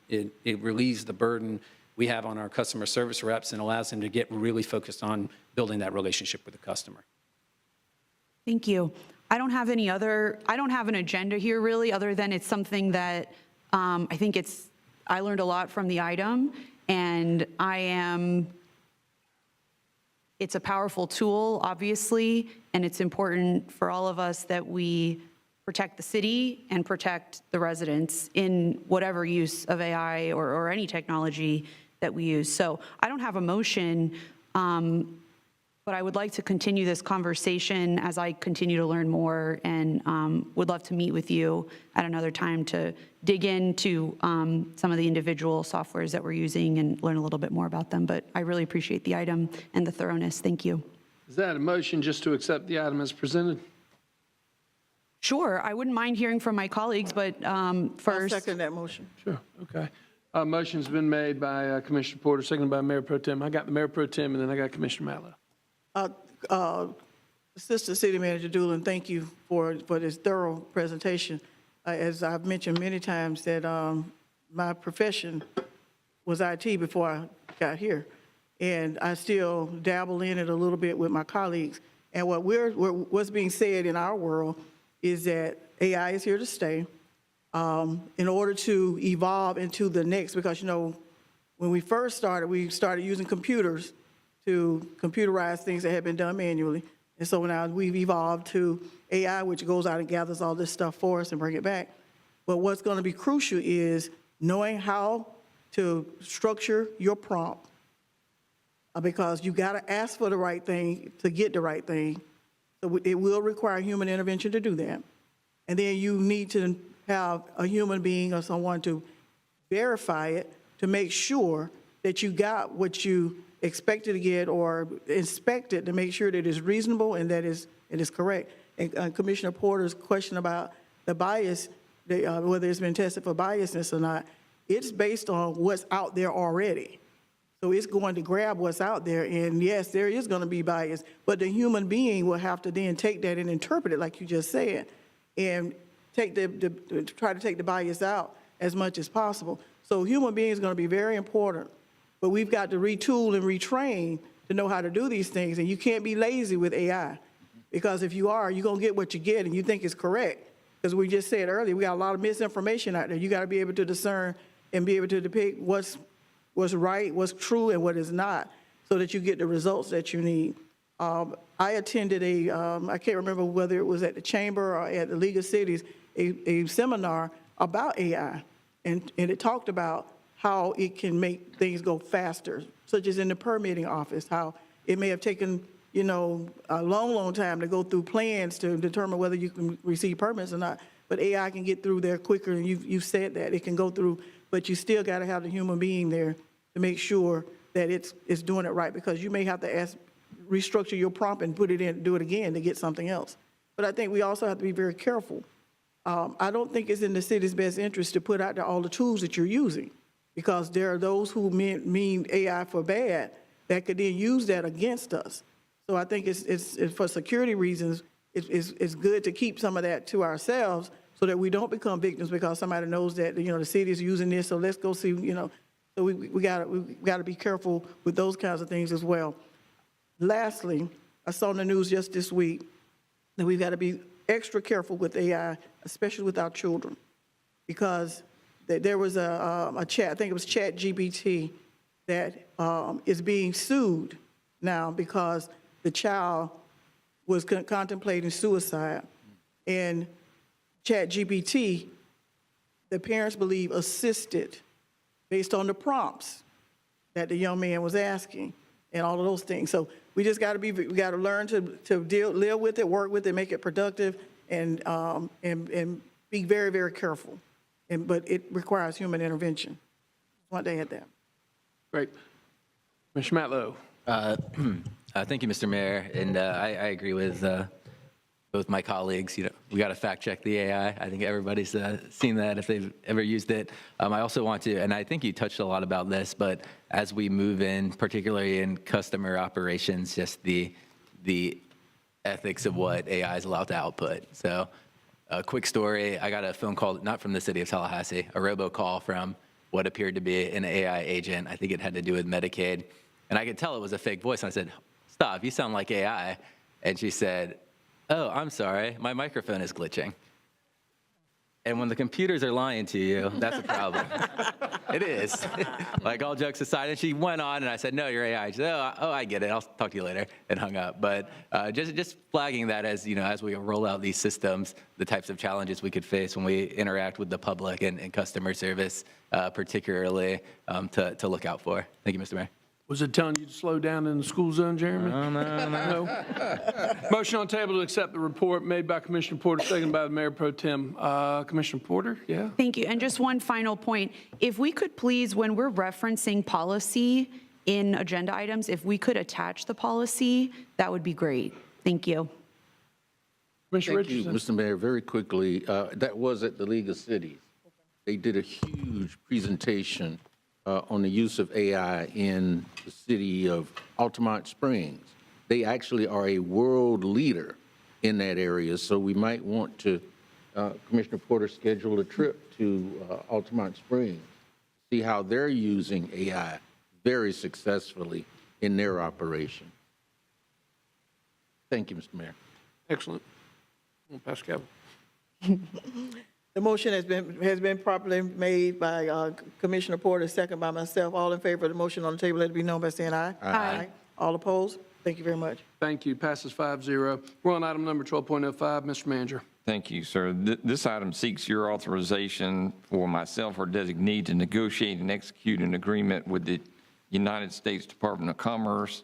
It relieves the burden we have on our customer service reps and allows them to get really focused on building that relationship with the customer. Thank you. I don't have an agenda here really, other than it's something that I think I learned a lot from the item, and it's a powerful tool, obviously, and it's important for all of us that we protect the city and protect the residents in whatever use of AI or any technology that we use. So I don't have a motion, but I would like to continue this conversation as I continue to learn more, and would love to meet with you at another time to dig into some of the individual softwares that we're using and learn a little bit more about them. But I really appreciate the item and the thoroughness. Thank you. Is that a motion just to accept the item as presented? Sure, I wouldn't mind hearing from my colleagues, but first. I'll second that motion. Sure, okay. Motion's been made by Commissioner Porter, seconded by Mayor Pro Tem. I got the Mayor Pro Tem, and then I got Commissioner Matlow. Assistant City Manager Doolin, thank you for this thorough presentation. As I've mentioned many times that my profession was IT before I got here, and I still dabble in it a little bit with my colleagues. And what's being said in our world is that AI is here to stay. In order to evolve into the next, because when we first started, we started using computers to computerize things that had been done manually. And so now we've evolved to AI, which goes out and gathers all this stuff for us and bring it back. But what's going to be crucial is knowing how to structure your prompt, because you got to ask for the right thing to get the right thing. So it will require human intervention to do that. And then you need to have a human being or someone to verify it to make sure that you got what you expected to get, or inspect it to make sure that it's reasonable and that it is correct. And Commissioner Porter's question about the bias, whether it's been tested for biasness or not, it's based on what's out there already. So it's going to grab what's out there, and yes, there is going to be bias, but the human being will have to then take that and interpret it, like you just said, and try to take the bias out as much as possible. So human being is going to be very important, but we've got to retool and retrain to know how to do these things, and you can't be lazy with AI, because if you are, you're going to get what you get and you think it's correct. Because we just said earlier, we got a lot of misinformation out there. You got to be able to discern and be able to depict what's right, what's true, and what is not, so that you get the results that you need. I attended I can't remember whether it was at the Chamber or at the League of Cities, a seminar about AI, and it talked about how it can make things go faster, such as in the permitting office, how it may have taken, a long time to go through plans to determine whether you can receive permits or not. But AI can get through there quicker, and you've said that. It can go through, but you still got to have the human being there to make sure that it's doing it right, because you may have to restructure your prompt and put it in, do it again to get something else. But I think we also have to be very careful. I don't think it's in the city's best interest to put out there all the tools that you're using, because there are those who mean AI for bad that could then use that against us. So I think it's for security reasons, it's good to keep some of that to ourselves so that we don't become victims because somebody knows that, the city is using this, so let's go see, so we got to be careful with those kinds of things as well. Lastly, I saw in the news just this week that we've got to be extra careful with AI, especially with our children, because there was a chat, I think it was ChatGPT, that is being sued now because the child was contemplating suicide. And ChatGPT, the parents believe, assisted based on the prompts that the young man was asking and all of those things. So we just got to we got to learn to live with it, work with it, make it productive, and be very, very careful. But it requires human intervention. Want to add that. Great. Commissioner Matlow. Thank you, Mr. Mayor, and I agree with both my colleagues. You know, we got to fact check the AI. I think everybody's seen that if they've ever used it. I also want to, and I think you touched a lot about this, but as we move in, particularly in customer operations, just the ethics of what AI is allowed to output. So, a quick story: I got a phone call, not from the City of Tallahassee, a robocall from what appeared to be an AI agent. I think it had to do with Medicaid, and I could tell it was a fake voice. And I said, "Stop! You sound like AI." And she said, "Oh, I'm sorry, my microphone is glitching." And when the computers are lying to you, that's a problem. It is. Like, all jokes aside, and she went on, and I said, "No, you're AI." She said, "Oh, I get it. I'll talk to you later," and hung up. But just flagging that as, you know, as we roll out these systems, the types of challenges we could face when we interact with the public and customer service, particularly to look out for. Thank you, Mr. Mayor. Was it telling you to slow down in the school zone, Jeremy? No. Motion on table to accept the report made by Commissioner Porter, seconded by the Mayor Pro Tem. Commissioner Porter, yeah? Thank you. And just one final point. If we could please, when we're referencing policy in agenda items, if we could attach the policy, that would be great. Thank you. Commissioner Thank you, Richardson. Mr. Mayor. Very quickly, that was at the League of Cities. They did a huge presentation on the use of AI in the city of Altamont Springs. They actually are a world leader in that area, so we might want to, Commissioner Porter, schedule a trip to Altamont Springs, see how they're using AI very successfully in their operation. Thank you, Mr. Mayor. Excellent. Pascal. The motion has been properly made by Commissioner Porter, second by myself. All in favor of the motion on the table, let it be known by saying aye. Aye. All opposed? Thank you very much. Thank you. Passes 5-0. We're on item number 12.05. Mr. Manager. Thank you, sir. This item seeks your authorization for myself or designee to negotiate and execute an agreement with the United States Department of Commerce,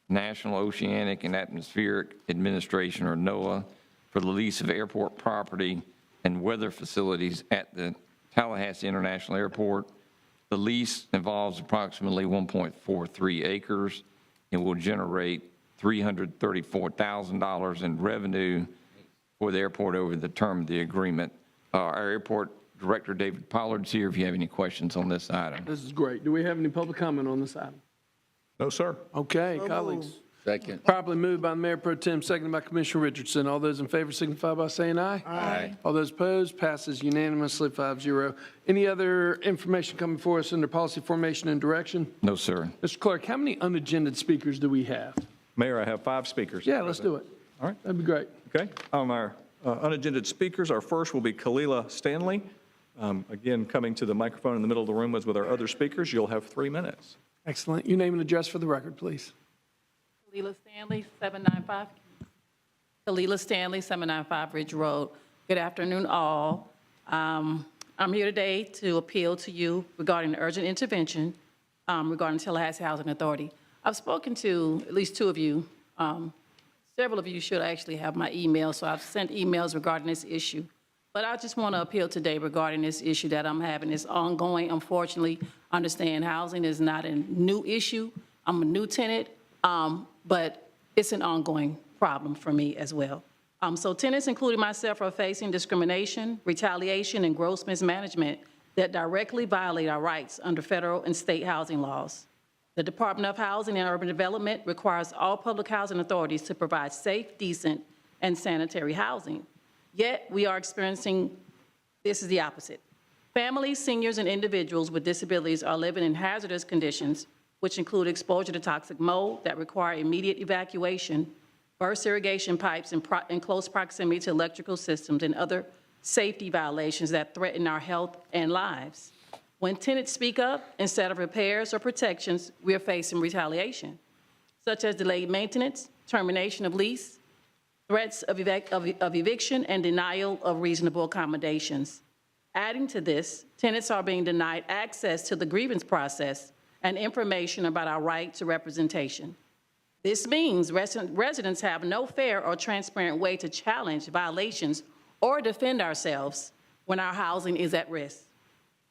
National Oceanic and Atmospheric Administration, or NOAA, for the lease of airport property and weather facilities at the Tallahassee International Airport. The lease involves approximately 1.43 acres and will generate $334,000 in revenue for the airport over the term of the agreement. Our airport director, David Pollard, is here if you have any questions on this item. This is great. Do we have any public comment on this item? No, sir. Okay, colleagues. Second. Properly moved by the Mayor Pro Tem, seconded by Commissioner Richardson. All those in favor signify by saying aye. Aye. All those opposed, passes unanimously 5-0. Any other information coming for us under policy formation and direction? No, sir. Mr. Clerk, how many unagended speakers do we have? Mayor, I have 5 speakers. Yeah, let's do it. All right. That'd be great. Okay. On our unagended speakers, our first will be Kalila Stanley. Again, coming to the microphone in the middle of the room as with our other speakers. You'll have 3 minutes. Excellent. Your name and address for the record, please. Kalila Stanley, 795. Kalila Stanley, 795 Ridge Road. Good afternoon, all. I'm here today to appeal to you regarding urgent intervention regarding Tallahassee Housing Authority. I've spoken to at least 2 of you. Several of you should actually have my email, so I've sent emails regarding this issue. But I just want to appeal today regarding this issue that I'm having. It's ongoing. Unfortunately, I understand housing is not a new issue. I'm a new tenant, but it's an ongoing problem for me as well. So tenants, including myself, are facing discrimination, retaliation, and gross mismanagement that directly violate our rights under federal and state housing laws. The Department of Housing and Urban Development requires all public housing authorities to provide safe, decent, and sanitary housing. Yet, we are experiencing, this is the opposite. Families, seniors, and individuals with disabilities are living in hazardous conditions, which include exposure to toxic mold that require immediate evacuation burst irrigation pipes in close proximity to electrical systems, and other safety violations that threaten our health and lives. When tenants speak up instead of repairs or protections, we are facing retaliation, such as delayed maintenance, termination of lease, threats of eviction, and denial of reasonable accommodations. Adding to this, tenants are being denied access to the grievance process and information about our right to representation. This means residents have no fair or transparent way to challenge violations or defend ourselves when our housing is at risk.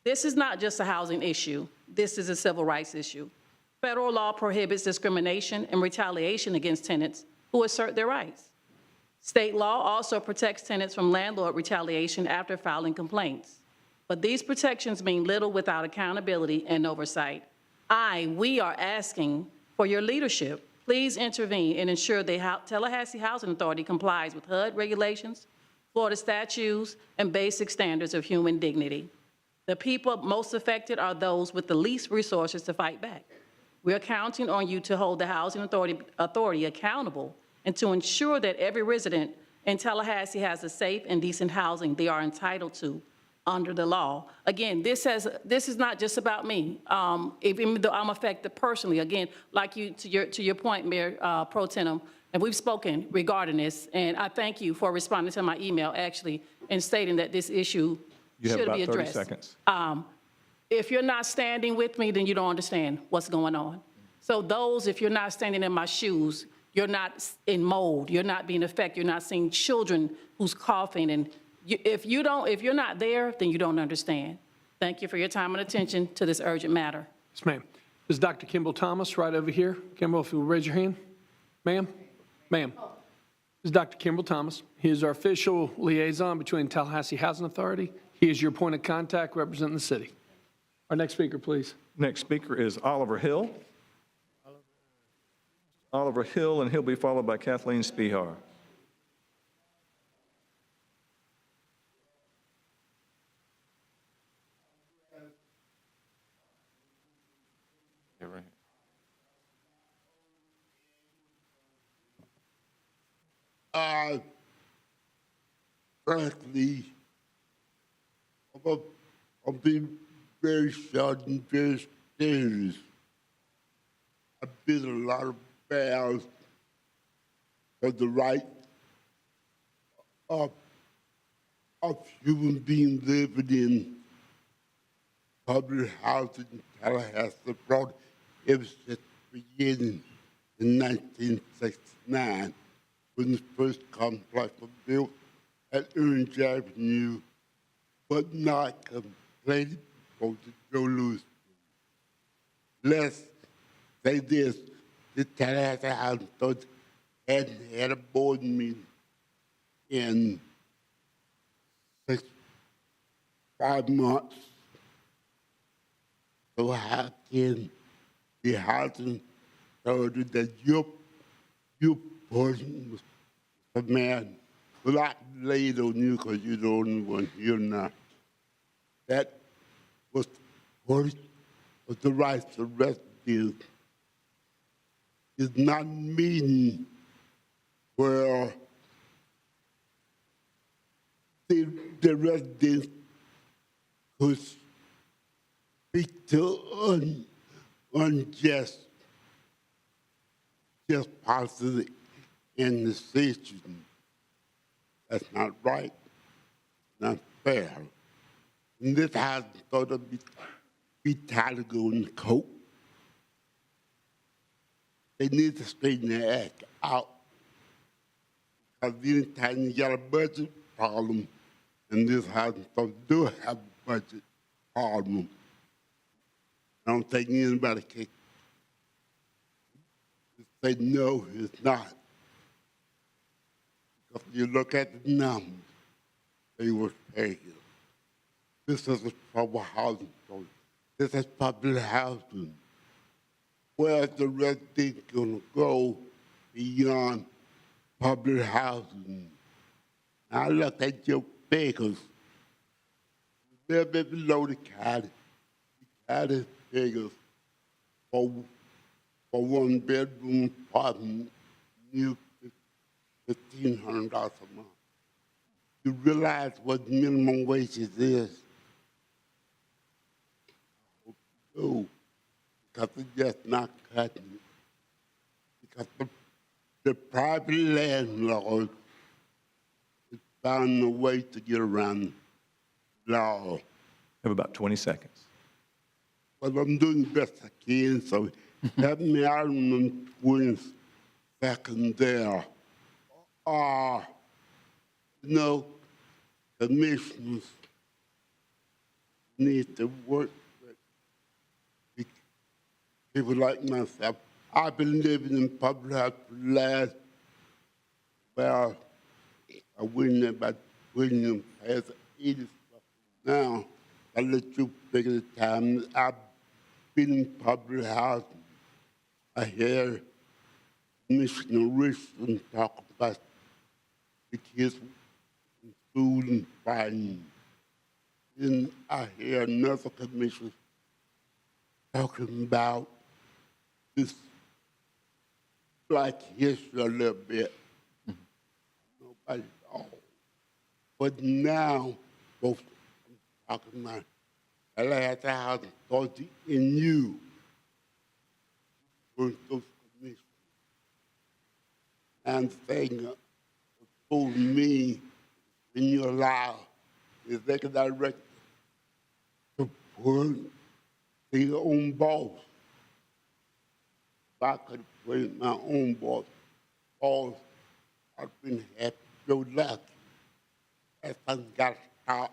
This is not just a housing issue. This is a civil rights issue. Federal law prohibits discrimination and retaliation against tenants who assert their rights. State law also protects tenants from landlord retaliation after filing complaints. But these protections mean little without accountability and oversight. We are asking for your leadership. Please intervene and ensure the Tallahassee Housing Authority complies with HUD regulations, Florida statutes, and basic standards of human dignity. The people most affected are those with the least resources to fight back. We are counting on you to hold the Housing Authority accountable and to ensure that every resident in Tallahassee has the safe and decent housing they are entitled to under the law. Again, this is not just about me, even though I'm affected personally. Again, like to your point, Mayor Pro Tem, and we've spoken regarding this, and I thank you for responding to my email, actually, and stating that this issue should be addressed. You have about 30 seconds. If you're not standing with me, then you don't understand what's going on. So if you're not standing in my shoes, you're not in mold, you're not being affected, you're not seeing children who's coughing, and if you're not there, then you don't understand. Thank you for your time and attention to this urgent matter. Yes, ma'am. This is Dr. Kimball Thomas right over here. Kimball, if you'll raise your hand. Ma'am? Ma'am. This is Dr. Kimball Thomas. He is our official liaison between Tallahassee Housing Authority. He is your point of contact representing the city. Our next speaker, please. Next speaker is Oliver Hill. Oliver Hill, and he'll be followed by Kathleen Spihar. Frankly, I'm being very short and very serious. I've been a lot of battles for the right of human beings living in public housing in Tallahassee, Florida, ever since the beginning in 1969, when the first complex was built at Orange Avenue, but not completed for the Joe Louis. Let's say this, the Tallahassee Housing Authority hadn't had a board meeting in 5 months. So how can the housing authority that your person was a man, a lot laid on you because you're the only one here now, that was first of the rights of residents, is not meeting where the residents could speak to unjust policy and decision. That's not right, not fair. And this has to be tied to go in the coat. They need to straighten their act out. Because anytime you got a budget problem, and this house do have a budget problem, I don't think anybody can say no, it's not. Because you look at the numbers, they were paying. This is a public housing program. This is public housing. Where's the resident going to go beyond public housing? I look at your figures. A little bit below the county. The county figures for 1 bedroom apartment, new $1,500 a month. You realize what minimum wages is? No, because it's just not cutting it. Because the private landlord is finding a way to get around the law. Have about 20 seconds. Well, I'm doing the best I can, so help me out in the 20 seconds there. You know, commissioners need to work with people like myself. I've been living in public health for the last, well, I went there about 20 years, past 80 now. I let you figure the time. I've been in public housing. I hear Commissioner Richardson talk about the kids in school and fighting. Then I hear another commissioner talking about this Black history a little bit. Nobody at all. But now, folks, I'm talking about Tallahassee Housing Authority and you, those commissioners. And the thing told me when you allow the executive director to put their own boss. If I could put in my own boss, I'd been happy, so lucky. That thing got to stop.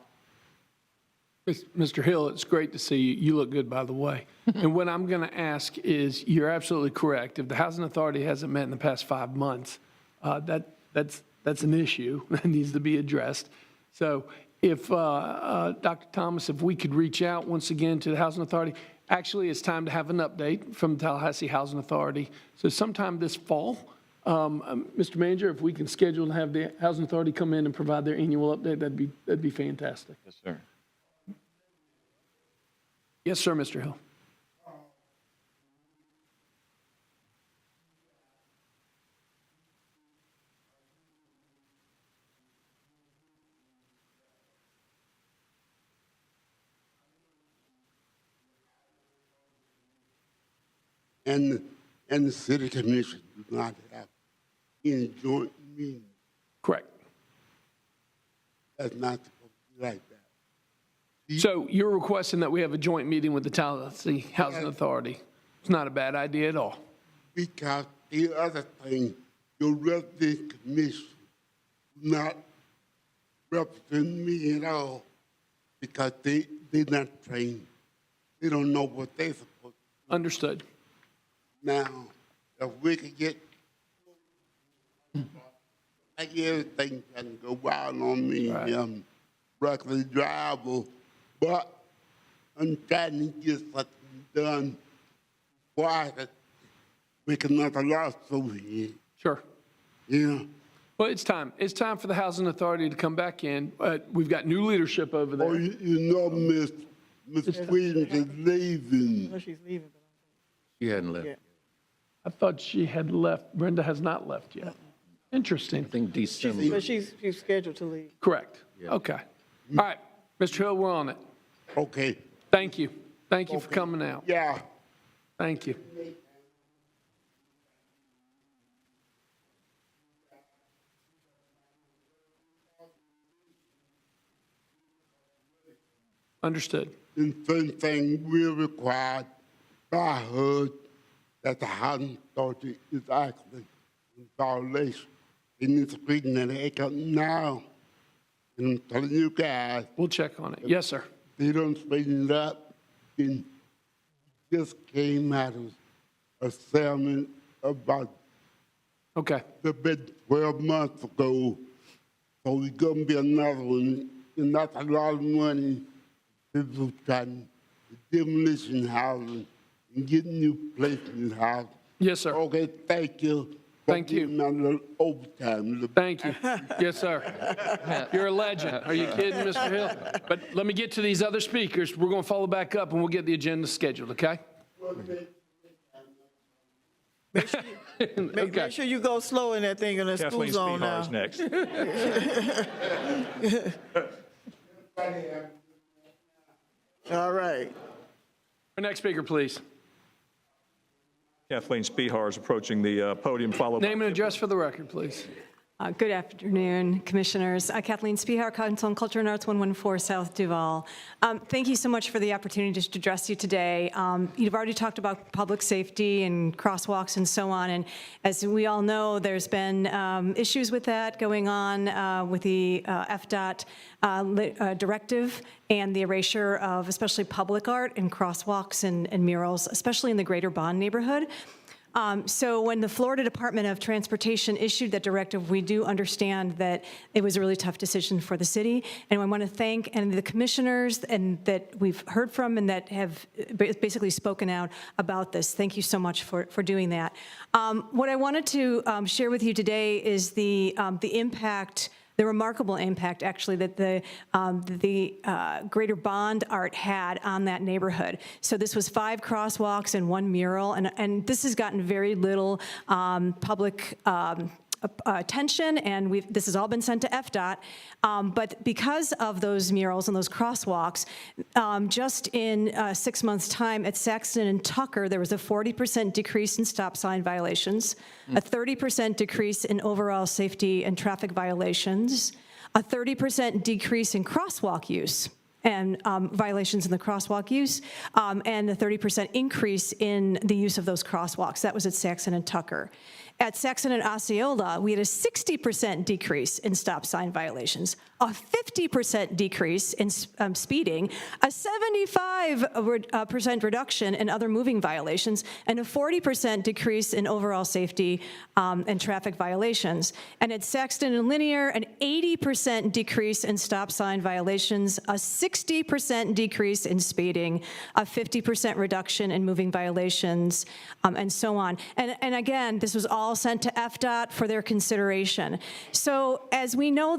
Mr. Hill, it's great to see you. You look good, by the way. And what I'm going to ask is, you're absolutely correct. If the Housing Authority hasn't met in the past 5 months, that's an issue that needs to be addressed. So if, Dr. Thomas, if we could reach out once again to the Housing Authority, actually, it's time to have an update from the Tallahassee Housing Authority. So sometime this fall, Mr. Manager, if we can schedule to have the Housing Authority come in and provide their annual update, that'd be fantastic. Yes, sir. Yes, sir, Mr. Hill. And the city commission do not have any joint meetings. Correct. That's not supposed to be like that. So you're requesting that we have a joint meeting with the Tallahassee Housing Authority. It's not a bad idea at all. Because the other thing, your resident commission do not represent me at all because they're not trained. They don't know what they're supposed to do. Understood. Now, if we could get, like everything can go wild on me, Right. reckless driver, but I'm trying to get something done before I could make another lawsuit here. Sure. Yeah. Well, it's time. It's time for the Housing Authority to come back in. We've got new leadership over there. Oh, you know, Miss Williams is leaving. No, she's leaving. She hadn't left. Yeah. I thought she had left. Brenda has not left yet. Interesting. I think December. But she's scheduled to leave. Correct. Okay. All right. Mr. Hill, we're on it. Okay. Thank you. Thank you for coming out. Yeah. Thank you. Understood. And certain things we're required. I heard that the housing authority is actually in violation. And it's reading that heck up now. And I'm telling you guys, We'll check on it. Yes, sir. they don't straighten it up. And just came out of a sermon about Okay. the bit 12 months ago. So it's gonna be another one. And that's a lot of money. People trying demolition housing and getting new places in housing. Yes, sir. Okay, thank you. Thank you. My little overtime. Thank you. Yes, sir. You're a legend. Are you kidding, Mr. Hill? But let me get to these other speakers. We're going to follow back up and we'll get the agenda scheduled, okay? Make sure you go slow in that thing in the school Kathleen zone Spihar now. is next. All right. Our next speaker, please. Kathleen Spihar is approaching the podium, followed by... Name and address for the record, please. Good afternoon, Commissioners. Kathleen Spihar, Council on Culture and Arts, 114 South Duval. Thank you so much for the opportunity to address you today. You've already talked about public safety and crosswalks and so on, and as we all know, there's been issues with that going on with the FDOT directive and the erasure of especially public art and crosswalks and murals, especially in the Greater Bond neighborhood. So when the Florida Department of Transportation issued that directive, we do understand that it was a really tough decision for the city. And I want to thank the commissioners and that we've heard from and that have basically spoken out about this. Thank you so much for doing that. What I wanted to share with you today is the impact, the remarkable impact, actually, that the Greater Bond art had on that neighborhood. So this was 5 crosswalks and 1 mural, and this has gotten very little public attention, and this has all been sent to FDOT. But because of those murals and those crosswalks, just in 6 months' time at Saxton and Tucker, there was a 40% decrease in stop sign violations, a 30% decrease in overall safety and traffic violations, a 30% decrease in crosswalk use and violations in the crosswalk use, and a 30% increase in the use of those crosswalks. That was at Saxon and Tucker. At Saxon and Osceola, we had a 60% decrease in stop sign violations, a 50% decrease in speeding, a 75% reduction in other moving violations, and a 40% decrease in overall safety and traffic violations. And at Saxton and Linear, an 80% decrease in stop sign violations, a 60% decrease in speeding, a 50% reduction in moving violations, and so on. And again, this was all sent to FDOT for their consideration. So as we know,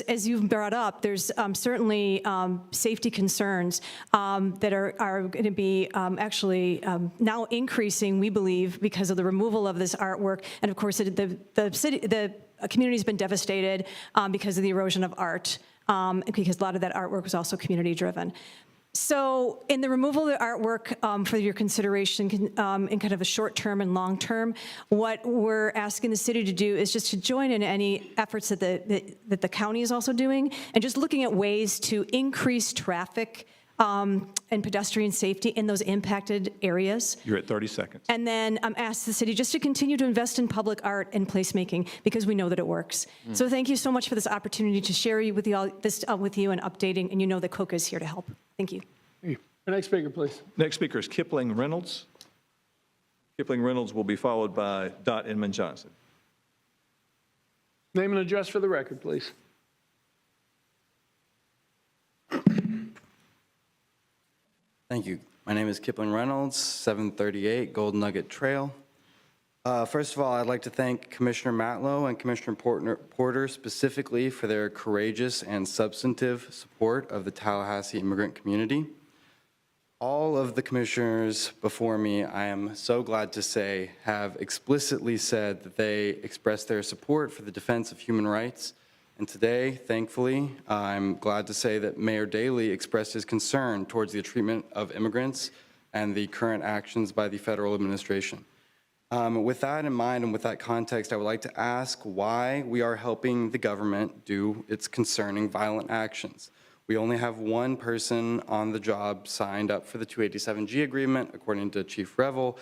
as you've brought up, there's certainly safety concerns that are going to be actually now increasing, we believe, because of the removal of this artwork. And of course, the community's been devastated because of the erosion of art, because a lot of that artwork was also community-driven. So in the removal of the artwork for your consideration in kind of a short term and long term, what we're asking the city to do is just to join in any efforts that the county is also doing, and just looking at ways to increase traffic and pedestrian safety in those impacted areas. You're at 30 seconds. And then ask the city just to continue to invest in public art and placemaking, because we know that it works. So thank you so much for this opportunity to share with you and updating, and you know that COCA is here to help. Thank you. The next speaker, please. Next speaker is Kipling Reynolds. Kipling Reynolds will be followed by Dot Inman Johnson. Name and address for the record, please. Thank you. My name is Kipling Reynolds, 738 Gold Nugget Trail. First of all, I'd like to thank Commissioner Matlow and Commissioner Porter specifically for their courageous and substantive support of the Tallahassee immigrant community. All of the commissioners before me, I am so glad to say, have explicitly said that they express their support for the defense of human rights. And today, thankfully, I'm glad to say that Mayor Daley expressed his concern towards the treatment of immigrants and the current actions by the federal administration. With that in mind and with that context, I would like to ask why we are helping the government do its concerning violent actions. We only have one person on the job signed up for the 287G agreement, according to Chief Revel,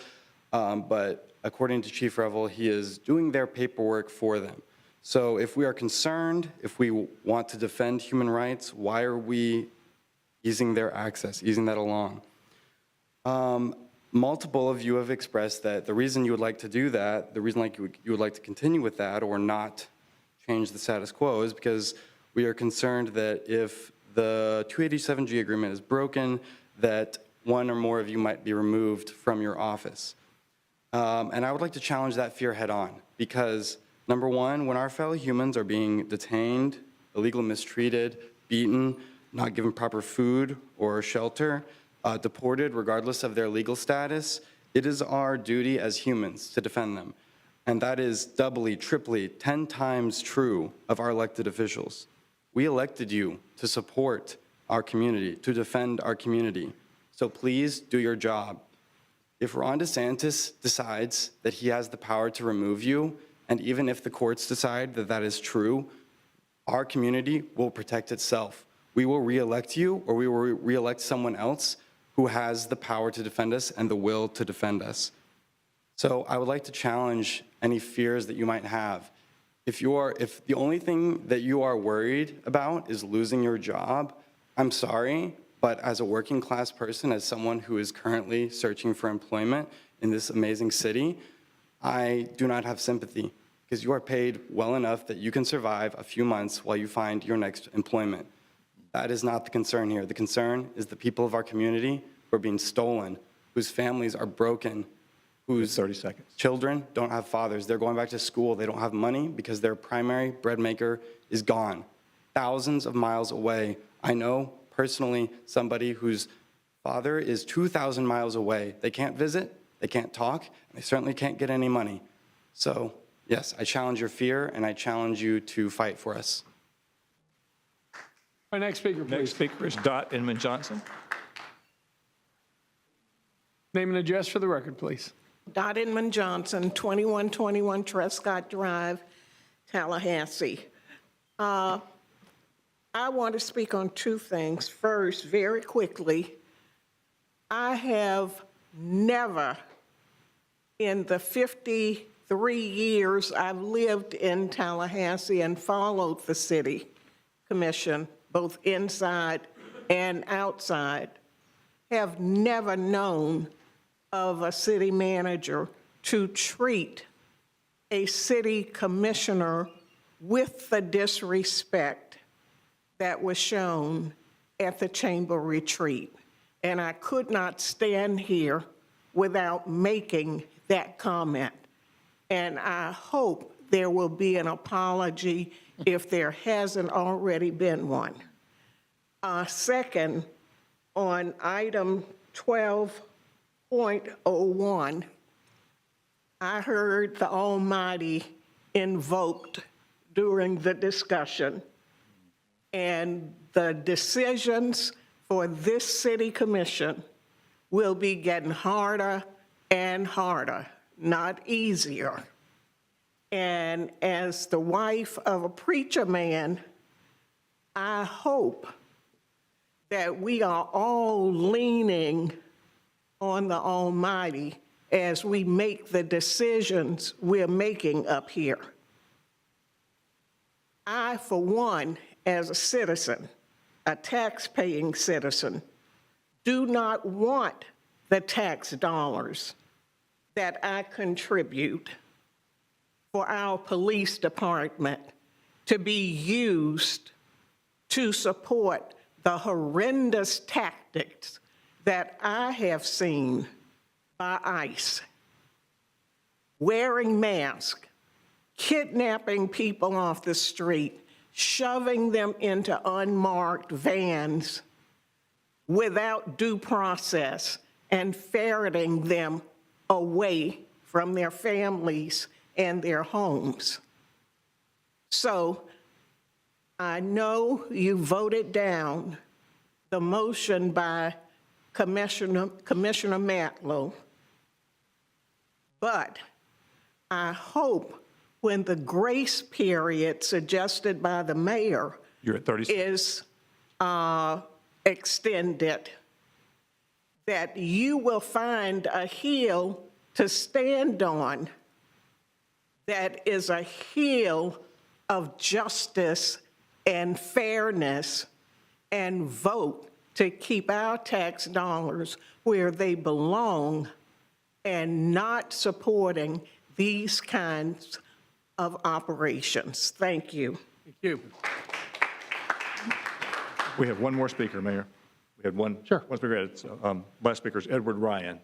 but according to Chief Revel, he is doing their paperwork for them. So if we are concerned, if we want to defend human rights, why are we easing their access, easing that along? Multiple of you have expressed that the reason you would like to do that, the reason you would like to continue with that or not change the status quo is because we are concerned that if the 287G agreement is broken, that one or more of you might be removed from your office. And I would like to challenge that fear head on, because number one, when our fellow humans are being detained, illegally mistreated, beaten, not given proper food or shelter, deported regardless of their legal status, It is our duty as humans to defend them. And that is doubly, triply, 10 times true of our elected officials. We elected you to support our community, to defend our community. So please do your job. If Ron DeSantis decides that he has the power to remove you, and even if the courts decide that that is true, our community will protect itself. We will re-elect you, or we will re-elect someone else who has the power to defend us and the will to defend us. So I would like to challenge any fears that you might have. If the only thing that you are worried about is losing your job, I'm sorry, but as a working class person, as someone who is currently searching for employment in this amazing city, I do not have sympathy, because you are paid well enough that you can survive a few months while you find your next employment. That is not the concern here. The concern is the people of our community who are being stolen, whose families are broken, whose 30 seconds. Children don't have fathers. They're going back to school. They don't have money because their primary bread maker is gone. Thousands of miles away. I know personally somebody whose father is 2,000 miles away. They can't visit, they can't talk, and they certainly can't get any money. So, yes, I challenge your fear, and I challenge you to fight for us. Our next speaker, please. Next speaker is Dot Inman Johnson. Name and address for the record, please. Dot Inman Johnson, 2121 Trescott Drive, Tallahassee. I want to speak on two things. First, very quickly, I have never, in the 53 years I've lived in Tallahassee and followed the city commission, both inside and outside, have never known of a city manager to treat a city commissioner with the disrespect that was shown at the chamber retreat. And I could not stand here without making that comment. And I hope there will be an apology if there hasn't already been one. Second, on item 12.01, I heard the Almighty invoked during the discussion, and the decisions for this city commission will be getting harder and harder, not easier. And as the wife of a preacher man, I hope that we are all leaning on the Almighty as we make the decisions we're making up here. I, for one, as a citizen, a tax-paying citizen, do not want the tax dollars that I contribute for our police department to be used to support the horrendous tactics that I have seen by ICE. Wearing masks, kidnapping people off the street, shoving them into unmarked vans without due process, and ferreting them away from their families and their homes. So I know you voted down the motion by Commissioner Matlow, but I hope when the grace period suggested by the mayor You're at 30 is extended, that you will find a hill to stand on that is a hill of justice and fairness, and vote to keep our tax dollars where they belong and not supporting these kinds of operations. Thank you. Thank you. We have one more speaker, Mayor. We had one. Sure. One speaker. It's, last speaker is Edward Ryan.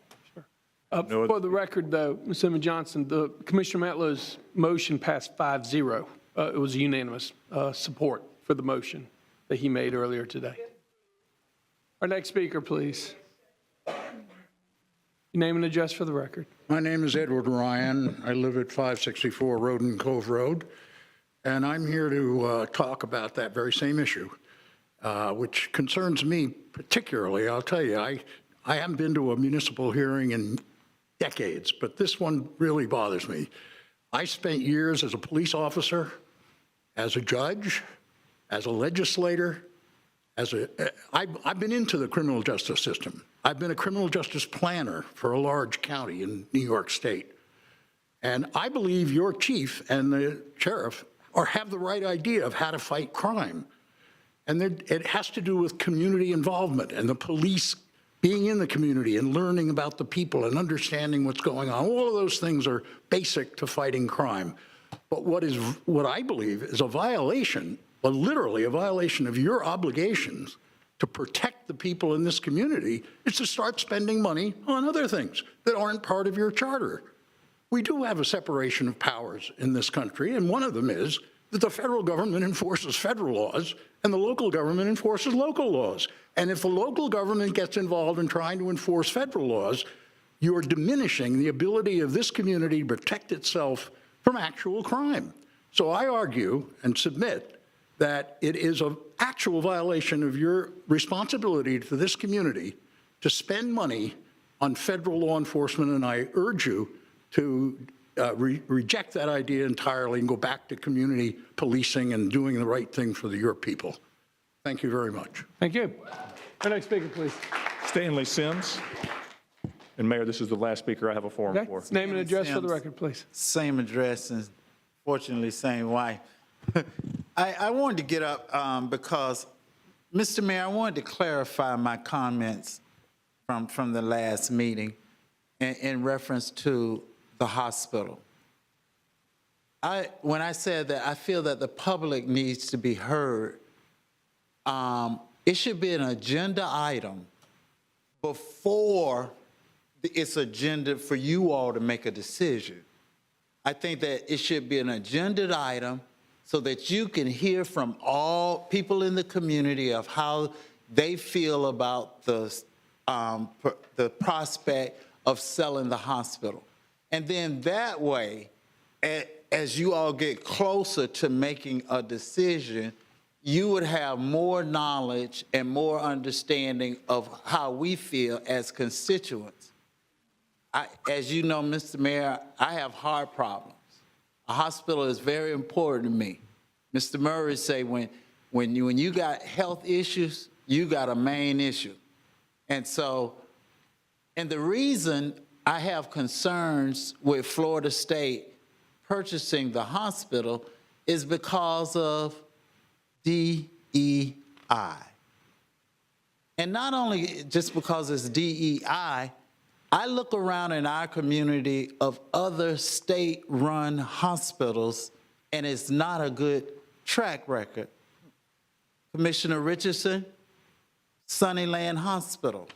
For the record, though, Ms. Inman Johnson, the Commissioner Matlow's motion passed 5-0. It was unanimous support for the motion that he made earlier today. Our next speaker, please. Your name and address for the record. My name is Edward Ryan. I live at 564 Roden Cove Road, and I'm here to talk about that very same issue, which concerns me particularly. I'll tell you, I haven't been to a municipal hearing in decades, but this one really bothers me. I spent years as a police officer, as a judge, as a legislator, I've been into the criminal justice system. I've been a criminal justice planner for a large county in New York State. And I believe your chief and the sheriff have the right idea of how to fight crime. And it has to do with community involvement and the police being in the community and learning about the people and understanding what's going on. All of those things are basic to fighting crime. But what I believe is a violation, literally a violation of your obligations to protect the people in this community, is to start spending money on other things that aren't part of your charter. We do have a separation of powers in this country, and one of them is that the federal government enforces federal laws and the local government enforces local laws. And if the local government gets involved in trying to enforce federal laws, you're diminishing the ability of this community to protect itself from actual crime. So I argue and submit that it is an actual violation of your responsibility to this community to spend money on federal law enforcement, and I urge you to reject that idea entirely and go back to community policing and doing the right thing for your people. Thank you very much. Thank you. Our next speaker, please. Stanley Sims. And Mayor, this is the last speaker I have a forum for. Name and address for the record, please. Same address and fortunately same wife. I wanted to get up because, Mr. Mayor, I wanted to clarify my comments from the last meeting in reference to the hospital. When I said that I feel that the public needs to be heard, it should be an agenda item before it's agenda for you all to make a decision. I think that it should be an agenda item so that you can hear from all people in the community of how they feel about the prospect of selling the hospital. And then that way, as you all get closer to making a decision, you would have more knowledge and more understanding of how we feel as constituents. As you know, Mr. Mayor, I have heart problems. A hospital is very important to me. Mr. Murray say when you got health issues, you got a main issue. And the reason I have concerns with Florida State purchasing the hospital is because of DEI. And not only just because it's DEI, I look around in our community of other state-run hospitals, and it's not a good track record. Commissioner Richardson, Sunnyland Hospital.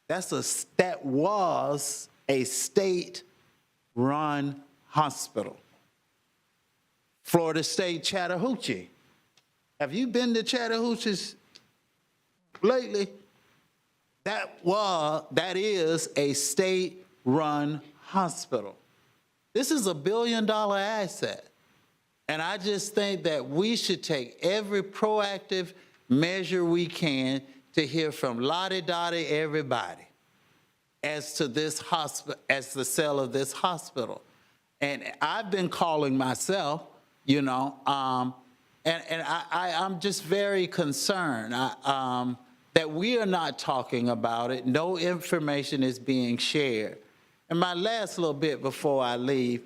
That was a state-run hospital. Florida State Chattahoochee. Have you been to Chattahoochee's lately? That is a state-run hospital. This is $1 billion asset. And I just think that we should take every proactive measure we can to hear from lottie-dottie everybody as to this hospital, as the sale of this hospital. And I've been calling myself, you know, and I'm just very concerned that we are not talking about it. No information is being shared. And my last little bit before I leave,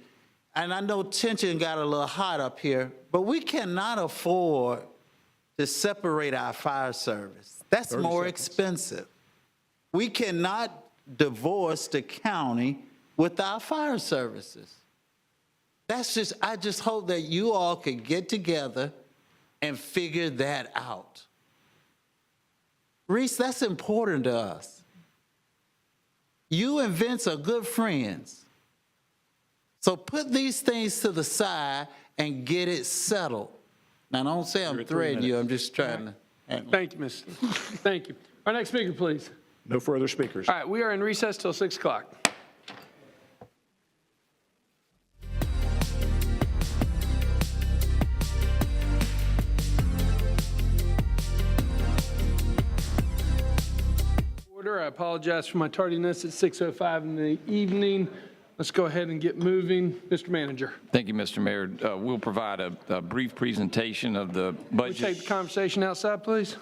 and I know tension got a little hot up here, but we cannot afford to separate our fire service. That's more expensive. We cannot divorce the county with our fire services. I just hope that you all could get together and figure that out. Reese, that's important to us. You and Vince are good friends. So put these things to the side and get it settled. Now, don't say I'm threatening you. I'm just trying to. Thank you, Mr. Thank you. Our next speaker, please. No further speakers. All right, we are in recess till 6 o'clock. Order. I apologize for my tardiness at 6:05 in the evening. Let's go ahead and get moving. Mr. Manager. Thank you, Mr. Mayor. We'll provide a brief presentation of the We budget. take the conversation outside, please.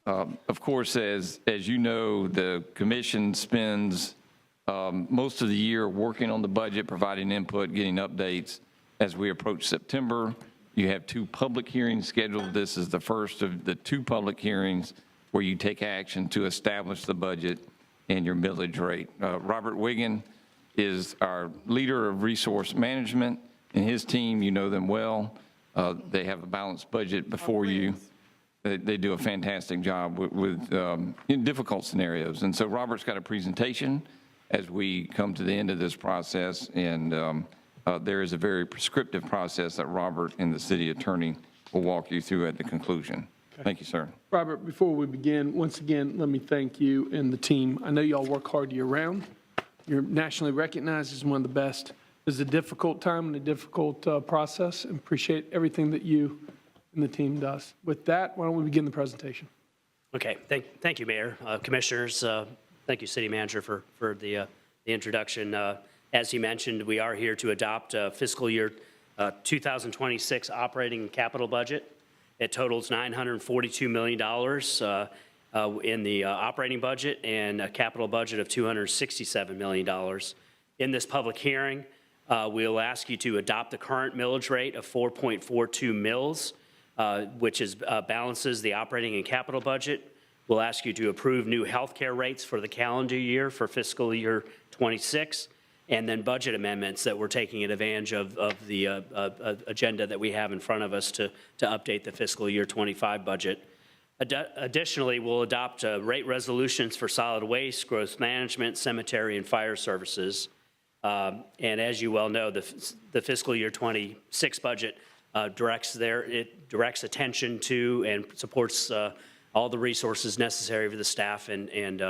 Of course, as you know, the commission spends most of the year working on the budget, providing input, getting updates. As we approach September, you have 2 public hearings scheduled. This is the first of the 2 public hearings where you take action to establish the budget and your millage rate. Robert Wiggin is our leader of resource management, and his team, you know them well. They have a balanced budget before you. They do a fantastic job with in difficult scenarios. And so Robert's got a presentation as we come to the end of this process, and there is a very prescriptive process that Robert and the city attorney will walk you through at the conclusion. Thank you, sir. Robert, before we begin, once again, let me thank you and the team. I know y'all work hard year-round. You're nationally recognized as one of the best. This is a difficult time and a difficult process, and appreciate everything that you and the team does. With that, why don't we begin the presentation? Okay, thank you, Mayor, Commissioners. Thank you, City Manager, for the introduction. As he mentioned, we are here to adopt fiscal year 2026 operating and capital budget. It totals $942 million in the operating budget and a capital budget of $267 million. In this public hearing, we'll ask you to adopt the current millage rate of 4.42 mills, which balances the operating and capital budget. We'll ask you to approve new health care rates for the calendar year for fiscal year 26, and then budget amendments that we're taking advantage of the agenda that we have in front of us to update the fiscal year 25 budget. Additionally, we'll adopt rate resolutions for solid waste, growth management, cemetery, and fire services. And as you well know, the fiscal year 26 budget directs attention to and supports all the resources necessary for the staff and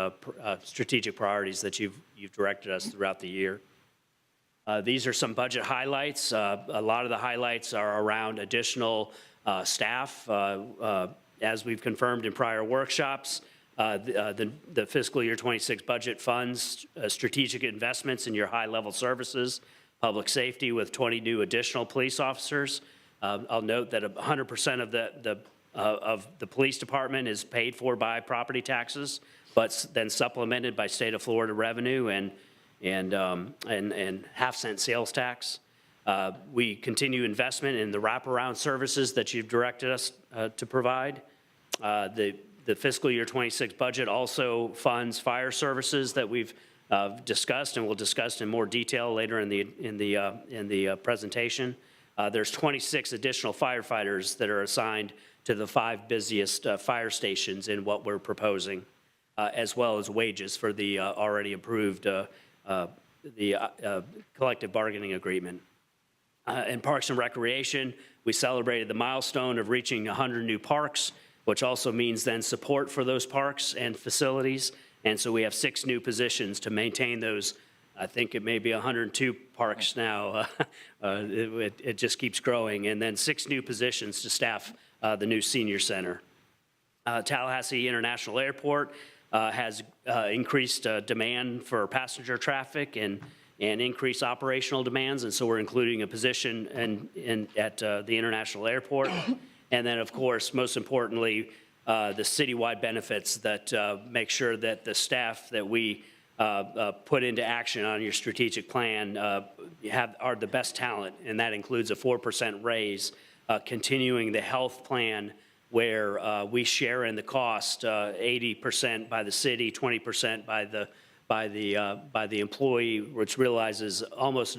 strategic priorities that you've directed us throughout the year. These are some budget highlights. A lot of the highlights are around additional staff. As we've confirmed in prior workshops, the fiscal year 26 budget funds strategic investments in your high-level services, public safety with 20 new additional police officers. I'll note that 100% of the police department is paid for by property taxes, but then supplemented by state of Florida revenue and half-cent sales tax. We continue investment in the wraparound services that you've directed us to provide. The fiscal year 26 budget also funds fire services that we've discussed and we'll discuss in more detail later in the presentation. There's 26 additional firefighters that are assigned to the 5 busiest fire stations in what we're proposing, as well as wages for the already approved collective bargaining agreement. In Parks and Recreation, we celebrated the milestone of reaching 100 new parks, which also means then support for those parks and facilities. And so we have 6 new positions to maintain those. I think it may be 102 parks now. It just keeps growing. And then 6 new positions to staff the new senior center. Tallahassee International Airport has increased demand for passenger traffic and increased operational demands. And so we're including a position at the International Airport. And then, of course, most importantly, the citywide benefits that make sure that the staff that we put into action on your strategic plan are the best talent, and that includes a 4% raise, continuing the health plan where we share in the cost, 80% by the city, 20% by the employee, which realizes almost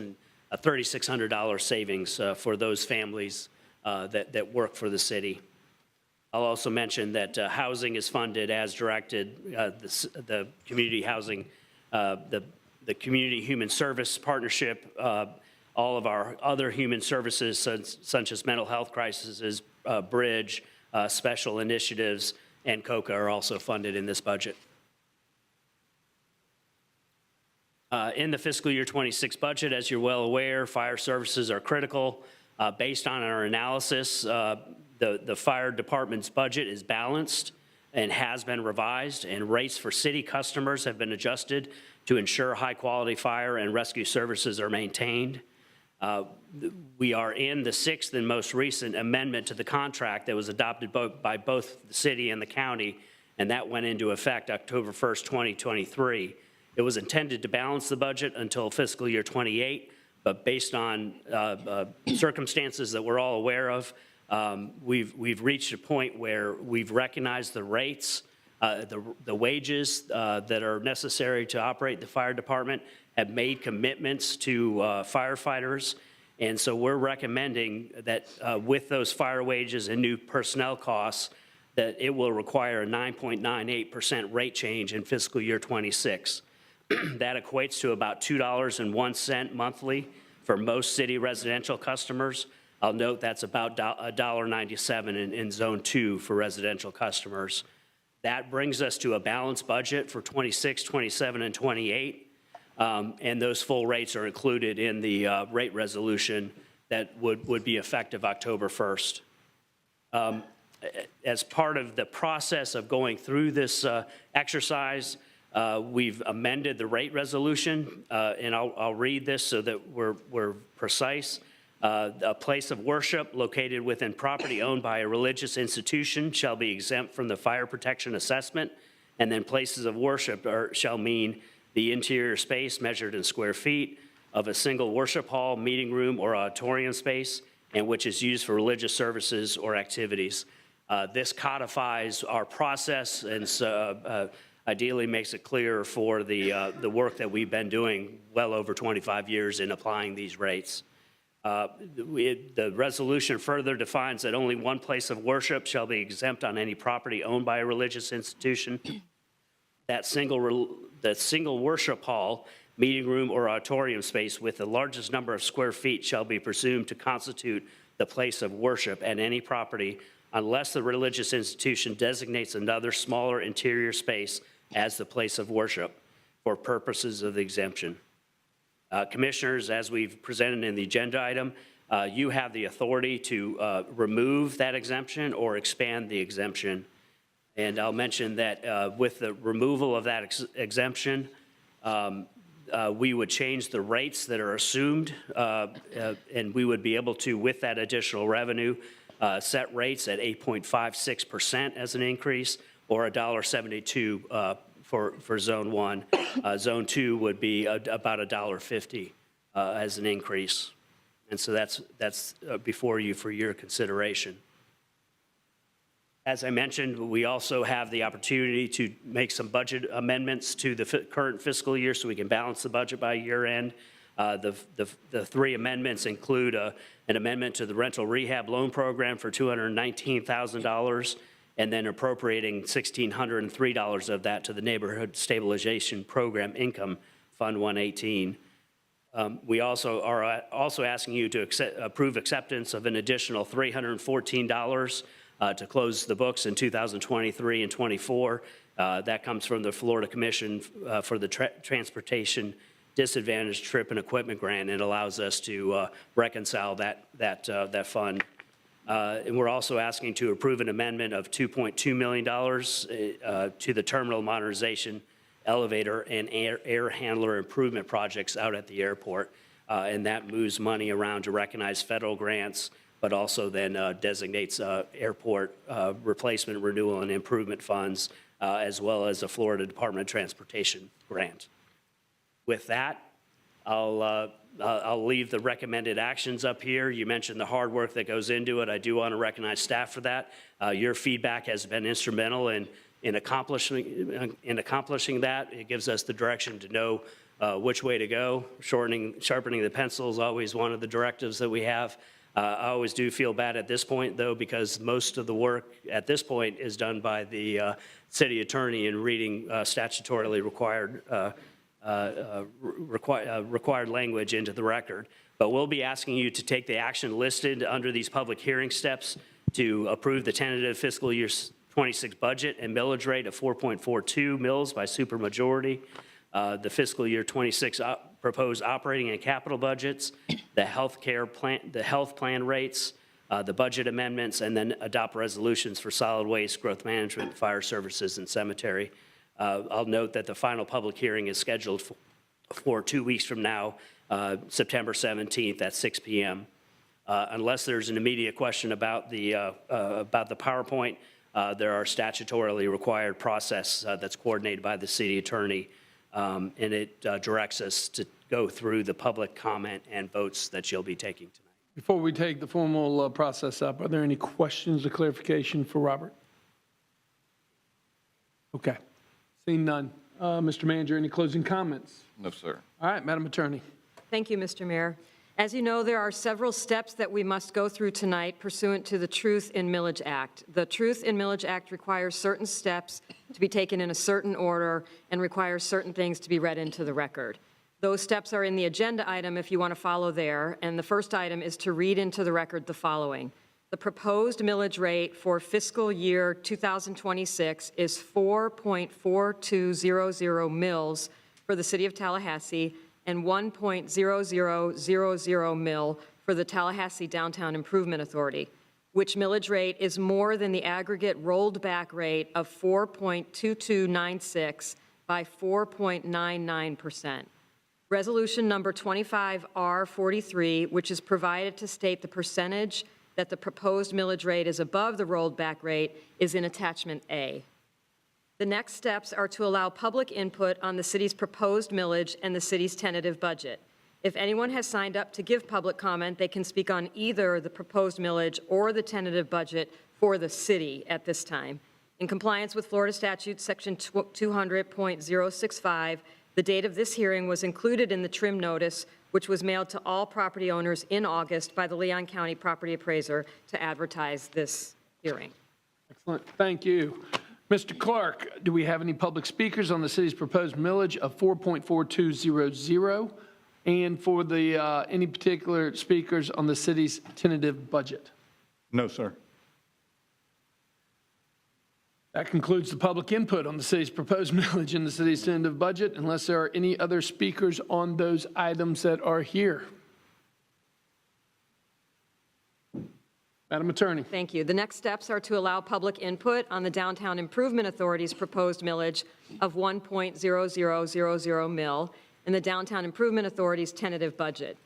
a $3,600 savings for those families that work for the city. I'll also mention that housing is funded as directed. The community housing, the Community Human Service Partnership, all of our other human services such as mental health crises, Bridge, special initiatives, and COCA are also funded in this budget. In the fiscal year 26 budget, as you're well aware, fire services are critical. Based on our analysis, the fire department's budget is balanced and has been revised, and rates for city customers have been adjusted to ensure high-quality fire and rescue services are maintained. We are in the sixth and most recent amendment to the contract that was adopted by both the city and the county, and that went into effect October 1st, 2023. It was intended to balance the budget until fiscal year 28, but based on circumstances that we're all aware of, we've reached a point where we've recognized the rates, the wages that are necessary to operate the fire department, have made commitments to firefighters, and so we're recommending that with those fire wages and new personnel costs, that it will require a 9.98% rate change in fiscal year 26. That equates to about $2.01 monthly for most city residential customers. I'll note that's about $1.97 in Zone 2 for residential customers. That brings us to a balanced budget for 26, 27, and 28, and those full rates are included in the rate resolution that would be effective October 1st. As part of the process of going through this exercise, we've amended the rate resolution, and I'll read this so that we're precise. A place of worship located within property owned by a religious institution shall be exempt from the fire protection assessment, and then places of worship shall mean the interior space measured in square feet of a single worship hall, meeting room, or auditorium space, and which is used for religious services or activities. This codifies our process and ideally makes it clearer for the work that we've been doing well over 25 years in applying these rates. The resolution further defines that only one place of worship shall be exempt on any property owned by a religious institution. That single worship hall, meeting room, or auditorium space with the largest number of square feet shall be presumed to constitute the place of worship at any property unless the religious institution designates another smaller interior space as the place of worship for purposes of the exemption. Commissioners, as we've presented in the agenda item, you have the authority to remove that exemption or expand the exemption. And I'll mention that with the removal of that exemption, we would change the rates that are assumed, and we would be able to, with that additional revenue, set rates at 8.56% as an increase, or $1.72 for Zone 1. Zone 2 would be about $1.50 as an increase. And so that's before you for your consideration. As I mentioned, we also have the opportunity to make some budget amendments to the current fiscal year so we can balance the budget by year end. The three amendments include an amendment to the rental rehab loan program for $219,000, and then appropriating $1,603 of that to the Neighborhood Stabilization Program Income Fund 118. We also are asking you to approve acceptance of an additional $314 to close the books in 2023 and 24. That comes from the Florida Commission for the Transportation Disadvantaged Trip and Equipment Grant, and allows us to reconcile that fund. And we're also asking to approve an amendment of $2.2 million to the terminal modernization, elevator, and air handler improvement projects out at the airport. And that moves money around to recognize federal grants, but also then designates airport replacement, renewal, and improvement funds, as well as a Florida Department of Transportation grant. With that, I'll leave the recommended actions up here. You mentioned the hard work that goes into it. I do want to recognize staff for that. Your feedback has been instrumental in accomplishing that. It gives us the direction to know which way to go. Sharpening the pencil is always one of the directives that we have. I always do feel bad at this point, though, because most of the work at this point is done by the city attorney in reading statutorily required language into the record. But we'll be asking you to take the action listed under these public hearing steps to approve the tentative fiscal year 26 budget and millage rate of 4.42 mills by supermajority, the fiscal year 26 proposed operating and capital budgets, the health plan rates, the budget amendments, and then adopt resolutions for solid waste, growth management, fire services, and cemetery. I'll note that the final public hearing is scheduled for 2 weeks from now, September 17th at 6 p.m. Unless there's an immediate question about the PowerPoint, there are statutorily required process that's coordinated by the city attorney, and it directs us to go through the public comment and votes that you'll be taking tonight. Before we take the formal process up, are there any questions or clarification for Robert? Okay. Seeing none. Mr. Manager, any closing comments? No, sir. All right, Madam Attorney. Thank you, Mr. Mayor. As you know, there are several steps that we must go through tonight pursuant to the Truth in Millage Act. The Truth in Millage Act requires certain steps to be taken in a certain order and requires certain things to be read into the record. Those steps are in the agenda item if you want to follow there, and the first item is to read into the record the following. The proposed millage rate for fiscal year 2026 is 4.4200 mills for the City of Tallahassee and 1.0000 mil for the Tallahassee Downtown Improvement Authority, which millage rate is more than the aggregate rolled back rate of 4.2296 by 4.99%. Resolution number 25R43, which is provided to state the percentage that the proposed millage rate is above the rolled back rate, is in attachment A. The next steps are to allow public input on the city's proposed millage and the city's tentative budget. If anyone has signed up to give public comment, they can speak on either the proposed millage or the tentative budget for the city at this time. In compliance with Florida Statute Section 200.065, the date of this hearing was included in the trim notice, which was mailed to all property owners in August by the Leon County Property Appraiser to advertise this hearing. Excellent. Thank you. Mr. Clark, do we have any public speakers on the city's proposed millage of 4.4200? And for the any particular speakers on the city's tentative budget? No, sir. That concludes the public input on the city's proposed millage and the city's tentative budget, unless there are any other speakers on those items that are here. Madam Attorney. Thank you. The next steps are to allow public input on the Downtown Improvement Authority's proposed millage of 1.0000 mil and the Downtown Improvement Authority's tentative budget.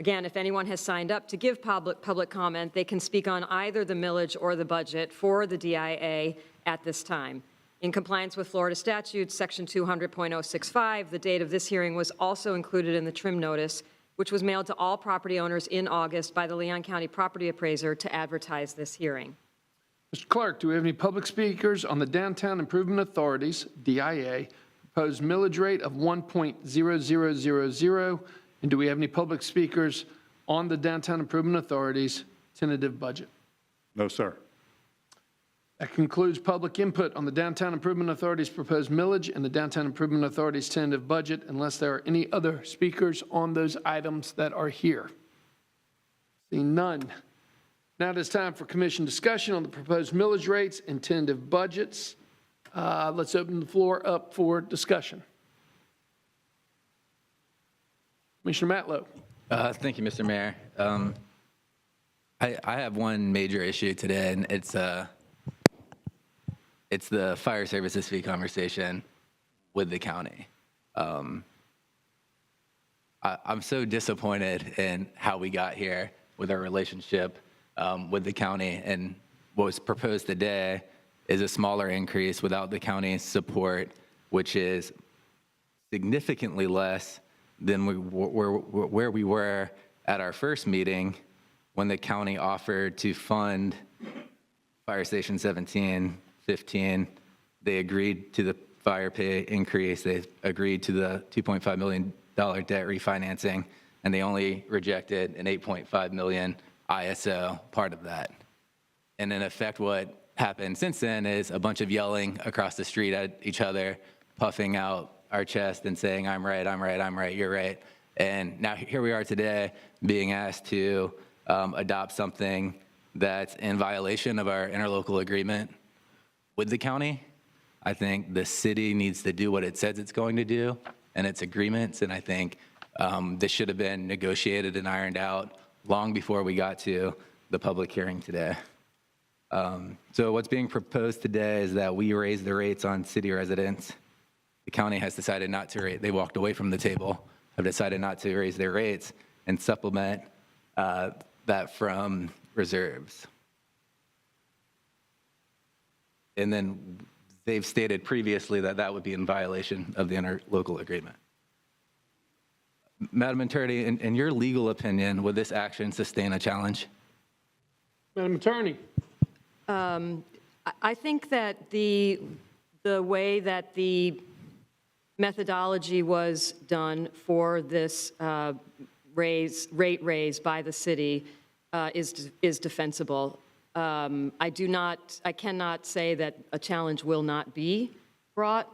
Again, if anyone has signed up to give public comment, they can speak on either the millage or the budget for the DIA at this time. In compliance with Florida Statute Section 200.065, the date of this hearing was also included in the trim notice, which was mailed to all property owners in August by the Leon County Property Appraiser to advertise this hearing. Mr. Clark, do we have any public speakers on the Downtown Improvement Authority's, DIA, proposed millage rate of 1.0000? And do we have any public speakers on the Downtown Improvement Authority's tentative budget? No, sir. That concludes public input on the Downtown Improvement Authority's proposed millage and the Downtown Improvement Authority's tentative budget, unless there are any other speakers on those items that are here. Seeing none. Now it is time for commission discussion on the proposed millage rates and tentative budgets. Let's open the floor up for discussion. Commissioner Matlow. Thank you, Mr. Mayor. I have one major issue today, and it's the fire services fee conversation with the county. I'm so disappointed in how we got here with our relationship with the county, and what was proposed today is a smaller increase without the county's support, which is significantly less than where we were at our first meeting when the county offered to fund Fire Station 17, 15. They agreed to the fire pay increase. They agreed to the $2.5 million debt refinancing, and they only rejected an $8.5 million ISO part of that. And in effect, what happened since then is a bunch of yelling across the street at each other, puffing out our chest and saying, I'm right, I'm right, I'm right, you're right. And now here we are today being asked to adopt something that's in violation of our interlocal agreement with the county. I think the city needs to do what it says it's going to do and its agreements, and I think this should have been negotiated and ironed out long before we got to the public hearing today. So what's being proposed today is that we raise the rates on city residents. The county has decided not to rate. They walked away from the table, have decided not to raise their rates and supplement that from reserves. And then they've stated previously that that would be in violation of the interlocal agreement. Madam Attorney, in your legal opinion, would this action sustain a challenge? Madam Attorney. I think that the way that the methodology was done for this rate raise by the city is defensible. I cannot say that a challenge will not be brought.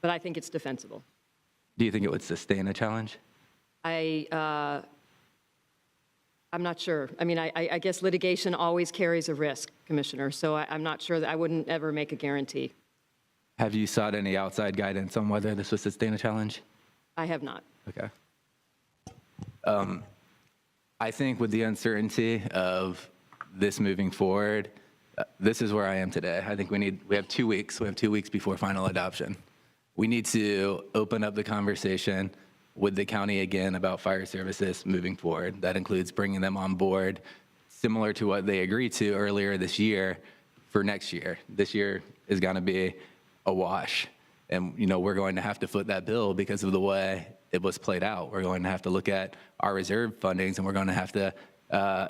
but I think it's defensible. Do you think it would sustain a challenge? I'm not sure. I mean, I guess litigation always carries a risk, Commissioner, so I'm not sure that I wouldn't ever make a guarantee. Have you sought any outside guidance on whether this would sustain a challenge? I have not. Okay. I think with the uncertainty of this moving forward, this is where I am today. I think we have 2 weeks. We have 2 weeks before final adoption. We need to open up the conversation with the county again about fire services moving forward. That includes bringing them on board, similar to what they agreed to earlier this year for next year. This year is going to be a wash. And, we're going to have to foot that bill because of the way it was played out. We're going to have to look at our reserve fundings, and we're going to have to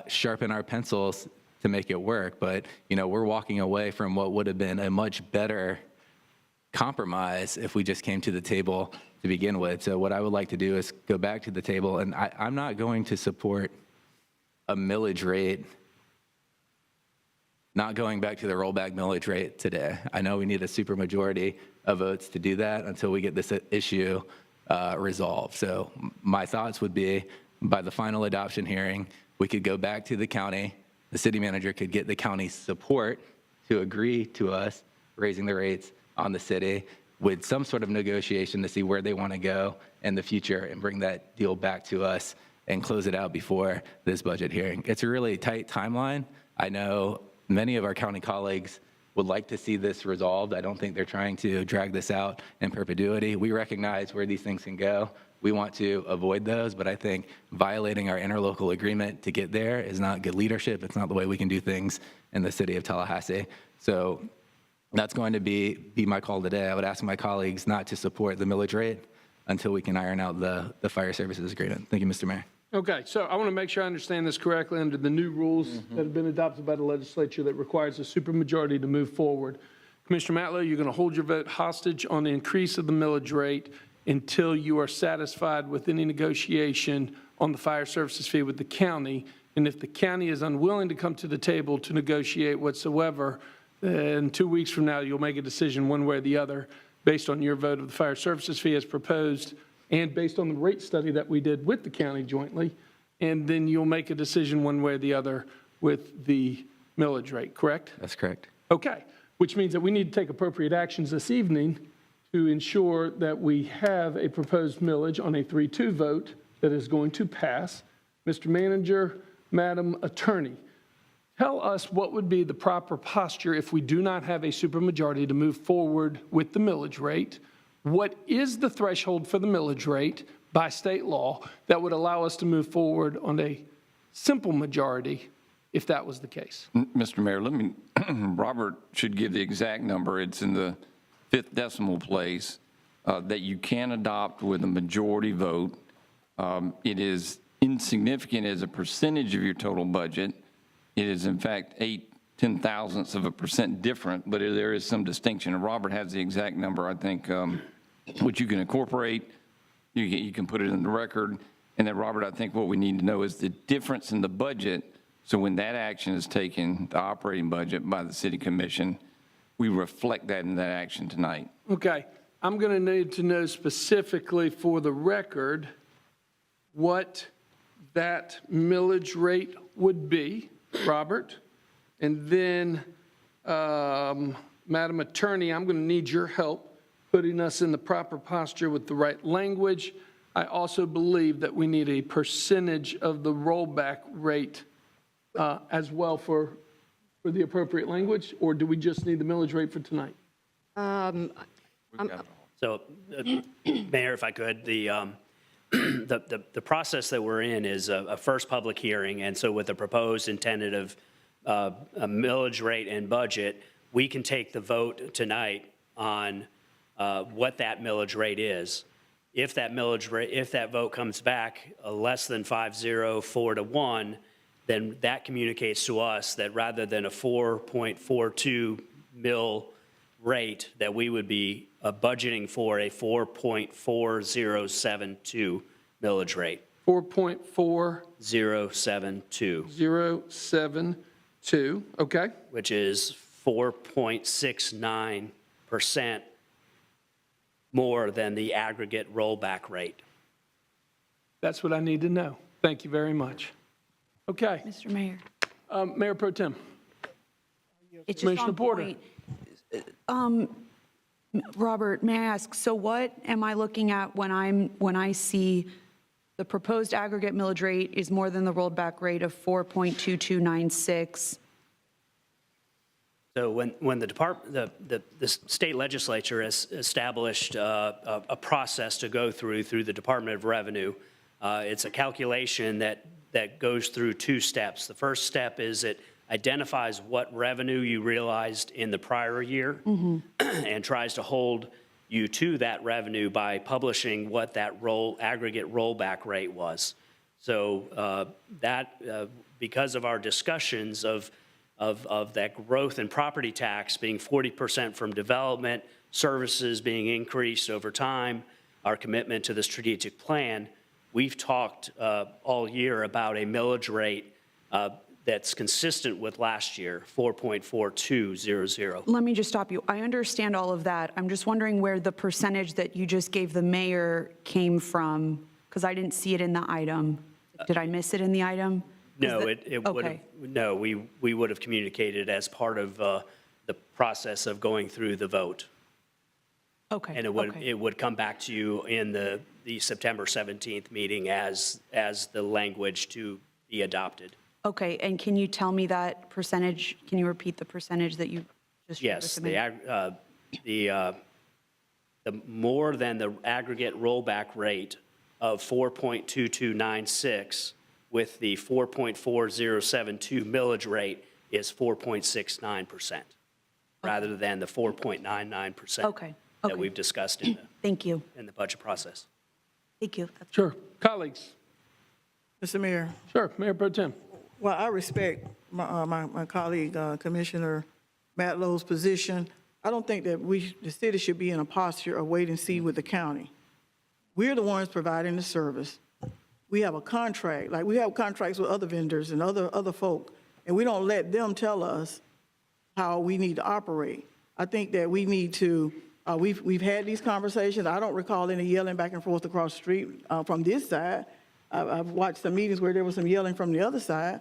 sharpen our pencils to make it work. But, we're walking away from what would have been a much better compromise if we just came to the table to begin with. So what I would like to do is go back to the table, and I'm not going to support a millage rate, not going back to the rollback millage rate today. I know we need a supermajority of votes to do that until we get this issue resolved. So my thoughts would be, by the final adoption hearing, we could go back to the county. The city manager could get the county's support to agree to us raising the rates on the city with some sort of negotiation to see where they want to go in the future and bring that deal back to us and close it out before this budget hearing. It's a really tight timeline. I know many of our county colleagues would like to see this resolved. I don't think they're trying to drag this out in perpetuity. We recognize where these things can go. We want to avoid those, but I think violating our interlocal agreement to get there is not good leadership. It's not the way we can do things in the city of Tallahassee. So that's going to be my call today. I would ask my colleagues not to support the millage rate until we can iron out the fire services agreement. Thank you, Mr. Mayor. Okay, so I want to make sure I understand this correctly. Under the new rules that have been adopted by the legislature that requires a supermajority to move forward, Commissioner Matlow, you're going to hold your vote hostage on the increase of the millage rate until you are satisfied with any negotiation on the fire services fee with the county. And if the county is unwilling to come to the table to negotiate whatsoever, then 2 weeks from now, you'll make a decision one way or the other based on your vote of the fire services fee as proposed and based on the rate study that we did with the county jointly. And then you'll make a decision one way or the other with the millage rate, correct? That's correct. Okay, which means that we need to take appropriate actions this evening to ensure that we have a proposed millage on a 3-2 vote that is going to pass. Mr. Manager, Madam Attorney, tell us what would be the proper posture if we do not have a supermajority to move forward with the millage rate. What is the threshold for the millage rate by state law that would allow us to move forward on a simple majority if that was the case? Mr. Mayor, Robert should give the exact number. It's in the 5th decimal place that you can adopt with a majority vote. It is insignificant as a percentage of your total budget. It is, in fact, 0.8 different, but there is some distinction. And Robert has the exact number, I think, which you can incorporate. You can put it in the record. And then, Robert, I think what we need to know is the difference in the budget. So when that action is taken, the operating budget by the City Commission, we reflect that in that action tonight. Okay. I'm going to need to know specifically for the record what that millage rate would be, Robert. And then Madam Attorney, I'm going to need your help putting us in the proper posture with the right language. I also believe that we need a percentage of the rollback rate as well for the appropriate language, or do we just need the millage rate for tonight? So, Mayor, if I could, the process that we're in is a first public hearing, and so with the proposed and tentative a millage rate and budget, we can take the vote tonight on what that millage rate is. If that millage rate, if that vote comes back less than 5-0, 4-1, then that communicates to us that rather than a 4.42 mill rate, that we would be budgeting for a 4.4072 millage rate. 4.4072. 072, okay. Which is 4.69% more than the aggregate rollback rate. That's what I need to know. Thank you very much. Okay. Mr. Mayor. Mayor Pro Tem. It's just Commissioner on Porter. point. Robert, may I ask, so what am I looking at when I see the proposed aggregate millage rate is more than the rollback rate of 4.2296? So when the state legislature has established a process to go through the Department of Revenue, it's a calculation that goes through two steps. The first step is it identifies what revenue you realized in the prior year and tries to hold you to that revenue by publishing what that aggregate rollback rate was. So because of our discussions of that growth in property tax being 40% from development, services being increased over time, our commitment to the strategic plan, we've talked all year about a millage rate that's consistent with last year, 4.4200. Let me just stop you. I understand all of that. I'm just wondering where the percentage that you just gave the mayor came from, because I didn't see it in the item. Did I miss it in the item? No, it would have, no, we would have communicated as part of the process of going through the vote. Okay. And it would come back to you in the September 17th meeting as the language to be adopted. Okay, and can you tell me that percentage? Can you repeat the percentage that you just shared Yes, with the mayor? the more than the aggregate rollback rate of 4.2296 with the 4.4072 millage rate is 4.69%, rather than the 4.99% that we've discussed in Thank you. the budget process. Thank you. Sure. Colleagues. Mr. Mayor. Sure, Mayor Pro Tem. Well, I respect my colleague, Commissioner Matlow's position. I don't think that the city should be in a posture of wait and see with the county. We're the ones providing the service. We have a contract, like we have contracts with other vendors and other folk, and we don't let them tell us how we need to operate. I think that we need to, we've had these conversations. I don't recall any yelling back and forth across the street from this side. I've watched some meetings where there was some yelling from the other side.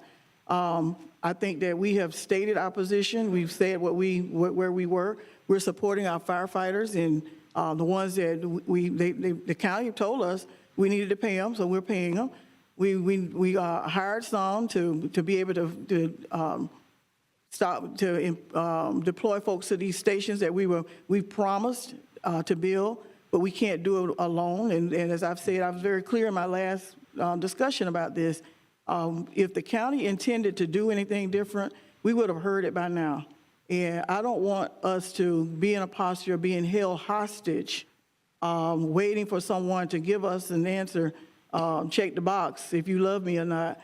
I think that we have stated our position. We've said where we were. We're supporting our firefighters and the ones that the county told us we needed to pay them, so we're paying them. We hired some to be able to deploy folks to these stations that we promised to build, but we can't do it alone. And as I've said, I was very clear in my last discussion about this. If the county intended to do anything different, we would have heard it by now. And I don't want us to be in a posture of being held hostage, waiting for someone to give us an answer, check the box if you love me or not,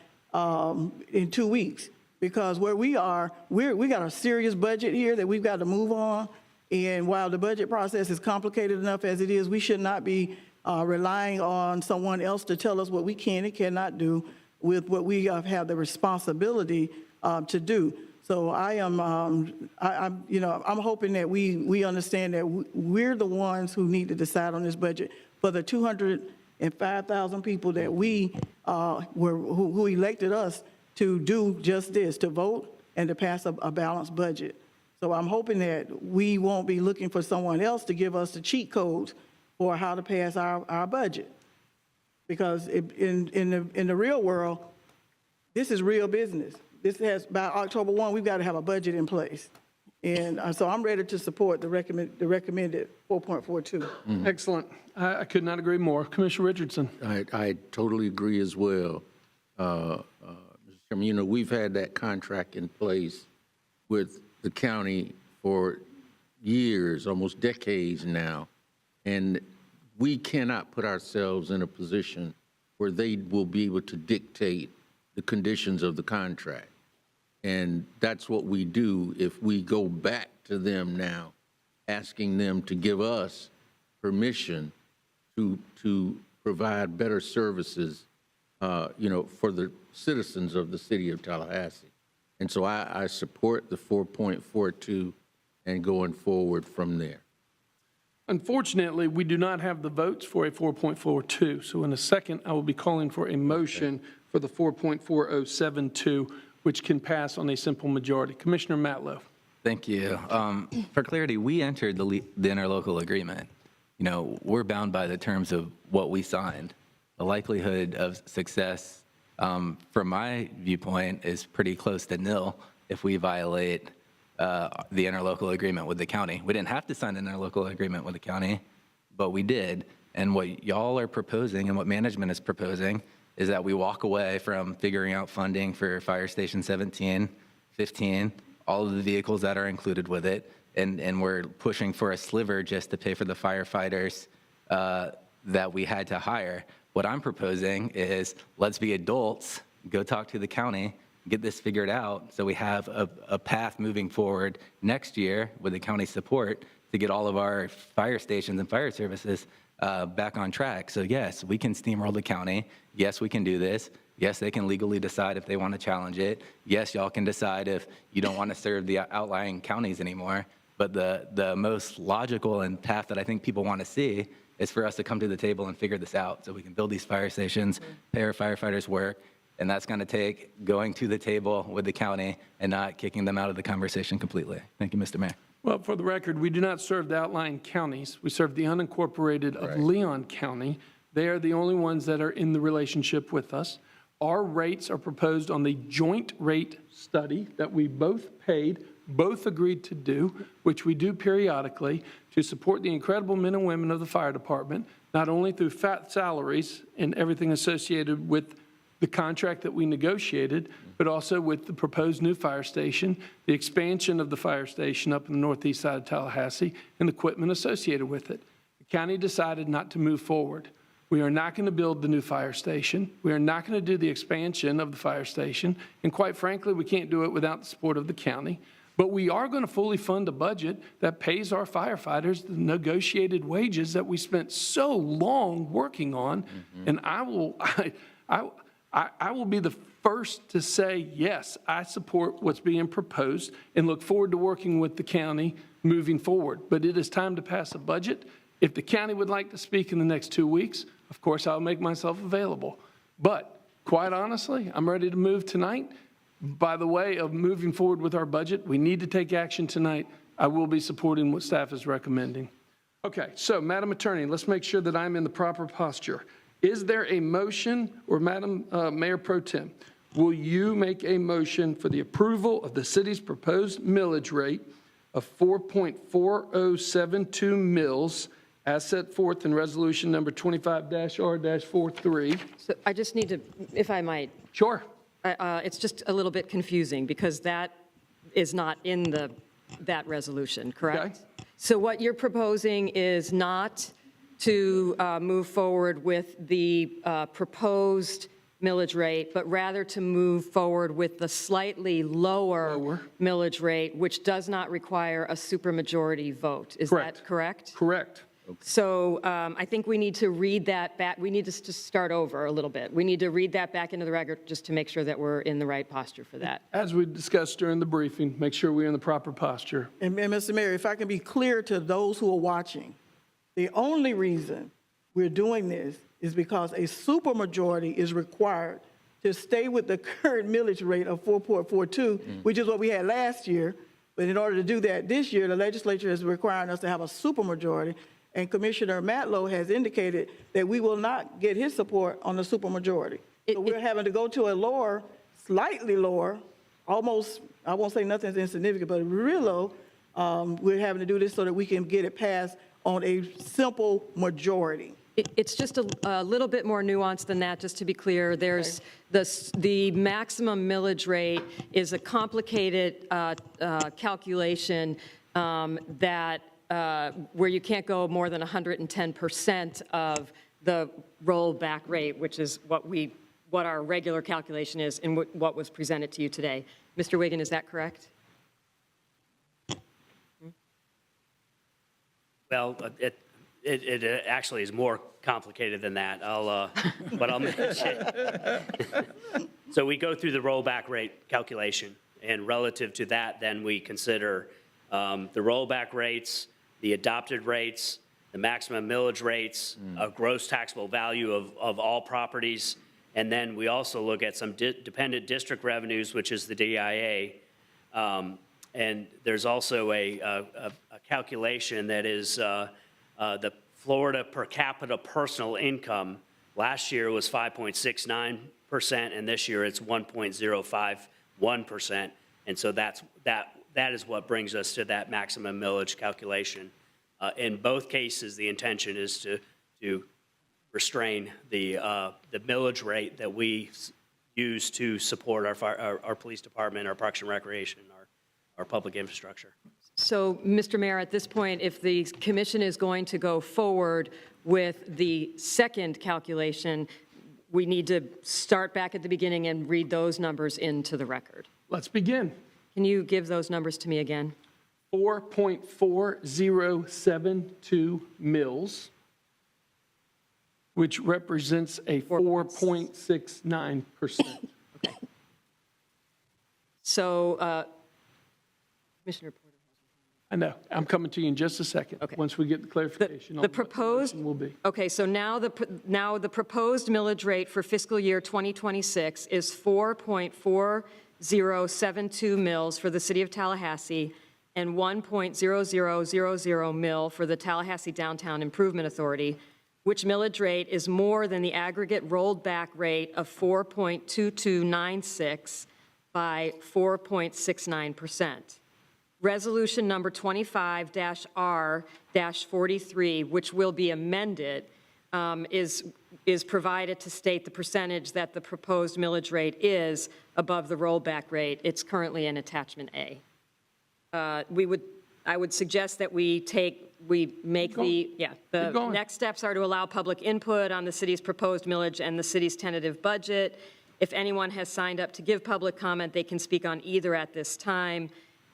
in 2 weeks. Because where we are, we got a serious budget here that we've got to move on. And while the budget process is complicated enough as it is, we should not be relying on someone else to tell us what we can and cannot do with what we have the responsibility to do. So I am, I'm hoping that we understand that we're the ones who need to decide on this budget for the 205,000 people that who elected us to do just this, to vote and to pass a balanced budget. So I'm hoping that we won't be looking for someone else to give us the cheat codes for how to pass our budget. Because in the real world, this is real business. This has, by October 1, we've got to have a budget in place. And so I'm ready to support the recommended 4.42. Excellent. I could not agree more. Commissioner Richardson. I totally agree as well. Mr. Chairman, you know, we've had that contract in place with the county for years, almost decades now, and we cannot put ourselves in a position where they will be able to dictate the conditions of the contract. And that's what we do if we go back to them now, asking them to give us permission to provide better services, you know, for the citizens of the city of Tallahassee. And so I support the 4.42 and going forward from there. Unfortunately, we do not have the votes for a 4.42. So in a second, I will be calling for a motion for the 4.4072, which can pass on a simple majority. Commissioner Matlow. Thank you. For clarity, we entered the interlocal agreement. You know, we're bound by the terms of what we signed. The likelihood of success, from my viewpoint, is pretty close to nil if we violate the interlocal agreement with the county. We didn't have to sign an interlocal agreement with the county, but we did. And what y'all are proposing and what management is proposing is that we walk away from figuring out funding for Fire Station 17, 15, all of the vehicles that are included with it, and we're pushing for a sliver just to pay for the firefighters that we had to hire. What I'm proposing is let's be adults, go talk to the county, get this figured out so we have a path moving forward next year with the county support to get all of our fire stations and fire services back on track. So yes, we can steamroll the county. Yes, we can do this. Yes, they can legally decide if they want to challenge it. Yes, y'all can decide if you don't want to serve the outlying counties anymore. But the most logical and path that I think people want to see is for us to come to the table and figure this out so we can build these fire stations, pay our firefighters work, and that's going to take going to the table with the county and not kicking them out of the conversation completely. Thank you, Mr. Mayor. Well, for the record, we do not serve the outlying counties. We serve the unincorporated of Leon County. They are the only ones that are in the relationship with us. Our rates are proposed on the joint rate study that we both paid, both agreed to do, which we do periodically to support the incredible men and women of the fire department, not only through fat salaries and everything associated with the contract that we negotiated, but also with the proposed new fire station, the expansion of the fire station up in the northeast side of Tallahassee, and the equipment associated with it. The county decided not to move forward. We are not going to build the new fire station. We are not going to do the expansion of the fire station. And quite frankly, we can't do it without the support of the county. But we are going to fully fund a budget that pays our firefighters the negotiated wages that we spent so long working on. And I will be the first to say, yes, I support what's being proposed and look forward to working with the county moving forward. But it is time to pass a budget. If the county would like to speak in the next 2 weeks, of course, I'll make myself available. But quite honestly, I'm ready to move tonight. By the way of moving forward with our budget, we need to take action tonight. I will be supporting what staff is recommending. Okay, so Madam Attorney, let's make sure that I'm in the proper posture. Is there a motion, or Madam Mayor Pro Tem, will you make a motion for the approval of the city's proposed millage rate of 4.4072 mills as set forth in resolution number 25-R-43? So I just need to, if I might. Sure. It's just a little bit confusing because that is not in that resolution, correct? Okay. So what you're proposing is not to move forward with the proposed millage rate, but rather to move forward with the slightly lower millage rate, which does not require a supermajority vote. Is that correct? Correct. So I think we need to read that back. We need to just start over a little bit. We need to read that back into the record just to make sure that we're in the right posture for that. As we discussed during the briefing, make sure we're in the proper posture. And Mr. Mayor, if I can be clear to those who are watching, the only reason we're doing this is because a supermajority is required to stay with the current millage rate of 4.42, which is what we had last year, But in order to do that this year, the legislature is requiring us to have a supermajority, and Commissioner Matlow has indicated that we will not get his support on the supermajority. So we're having to go to a lower, slightly lower, almost, I won't say nothing's insignificant, but real low. We're having to do this so that we can get it passed on a simple majority. It's just a little bit more nuanced than that, just to be clear. There's the maximum millage rate is a complicated calculation that where you can't go more than 110% of the rollback rate, which is what our regular calculation is and what was presented to you today. Mr. Wiggin, is that correct? Well, it actually is more complicated than that. But I'll mention. So we go through the rollback rate calculation, and relative to that, then we consider the rollback rates, the adopted rates, the maximum millage rates, a gross taxable value of all properties, and then we also look at some dependent district revenues, which is the DIA. And there's also a calculation that is the Florida per capita personal income. Last year was 5.69%, and this year it's 1.051%. And so that is what brings us to that maximum millage calculation. In both cases, the intention is to restrain the millage rate that we use to support our police department, our Parks and Recreation, our public infrastructure. So, Mr. Mayor, at this point, if the commission is going to go forward with the second calculation, we need to start back at the beginning and read those numbers into the record. Let's begin. Can you give those numbers to me again? 4.4072 mils, which represents a 4.69%. Okay. So, Commissioner Porter. I know. I'm coming to you in just a second. Okay. Once we get the clarification on The what proposed motion will be. Okay, so now the proposed millage rate for fiscal year 2026 is 4.4072 mils for the City of Tallahassee and 1.0000 mil for the Tallahassee Downtown Improvement Authority, which millage rate is more than the aggregate rolled back rate of 4.2296 by 4.69%. Resolution number 25-R-43, which will be amended, is provided to state the percentage that the proposed millage rate is above the rollback rate. It's currently in attachment A. I would suggest that the next steps are to allow public input on the city's proposed millage and the city's tentative budget. If anyone has signed up to give public comment, they can speak on either at this time.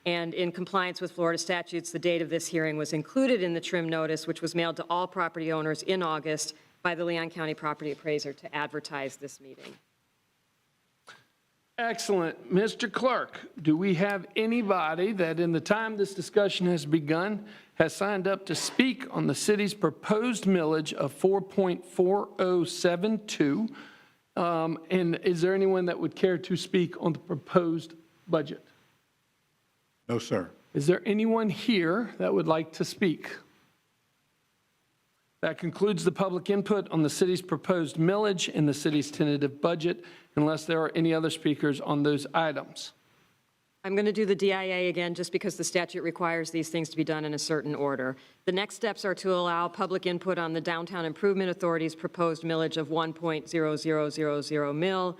And in compliance with Florida statutes, the date of this hearing was included in the trim notice, which was mailed to all property owners in August by the Leon County Property Appraiser to advertise this meeting. Excellent. Mr. Clerk, do we have anybody that in the time this discussion has begun has signed up to speak on the city's proposed millage of 4.4072? And is there anyone that would care to speak on the proposed budget? No, sir. Is there anyone here that would like to speak? That concludes the public input on the city's proposed millage and the city's tentative budget, unless there are any other speakers on those items. I'm going to do the DIA again, just because the statute requires these things to be done in a certain order. The next steps are to allow public input on the Downtown Improvement Authority's proposed millage of 1.0000 mil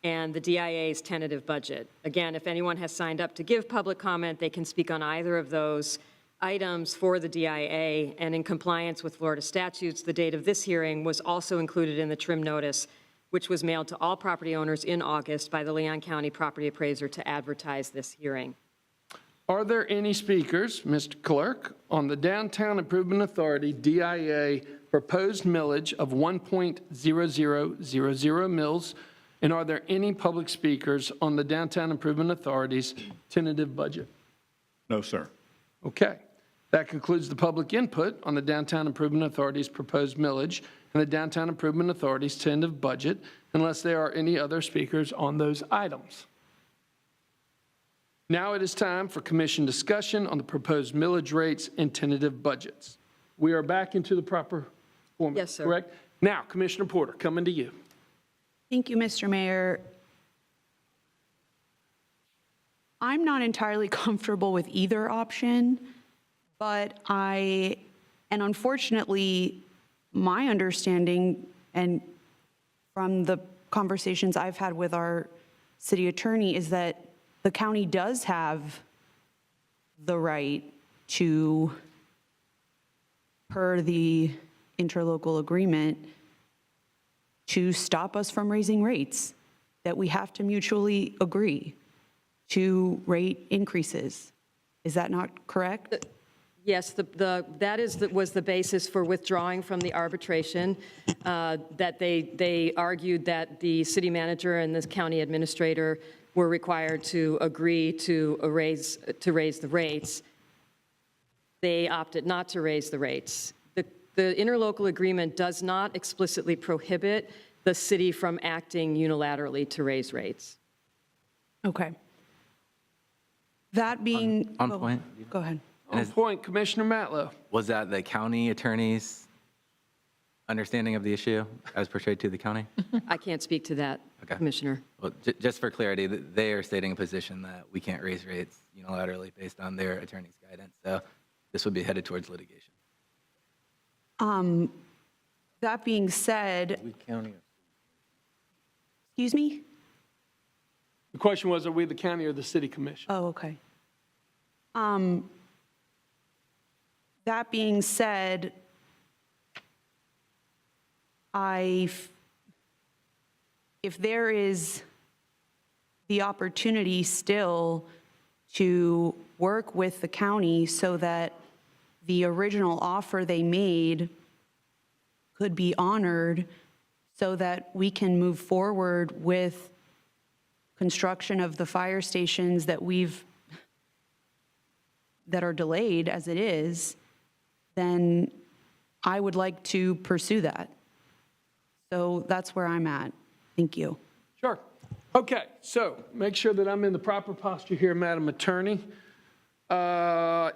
and the DIA's tentative budget. Again, if anyone has signed up to give public comment, they can speak on either of those items for the DIA, and in compliance with Florida statutes, the date of this hearing was also included in the trim notice, which was mailed to all property owners in August by the Leon County Property Appraiser to advertise this hearing. Are there any speakers, Mr. Clerk, on the Downtown Improvement Authority DIA proposed millage of 1.0000 mils? And are there any public speakers on the Downtown Improvement Authority's tentative budget? No, sir. Okay. That concludes the public input on the Downtown Improvement Authority's proposed millage and the Downtown Improvement Authority's tentative budget, unless there are any other speakers on those items. Now it is time for commission discussion on the proposed millage rates and tentative budgets. We are back into the proper format. Yes, sir. Correct? Now, Commissioner Porter, coming to you. Thank you, Mr. Mayor. I'm not entirely comfortable with either option, but and unfortunately, my understanding and from the conversations I've had with our city attorney is that the county does have the right to, per the interlocal agreement, to stop us from raising rates, that we have to mutually agree to rate increases. Is that not correct? Yes, that was the basis for withdrawing from the arbitration, that they argued that the city manager and the county administrator were required to agree to raise the rates. They opted not to raise the rates. The interlocal agreement does not explicitly prohibit the city from acting unilaterally to raise rates. Okay. That being... On point? Go ahead. On point, Commissioner Matlow. Was that the county attorney's understanding of the issue as portrayed to the county? I can't speak to that, Okay. Commissioner. Well, just for clarity, they are stating a position that we can't raise rates unilaterally based on their attorney's guidance. So this would be headed towards litigation. That being said... Excuse me? The question was, are we the county or the city commission? Oh, okay. That being said, if there is the opportunity still to work with the county so that the original offer they made could be honored so that we can move forward with construction of the fire stations that are delayed as it is, then I would like to pursue that. So that's where I'm at. Thank you. Sure. Okay, so make sure that I'm in the proper posture here, Madam Attorney.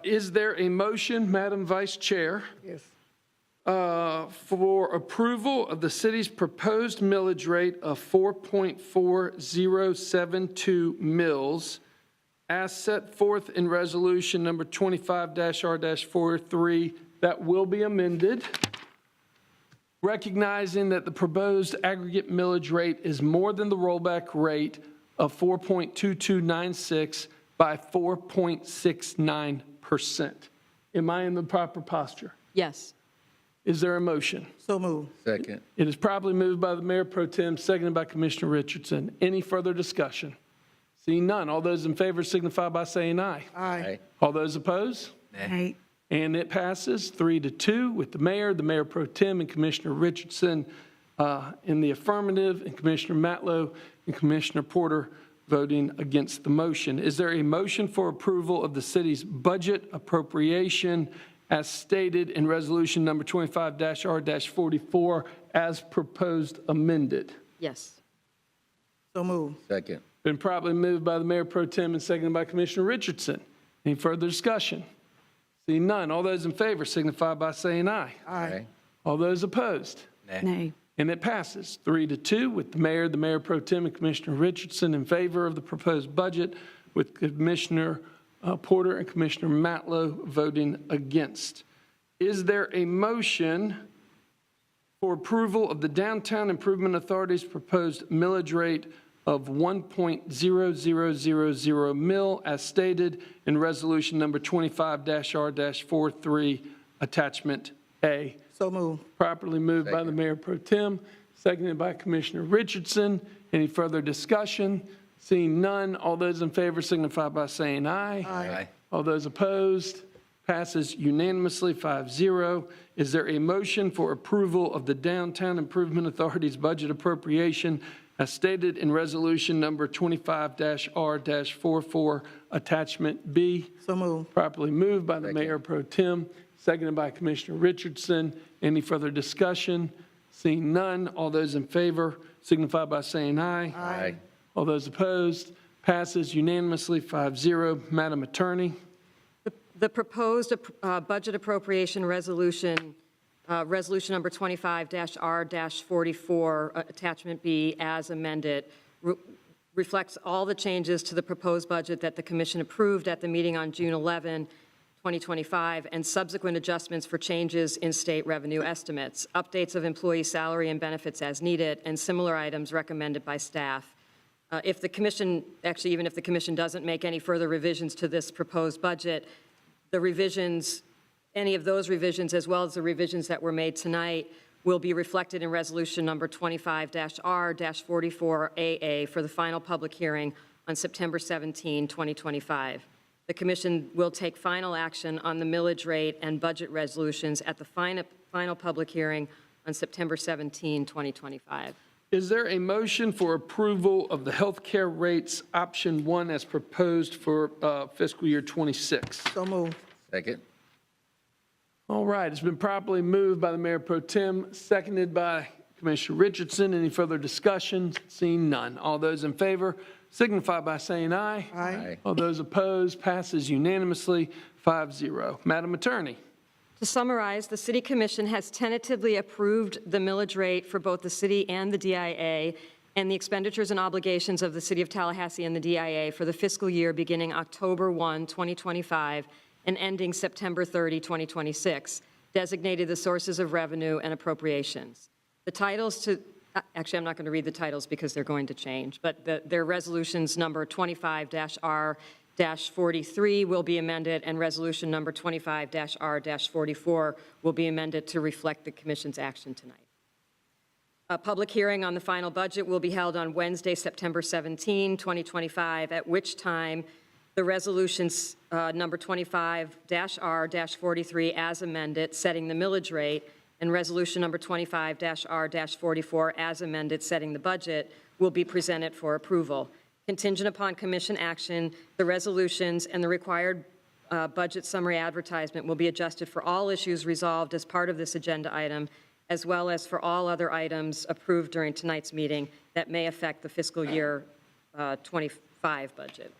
Is there a motion, Madam Vice Chair? Yes. For approval of the city's proposed millage rate of 4.4072 mills as set forth in resolution number 25-R-43 that will be amended, recognizing that the proposed aggregate millage rate is more than the rollback rate of 4.2296 by 4.69%. Am I in the proper posture? Yes. Is there a motion? So moved. Second. It is properly moved by the Mayor Pro Tem, seconded by Commissioner Richardson. Any further discussion? Seeing none, all those in favor signify by saying aye. Aye. All those opposed? Right. And it passes 3-2 with the Mayor Pro Tem, and Commissioner Richardson in the affirmative, and Commissioner Matlow and Commissioner Porter voting against the motion. Is there a motion for approval of the city's budget appropriation as stated in resolution number 25-R-44 as proposed amended? Yes. So moved. Second. Been properly moved by the Mayor Pro Tem and seconded by Commissioner Richardson. Any further discussion? Seeing none, all those in favor signify by saying aye. Aye. All those opposed? Nay. And it passes 3-2 with the Mayor Pro Tem, and Commissioner Richardson in favor of the proposed budget, with Commissioner Porter and Commissioner Matlow voting against. Is there a motion for approval of the Downtown Improvement Authority's proposed millage rate of 1.0000 mil as stated in resolution number 25-R-43, attachment A? So moved. Properly moved by the Mayor Pro Tem, seconded by Commissioner Richardson. Any further discussion? Seeing none, all those in favor signify by saying aye. Aye. All those opposed? Passes unanimously 5-0. Is there a motion for approval of the Downtown Improvement Authority's budget appropriation as stated in resolution number 25-R-44, attachment B? So moved. Properly moved by the Mayor Pro Tem, seconded by Commissioner Richardson. Any further discussion? Seeing none, all those in favor signify by saying aye. Aye. All those opposed? Passes unanimously 5-0. Madam Attorney. The proposed budget appropriation resolution, resolution number 25-R-44, attachment B, as amended, reflects all the changes to the proposed budget that the commission approved at the meeting on June 11, 2025, and subsequent adjustments for changes in state revenue estimates, updates of employee salary and benefits as needed, and similar items recommended by staff. If the commission, actually, even if the commission doesn't make any further revisions to this proposed budget, the revisions, any of those revisions, as well as the revisions that were made tonight, will be reflected in resolution number 25-R-44AA for the final public hearing on September 17, 2025. The commission will take final action on the millage rate and budget resolutions at the final public hearing on September 17, 2025. Is there a motion for approval of the healthcare rates option 1 as proposed for fiscal year 26? So moved. Second. All right, it's been properly moved by the Mayor Pro Tem, seconded by Commissioner Richardson. Any further discussion? Seeing none. All those in favor signify by saying aye. Aye. All those opposed, passes unanimously 5-0. Madam Attorney. To summarize, the City Commission has tentatively approved the millage rate for both the city and the DIA and the expenditures and obligations of the City of Tallahassee and the DIA for the fiscal year beginning October 1, 2025, and ending September 30, 2026, designated the sources of revenue and appropriations. The titles to, actually, I'm not going to read the titles because they're going to change, but their resolutions number 25-R-43 will be amended, and resolution number 25-R-44 will be amended to reflect the Commission's action tonight. A public hearing on the final budget will be held on Wednesday, September 17, 2025, at which time the resolutions number 25-R-43 as amended, setting the millage rate, and resolution number 25-R-44 as amended, setting the budget, will be presented for approval. Contingent upon commission action, the resolutions and the required budget summary advertisement will be adjusted for all issues resolved as part of this agenda item, as well as for all other items approved during tonight's meeting that may affect the fiscal year 25 budget.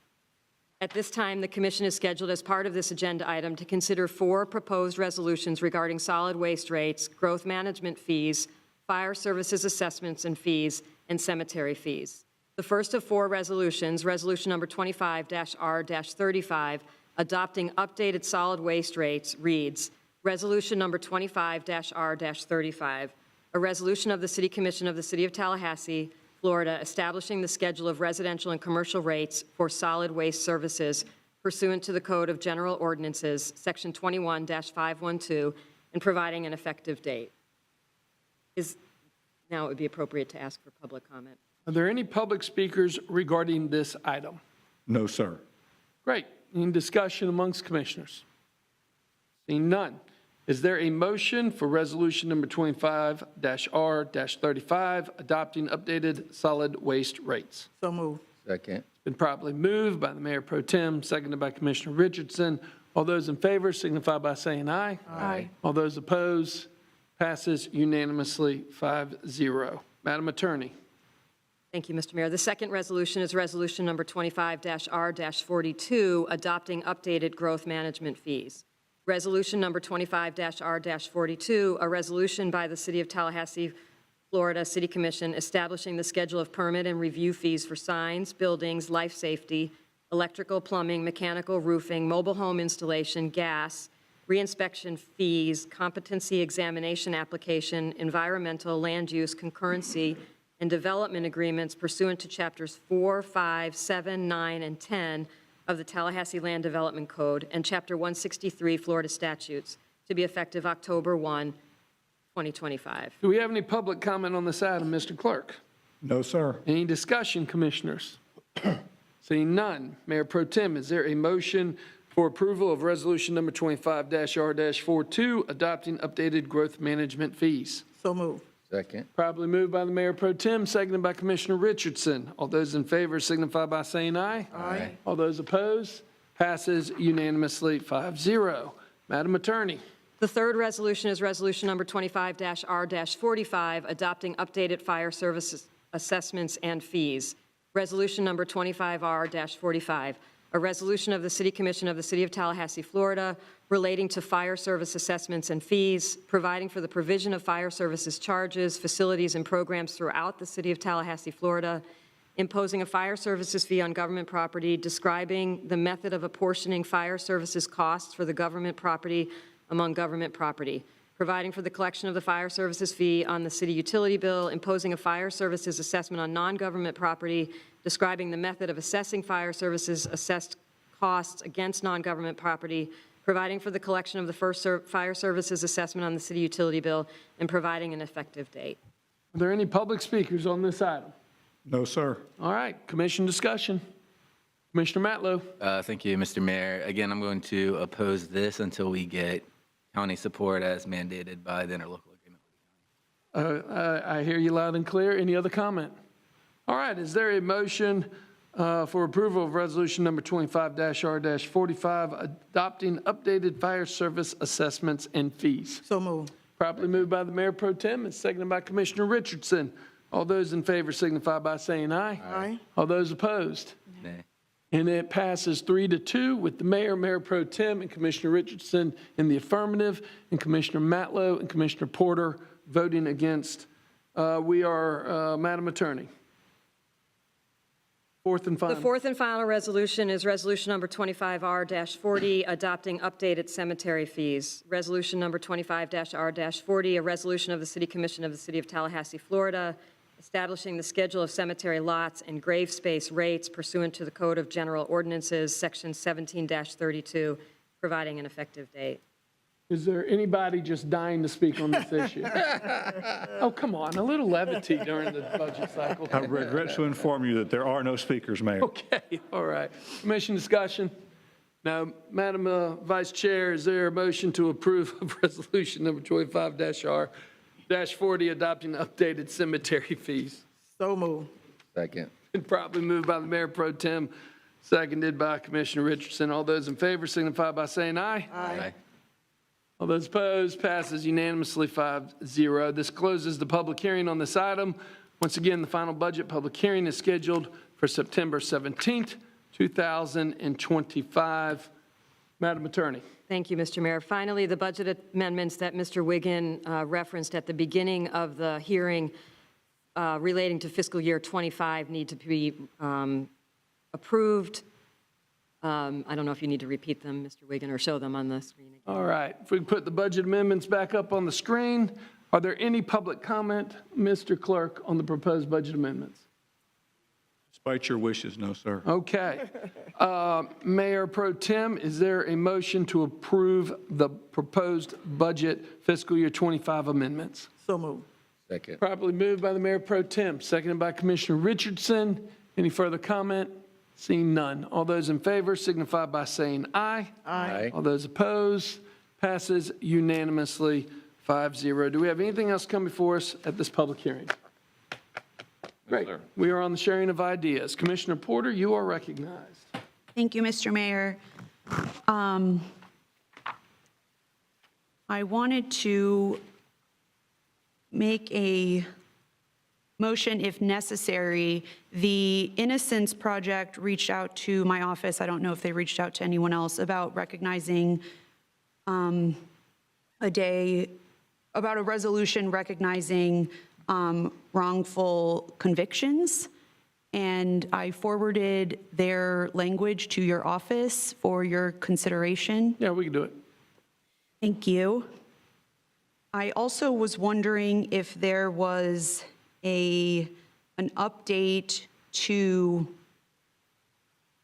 At this time, the commission is scheduled as part of this agenda item to consider 4 proposed resolutions regarding solid waste rates, growth management fees, fire services assessments and fees, and cemetery fees. The first of 4 resolutions, resolution number 25-R-35, adopting updated solid waste rates, reads, resolution number 25-R-35, a resolution of the City Commission of the City of Tallahassee, Florida, establishing the schedule of residential and commercial rates for solid waste services pursuant to the Code of General Ordinances, Section 21-512, and providing an effective date. Now it would be appropriate to ask for public comment. Are there any public speakers regarding this item? No, sir. Great. Any discussion amongst commissioners? Seeing none. Is there a motion for resolution number 25-R-35, adopting updated solid waste rates? So moved. Second. It's been properly moved by the Mayor Pro Tem, seconded by Commissioner Richardson. All those in favor signify by saying aye. Aye. All those opposed, passes unanimously 5-0. Madam Attorney. Thank you, Mr. Mayor. The second resolution is resolution number 25-R-42, adopting updated growth management fees. Resolution number 25-R-42, a resolution by the City of Tallahassee, Florida City Commission establishing the schedule of permit and review fees for signs, buildings, life safety, electrical, plumbing, mechanical, roofing, mobile home installation, gas, reinspection fees, competency examination application, environmental, land use, concurrency, and development agreements pursuant to Chapters 4, 5, 7, 9, and 10 of the Tallahassee Land Development Code and Chapter 163 Florida statutes to be effective October 1, 2025. Do we have any public comment on this item, Mr. Clerk? No, sir. Any discussion, commissioners? Seeing none. Mayor Pro Tem, is there a motion for approval of resolution number 25-R-42, adopting updated growth management fees? So moved. Second. Probably moved by the Mayor Pro Tem, seconded by Commissioner Richardson. All those in favor signify by saying aye. Aye. All those opposed, passes unanimously 5-0. Madam Attorney. The third resolution is resolution number 25-R-45, adopting updated fire services assessments and fees. Resolution number 25R-45, a resolution of the City Commission of the City of Tallahassee, Florida, relating to fire service assessments and fees, providing for the provision of fire services charges, facilities, and programs throughout the City of Tallahassee, Florida, imposing a fire services fee on government property, describing the method of apportioning fire services costs for the government property among government property, providing for the collection of the fire services fee on the city utility bill, imposing a fire services assessment on non-government property, describing the method of assessing fire services assessed costs against non-government property, providing for the collection of the first fire services assessment on the city utility bill, and providing an effective date. Are there any public speakers on this item? No, sir. All right, commission discussion. Commissioner Matlow. Thank you, Mr. Mayor. Again, I'm going to oppose this until we get county support as mandated by the interlocal agreement. I hear you loud and clear. Any other comment? All right, is there a motion for approval of resolution number 25-R-45, adopting updated fire service assessments and fees? So moved. Properly moved by the Mayor Pro Tem and seconded by Commissioner Richardson. All those in favor signify by saying aye. Aye. All those opposed? Nay. And it passes 3-2 with the Mayor, Mayor Pro Tem, and Commissioner Richardson in the affirmative, and Commissioner Matlow and Commissioner Porter voting against. We are, Madam Attorney. Fourth and final. The fourth and final resolution is resolution number 25R-40, adopting updated cemetery fees. Resolution number 25-R-40, a resolution of the City Commission of the City of Tallahassee, Florida, establishing the schedule of cemetery lots and grave space rates pursuant to the Code of General Ordinances, Section 17-32, providing an effective date. Is there anybody just dying to speak on this issue? Oh, come on, a little levity during the budget cycle. I regret to inform you that there are no speakers, Mayor. Okay, all right. Commission discussion. Now, Madam Vice Chair, is there a motion to approve of resolution number 25-R-40, adopting updated cemetery fees? So moved. Second. Been properly moved by the Mayor Pro Tem, seconded by Commissioner Richardson. All those in favor signify by saying aye. Aye. All those opposed, passes unanimously 5-0. This closes the public hearing on this item. Once again, the final budget public hearing is scheduled for September 17th, 2025. Madam Attorney. Thank you, Mr. Mayor. Finally, the budget amendments that Mr. Wiggin referenced at the beginning of the hearing relating to fiscal year 25 need to be approved. I don't know if you need to repeat them, Mr. Wiggin, or show them on the screen again. All right, if we can put the budget amendments back up on the screen. Are there any public comment, Mr. Clerk, on the proposed budget amendments? Despite your wishes, no, sir. Okay. Mayor Pro Tem, is there a motion to approve the proposed budget fiscal year 25 amendments? So moved. Second. Properly moved by the Mayor Pro Tem, seconded by Commissioner Richardson. Any further comment? Seeing none. All those in favor signify by saying aye. Aye. All those opposed, passes unanimously 5-0. Do we have anything else come before us at this public hearing? Great. We are on the sharing of ideas. Commissioner Porter, you are recognized. Thank you, Mr. Mayor. I wanted to make a motion if necessary. The Innocence Project reached out to my office. I don't know if they reached out to anyone else about recognizing a resolution recognizing wrongful convictions. And I forwarded their language to your office for your consideration. Yeah, we can do it. Thank you. I also was wondering if there was an update to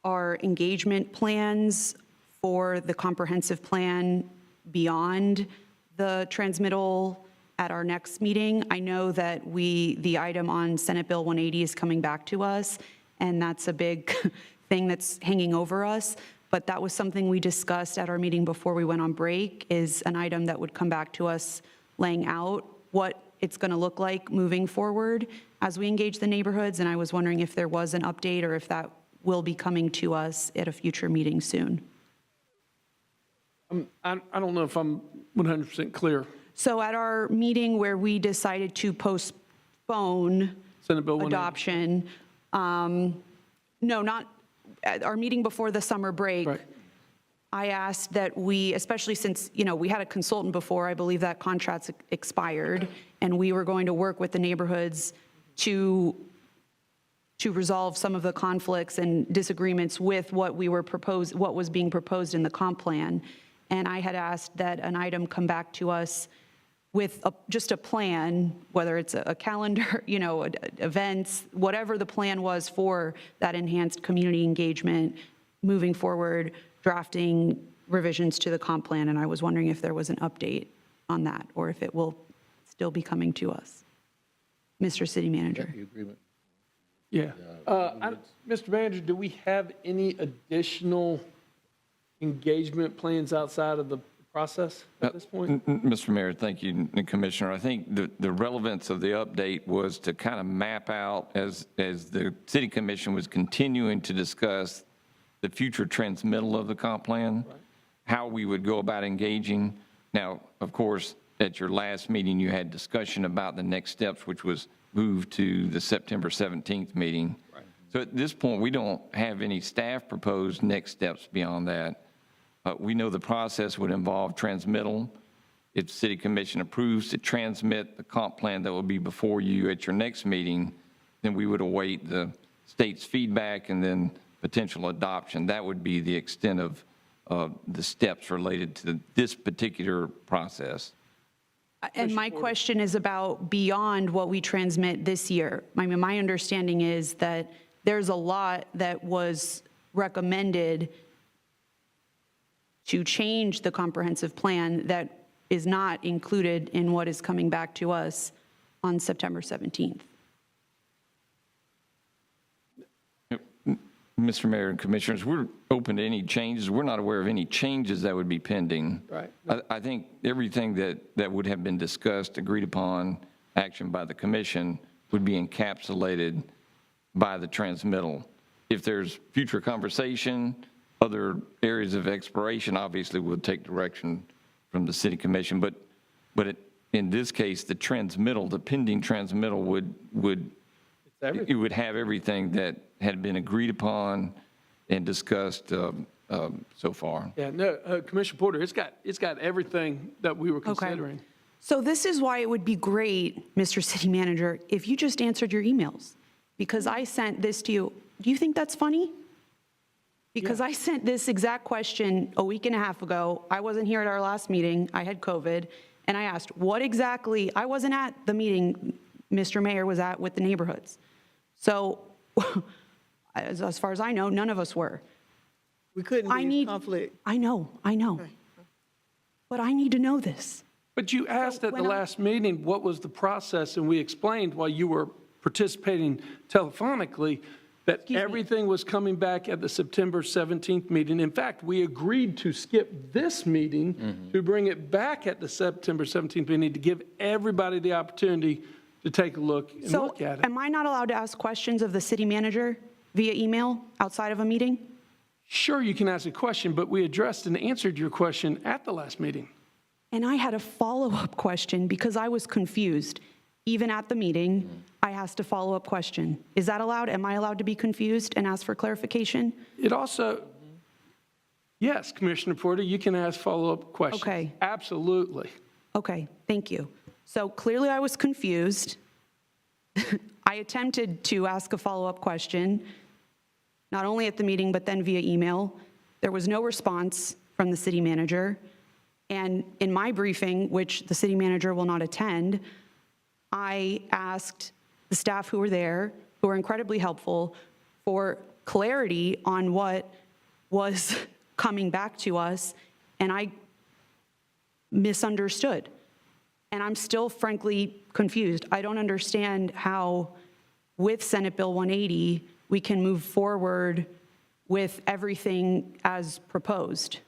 our engagement plans for the comprehensive plan beyond the transmittal at our next meeting. I know that the item on Senate Bill 180 is coming back to us, and that's a big thing that's hanging over us. But that was something we discussed at our meeting before we went on break, is an item that would come back to us laying out what it's going to look like moving forward as we engage the neighborhoods. And I was wondering if there was an update or if that will be coming to us at a future meeting soon. I don't know if I'm 100% clear. So at our meeting where we decided to postpone Senate Bill 180. adoption, No, not, at our meeting before the summer break, I asked that we, especially since, we had a consultant before, I believe that contract's expired, and we were going to work with the neighborhoods to resolve some of the conflicts and disagreements with what was being proposed in the comp plan. And I had asked that an item come back to us with just a plan, whether it's a calendar, events, whatever the plan was for that enhanced community engagement, moving forward, drafting revisions to the comp plan. And I was wondering if there was an update on that, or if it will still be coming to us. Mr. City Manager. Yeah. Mr. Manager, do we have any additional engagement plans outside of the process at this point? Mr. Mayor, thank you, Commissioner. I think the relevance of the update was to kind of map out, as the City Commission was continuing to discuss the future transmittal of the comp plan, how we would go about engaging. Now, of course, at your last meeting, you had discussion about the next steps, which was moved to the September 17th meeting. So at this point, we don't have any staff proposed next steps beyond that. We know the process would involve transmittal. If the City Commission approves to transmit the comp plan that will be before you at your next meeting, then we would await the state's feedback and then potential adoption. That would be the extent of the steps related to this particular process. And my question is about beyond what we transmit this year. I mean, my understanding is that there's a lot that was recommended to change the comprehensive plan that is not included in what is coming back to us on September 17th. Mr. Mayor and Commissioners, we're open to any changes. We're not aware of any changes that would be pending. Right. I think everything that would have been discussed, agreed upon, action by the commission would be encapsulated by the transmittal. If there's future conversation, other areas of exploration, obviously we'll take direction from the City Commission. But in this case, the transmittal, the pending transmittal would have everything that had been agreed upon and discussed so far. Yeah, no, Commissioner Porter, it's got everything that we were considering. So this is why it would be great, Mr. City Manager, if you just answered your emails, because I sent this to you. Do you think that's funny? Because I sent this exact question a week and a half ago. I wasn't here at our last meeting. I had COVID. And I asked, what exactly? I wasn't at the meeting Mr. Mayor was at with the neighborhoods. So as far as I know, none of us were. We couldn't be in conflict. I know. Okay. But I need to know this. But you asked at the last meeting what was the process, and we explained while you were participating telephonically that everything was coming back at the September 17th meeting. In fact, we agreed to skip this meeting to bring it back at the September 17th meeting to give everybody the opportunity to take a look and look at it. Am I not allowed to ask questions of the city manager via email outside of a meeting? Sure, you can ask a question, but we addressed and answered your question at the last meeting. And I had a follow-up question because I was confused. Even at the meeting, I asked a follow-up question. Is that allowed? Am I allowed to be confused and ask for clarification? It also, yes, Commissioner Porter, you can ask follow-up questions. Okay. Absolutely. Okay, thank you. So clearly I was confused. I attempted to ask a follow-up question, not only at the meeting, but then via email. There was no response from the city manager. And in my briefing, which the city manager will not attend, I asked the staff who were there, who were incredibly helpful, for clarity on what was coming back to us, and I misunderstood. And I'm still frankly confused. I don't understand how, with Senate Bill 180, we can move forward with everything as proposed,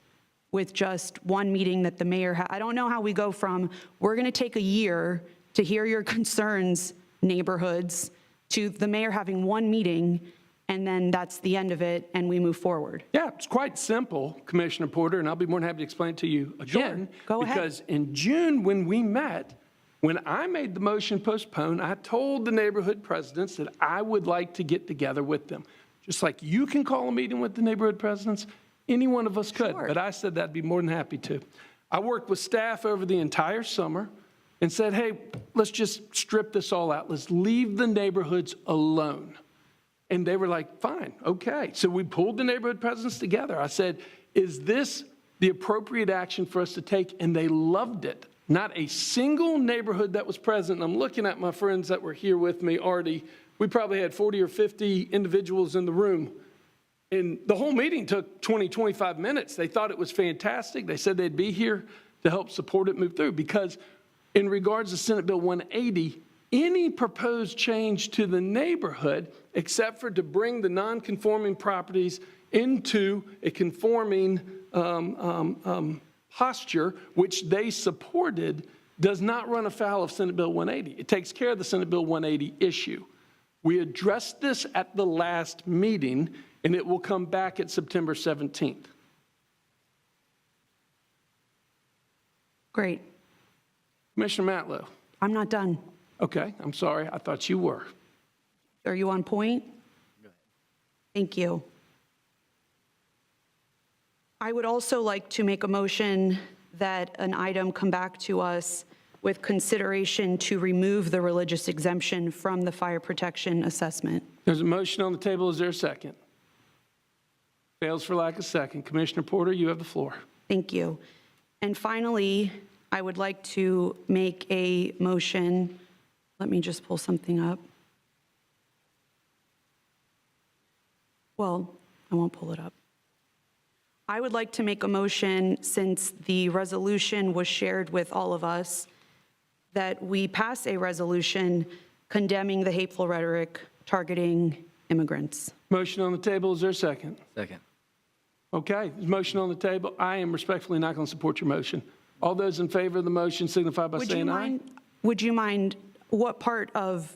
with just one meeting that the mayor had. I don't know how we go from, we're going to take a year to hear your concerns, neighborhoods, to the mayor having one meeting, and then that's the end of it, and we move forward. Yeah, it's quite simple, Commissioner Porter, and I'll be more than happy to explain it to you again. Sure, go ahead. Because in June, when we met, When I made the motion postpone, I told the neighborhood presidents that I would like to get together with them. Just like you can call a meeting with the neighborhood presidents, any one of us could. But I said that I'd be more than happy to. I worked with staff over the entire summer and said, hey, let's just strip this all out. Let's leave the neighborhoods alone. And they were like, fine, okay. So we pulled the neighborhood presidents together. I said, is this the appropriate action for us to take? And they loved it. Not a single neighborhood that was present. And I'm looking at my friends that were here with me already. We probably had 40 or 50 individuals in the room. And the whole meeting took 20, 25 minutes. They thought it was fantastic. They said they'd be here to help support it move through. Because in regards to Senate Bill 180, any proposed change to the neighborhood, except for to bring the non-conforming properties into a conforming posture, which they supported, does not run afoul of Senate Bill 180. It takes care of the Senate Bill 180 issue. We addressed this at the last meeting, and it will come back at September 17th. Great. Commissioner Matlow. I'm not done. Okay, I'm sorry. I thought you were. Are you on point? Thank you. I would also like to make a motion that an item come back to us with consideration to remove the religious exemption from the fire protection assessment. There's a motion on the table. Is there a second? Fails for lack of second. Commissioner Porter, you have the floor. Thank you. And finally, I would like to make a motion. Let me just pull something up. Well, I won't pull it up. I would like to make a motion, since the resolution was shared with all of us, that we pass a resolution condemning the hateful rhetoric targeting immigrants. Motion on the table. Is there a second? Second. Okay, there's a motion on the table. I am respectfully not going to support your motion. All those in favor of the motion signify by saying aye. Would you mind, what part of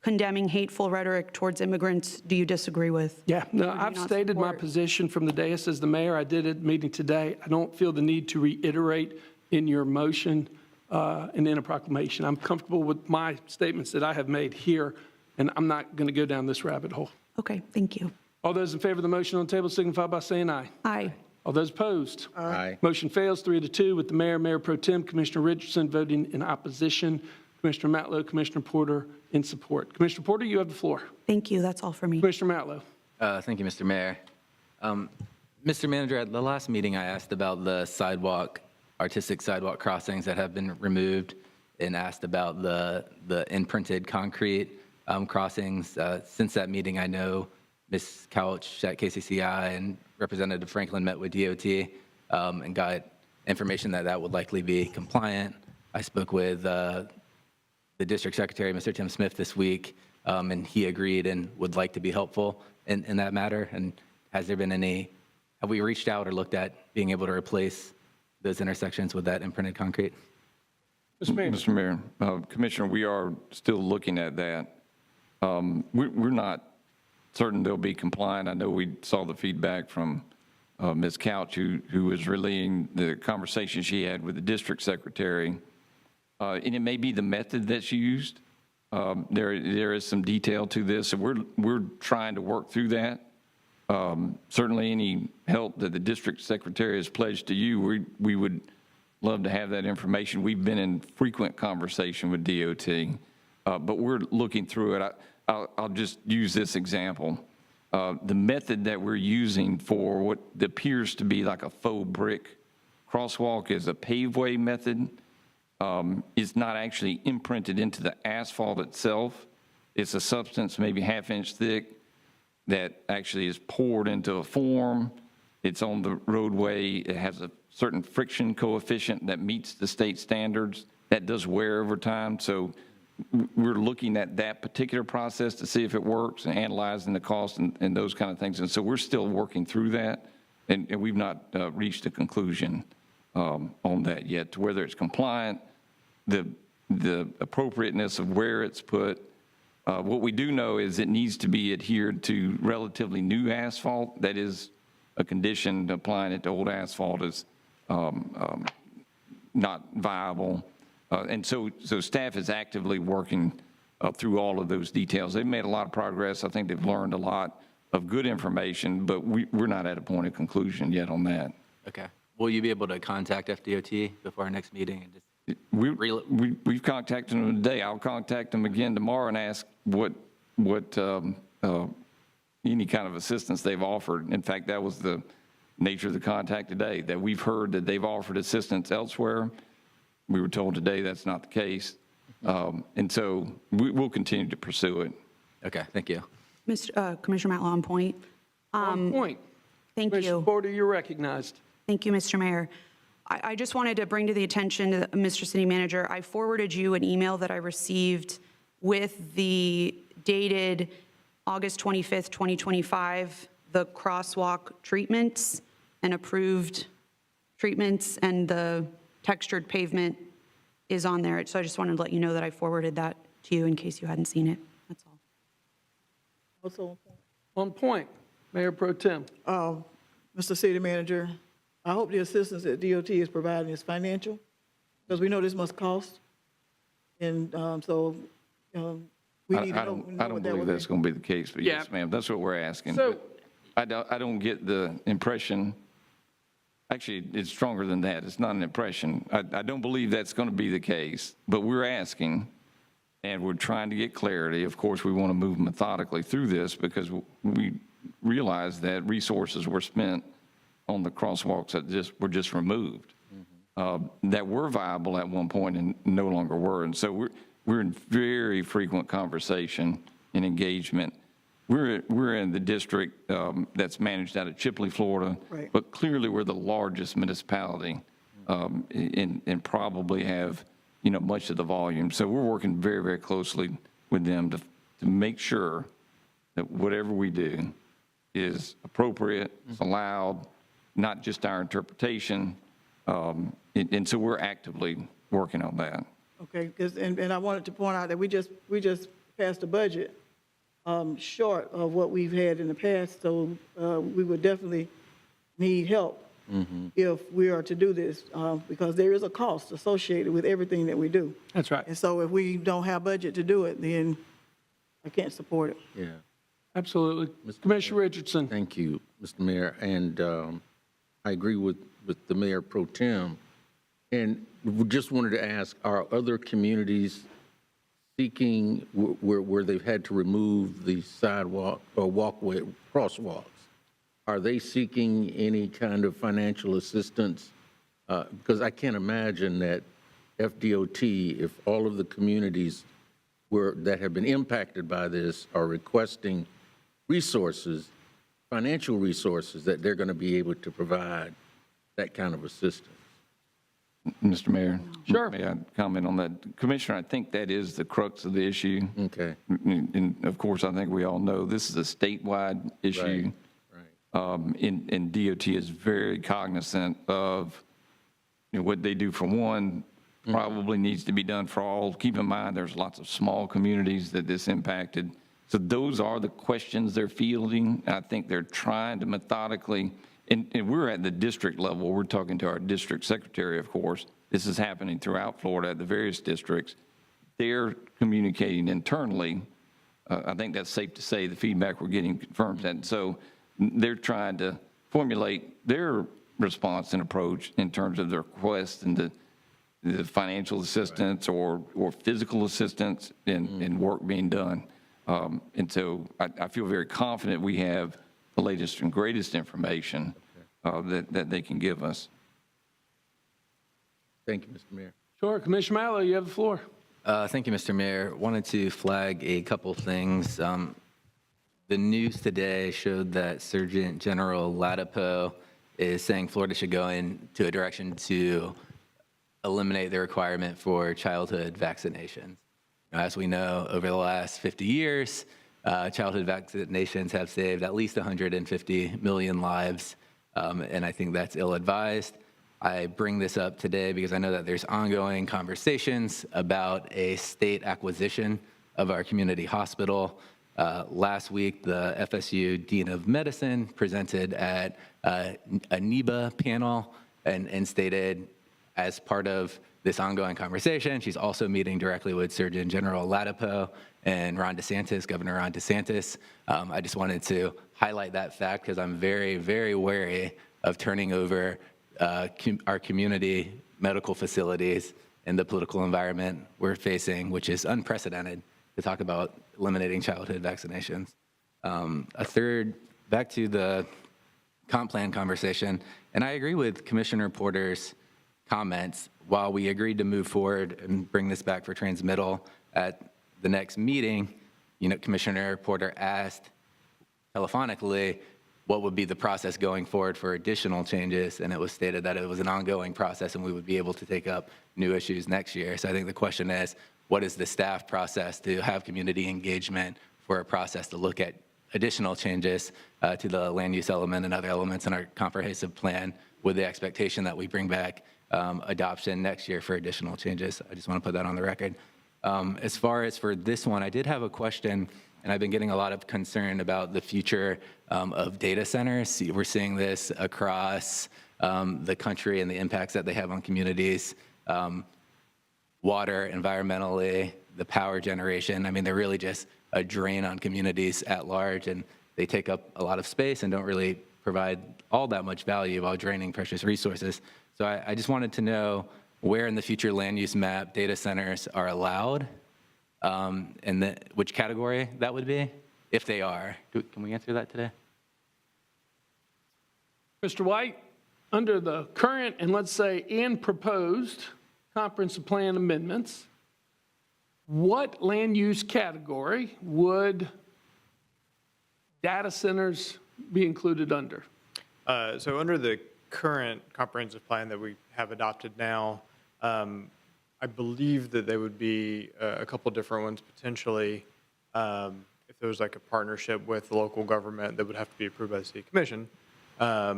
condemning hateful rhetoric towards immigrants do you disagree with? Yeah, no, I've stated my position from the dais as the mayor. I did at the meeting today. I don't feel the need to reiterate in your motion and in a proclamation. I'm comfortable with my statements that I have made here, and I'm not going to go down this rabbit hole. Okay, thank you. All those in favor of the motion on the table signify by saying aye. Aye. All those opposed? Aye. Motion fails 3-2 with the mayor, Mayor Pro Tem, Commissioner Richardson voting in opposition, Commissioner Matlow, Commissioner Porter in support. Commissioner Porter, you have the floor. Thank you. That's all for me. Commissioner Matlow. Thank you, Mr. Mayor. Mr. Manager, at the last meeting, I asked about the artistic sidewalk crossings that have been removed, and asked about the imprinted concrete crossings. Since that meeting, I know Ms. Couch at KCCI and Representative Franklin met with DOT and got information that would likely be compliant. I spoke with the District Secretary, Mr. Tim Smith, this week, and he agreed and would like to be helpful in that matter. And has there been have we reached out or looked at being able to replace those intersections with that imprinted concrete? Mr. Mayor, Commissioner, we are still looking at that. We're not certain they'll be compliant. I know we saw the feedback from Ms. Couch, who was relaying the conversation she had with the district secretary. And it may be the method that's used. There is some detail to this, and we're trying to work through that. Certainly any help that the district secretary has pledged to you, we would love to have that information. We've been in frequent conversation with DOT, but we're looking through it. I'll just use this example. The method that we're using for what appears to be like a faux brick crosswalk is a paveway method. It's not actually imprinted into the asphalt itself. It's a substance maybe half-inch thick that actually is poured into a form. It's on the roadway. It has a certain friction coefficient that meets the state standards. That does wear over time. So we're looking at that particular process to see if it works and analyzing the cost and those kind of things. And so we're still working through that, and we've not reached a conclusion on that yet, to whether it's compliant, the appropriateness of where it's put. What we do know is it needs to be adhered to relatively new asphalt. That is a condition. Applying it to old asphalt is not viable. And so staff is actively working through all of those details. They've made a lot of progress. I think they've learned a lot of good information, but we're not at a point of conclusion yet on that. Okay. Will you be able to contact FDOT before our next meeting and just We've contacted them today. I'll contact them again tomorrow and ask what any kind of assistance they've offered. In fact, that was the nature of the contact today, that we've heard that they've offered assistance elsewhere. We were told today that's not the case. And so we'll continue to pursue it. Okay, thank you. Commissioner Matlow, on point. On point. Thank Commissioner you. Porter, you're recognized. Thank you, Mr. Mayor. I just wanted to bring to the attention of Mr. City Manager, I forwarded you an email that I received with the dated August 25th, 2025, the crosswalk treatments and approved treatments, and the textured pavement is on there. So I just wanted to let you know that I forwarded that to you in case you hadn't seen it. That's all. Also, On point. Mayor Pro Tem. Mr. City Manager, I hope the assistance that DOT is providing is financial, because we know this must cost. And so we need to know I what don't that believe would that's be. going to be the case, but yes, ma'am, that's what we're asking. So- But I don't get the impression, actually, it's stronger than that. It's not an impression. I don't believe that's going to be the case, but we're asking, and we're trying to get clarity. Of course, we want to move methodically through this because we realize that resources were spent on the crosswalks that were just removed, that were viable at one point and no longer were. And so we're in very frequent conversation and engagement. We're in the district that's managed out of Chipley, Florida, Right. but clearly we're the largest municipality and probably have, much of the volume. So we're working very, very closely with them to make sure that whatever we do is appropriate, it's allowed, not just our interpretation. And so we're actively working on that. Okay, and I wanted to point out that we just passed a budget short of what we've had in the past, so we would definitely need help if we are to do this, because there is a cost associated with everything that we do. That's right. And so if we don't have budget to do it, then I can't support it. Yeah. Absolutely. Commissioner Richardson. Thank you, Mr. Mayor. And I agree with the Mayor Pro Tem. And we just wanted to ask, are other communities seeking where they've had to remove the sidewalk or walkway crosswalks? Are they seeking any kind of financial assistance? Because I can't imagine that FDOT, if all of the communities that have been impacted by this are requesting resources, financial resources, that they're going to be able to provide that kind of assistance. Mr. Mayor? Sure. May I comment on that? Commissioner, I think that is the crux of the issue. Okay. And of course, I think we all know this is a statewide issue. And DOT is very cognizant of what they do for one probably needs to be done for all. Keep in mind, there's lots of small communities that this impacted. So those are the questions they're fielding. I think they're trying to methodically, and we're at the district level. We're talking to our district secretary, of course. This is happening throughout Florida at the various districts. They're communicating internally. I think that's safe to say. The feedback we're getting confirms that. And so they're trying to formulate their response and approach in terms of the request and the financial assistance or physical assistance and work being done. And so I feel very confident we have the latest and greatest information that they can give us. Thank you, Mr. Mayor. Sure. Commissioner Mallow, you have the floor. Thank you, Mr. Mayor. Wanted to flag a couple things. The news today showed that Surgeon General Ladapo is saying Florida should go into a direction to eliminate the requirement for childhood vaccinations. As we know, over the last 50 years, childhood vaccinations have saved at least 150 million lives, and I think that's ill-advised. I bring this up today because I know that there's ongoing conversations about a state acquisition of our community hospital. Last week, the FSU Dean of Medicine presented at a NEBA panel and stated, as part of this ongoing conversation. She's also meeting directly with Surgeon General Latipo and Ron DeSantis, Governor Ron DeSantis. I just wanted to highlight that fact because I'm very, very wary of turning over our community medical facilities in the political environment we're facing, which is unprecedented, to talk about eliminating childhood vaccinations. A third, back to the comp plan conversation, and I agree with Commissioner Porter's comments. While we agreed to move forward and bring this back for transmittal at the next meeting, Commissioner Porter asked telephonically what would be the process going forward for additional changes, and it was stated that it was an ongoing process and we would be able to take up new issues next year. So I think the question is, what is the staff process to have community engagement for a process to look at additional changes to the land use element and other elements in our comprehensive plan with the expectation that we bring back adoption next year for additional changes. I just want to put that on the record. As far as for this one, I did have a question, and I've been getting a lot of concern about the future of data centers. We're seeing this across the country and the impacts that they have on communities, water, environmentally, the power generation. I mean, they're really just a drain on communities at large, and they take up a lot of space and don't really provide all that much value while draining precious resources. So I just wanted to know where in the future land use map data centers are allowed, and which category that would be, if they are. Can we answer that today? Mr. White, under the current and let's say and proposed comprehensive plan amendments, what land use category would data centers be included under? So under the current comprehensive plan that we have adopted now, I believe that there would be a couple different ones potentially. If there was like a partnership with the local government that would have to be approved by the city commission, I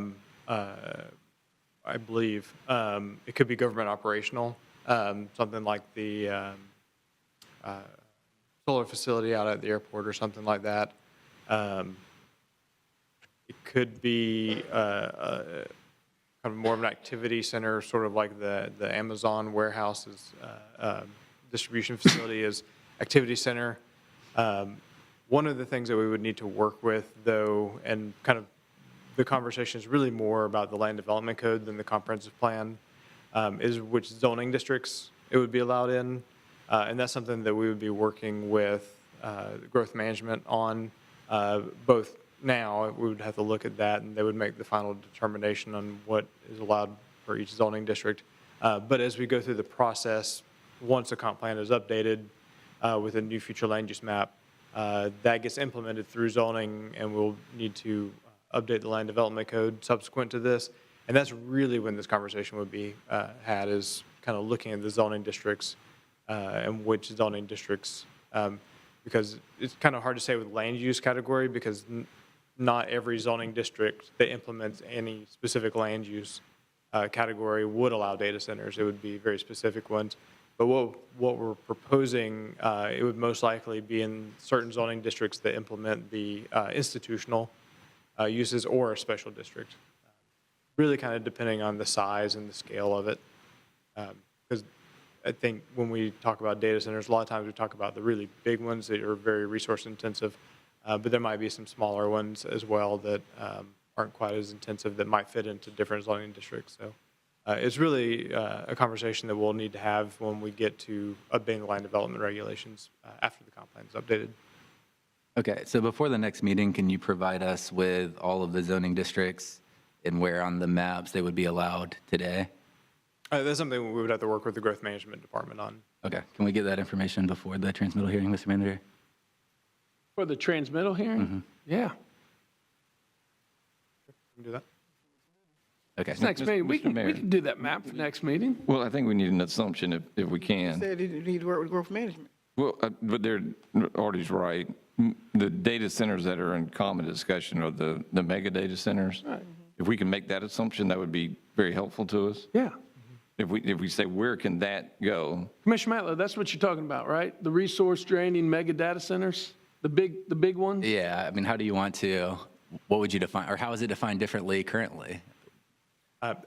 believe it could be government operational, something like the solar facility out at the airport or something like that. It could be kind of more of an activity center, sort of like the Amazon warehouse's distribution facility is activity center. One of the things that we would need to work with, though, and kind of the conversation is really more about the land development code than the comprehensive plan, is which zoning districts it would be allowed in. And that's something that we would be working with growth management on. Both now, we would have to look at that, and they would make the final determination on what is allowed for each zoning district. But as we go through the process, once the comp plan is updated with a new future land use map, that gets implemented through zoning, and we'll need to update the land development code subsequent to this. And that's really when this conversation would be had, is kind of looking at the zoning districts and which zoning districts, because it's kind of hard to say with land use category, because not every zoning district that implements any specific land use category would allow data centers. It would be very specific ones. But what we're proposing, it would most likely be in certain zoning districts that implement the institutional uses or a special district, really kind of depending on the size and the scale of it. Because I think when we talk about data centers, a lot of times we talk about the really big ones that are very resource intensive, but there might be some smaller ones as well that aren't quite as intensive that might fit into different zoning districts. So it's really a conversation that we'll need to have when we get to updating the land development regulations after the comp plan is updated. Okay, so before the next meeting, can you provide us with all of the zoning districts and where on the maps they would be allowed today? That's something we would have to work with the growth management department on. Okay, can we get that information before the transmittal hearing, Mr. Manager? For the transmittal hearing? Mm-hmm. Yeah. We can do that. Okay. Next meeting, we can do that map for next meeting. Well, I think we need an assumption if we can. Said you need to work with growth management. Well, but Artie's right. The data centers that are in common discussion are the mega data centers. Right. If we can make that assumption, that would be very helpful to us. Yeah. If we say, where can that go? Commissioner Matlow, that's what you're talking about, right? The resource draining mega data centers, the big ones? Yeah, I mean, how do you want to, what would you define, or how is it defined differently currently?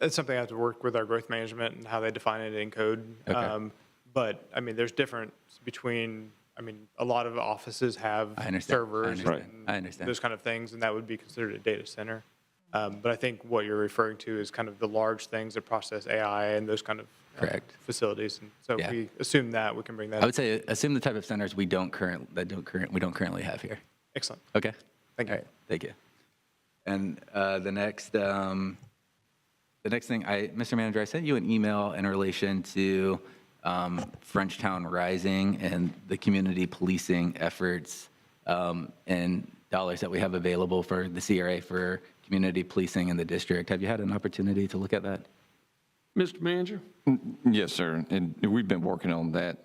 It's something I have to work with our growth management and how they define it in code. Okay. But I mean, there's difference between, I mean, a lot of offices have I understand. servers Right. and I understand. those kind of things, and that would be considered a data center. But I think what you're referring to is kind of the large things that process AI and those kind of Correct. facilities. And so Yeah. if we assume that, we can bring that. I would say assume the type of centers we don't currently have here. Excellent. Okay. Thank you. All right. Thank you. And the next thing, Mr. Manager, I sent you an email in relation to Frenchtown Rising and the community policing efforts and dollars that we have available for the CRA for community policing in the district. Have you had an opportunity to look at that? Mr. Manager? Yes, sir, and we've been working on that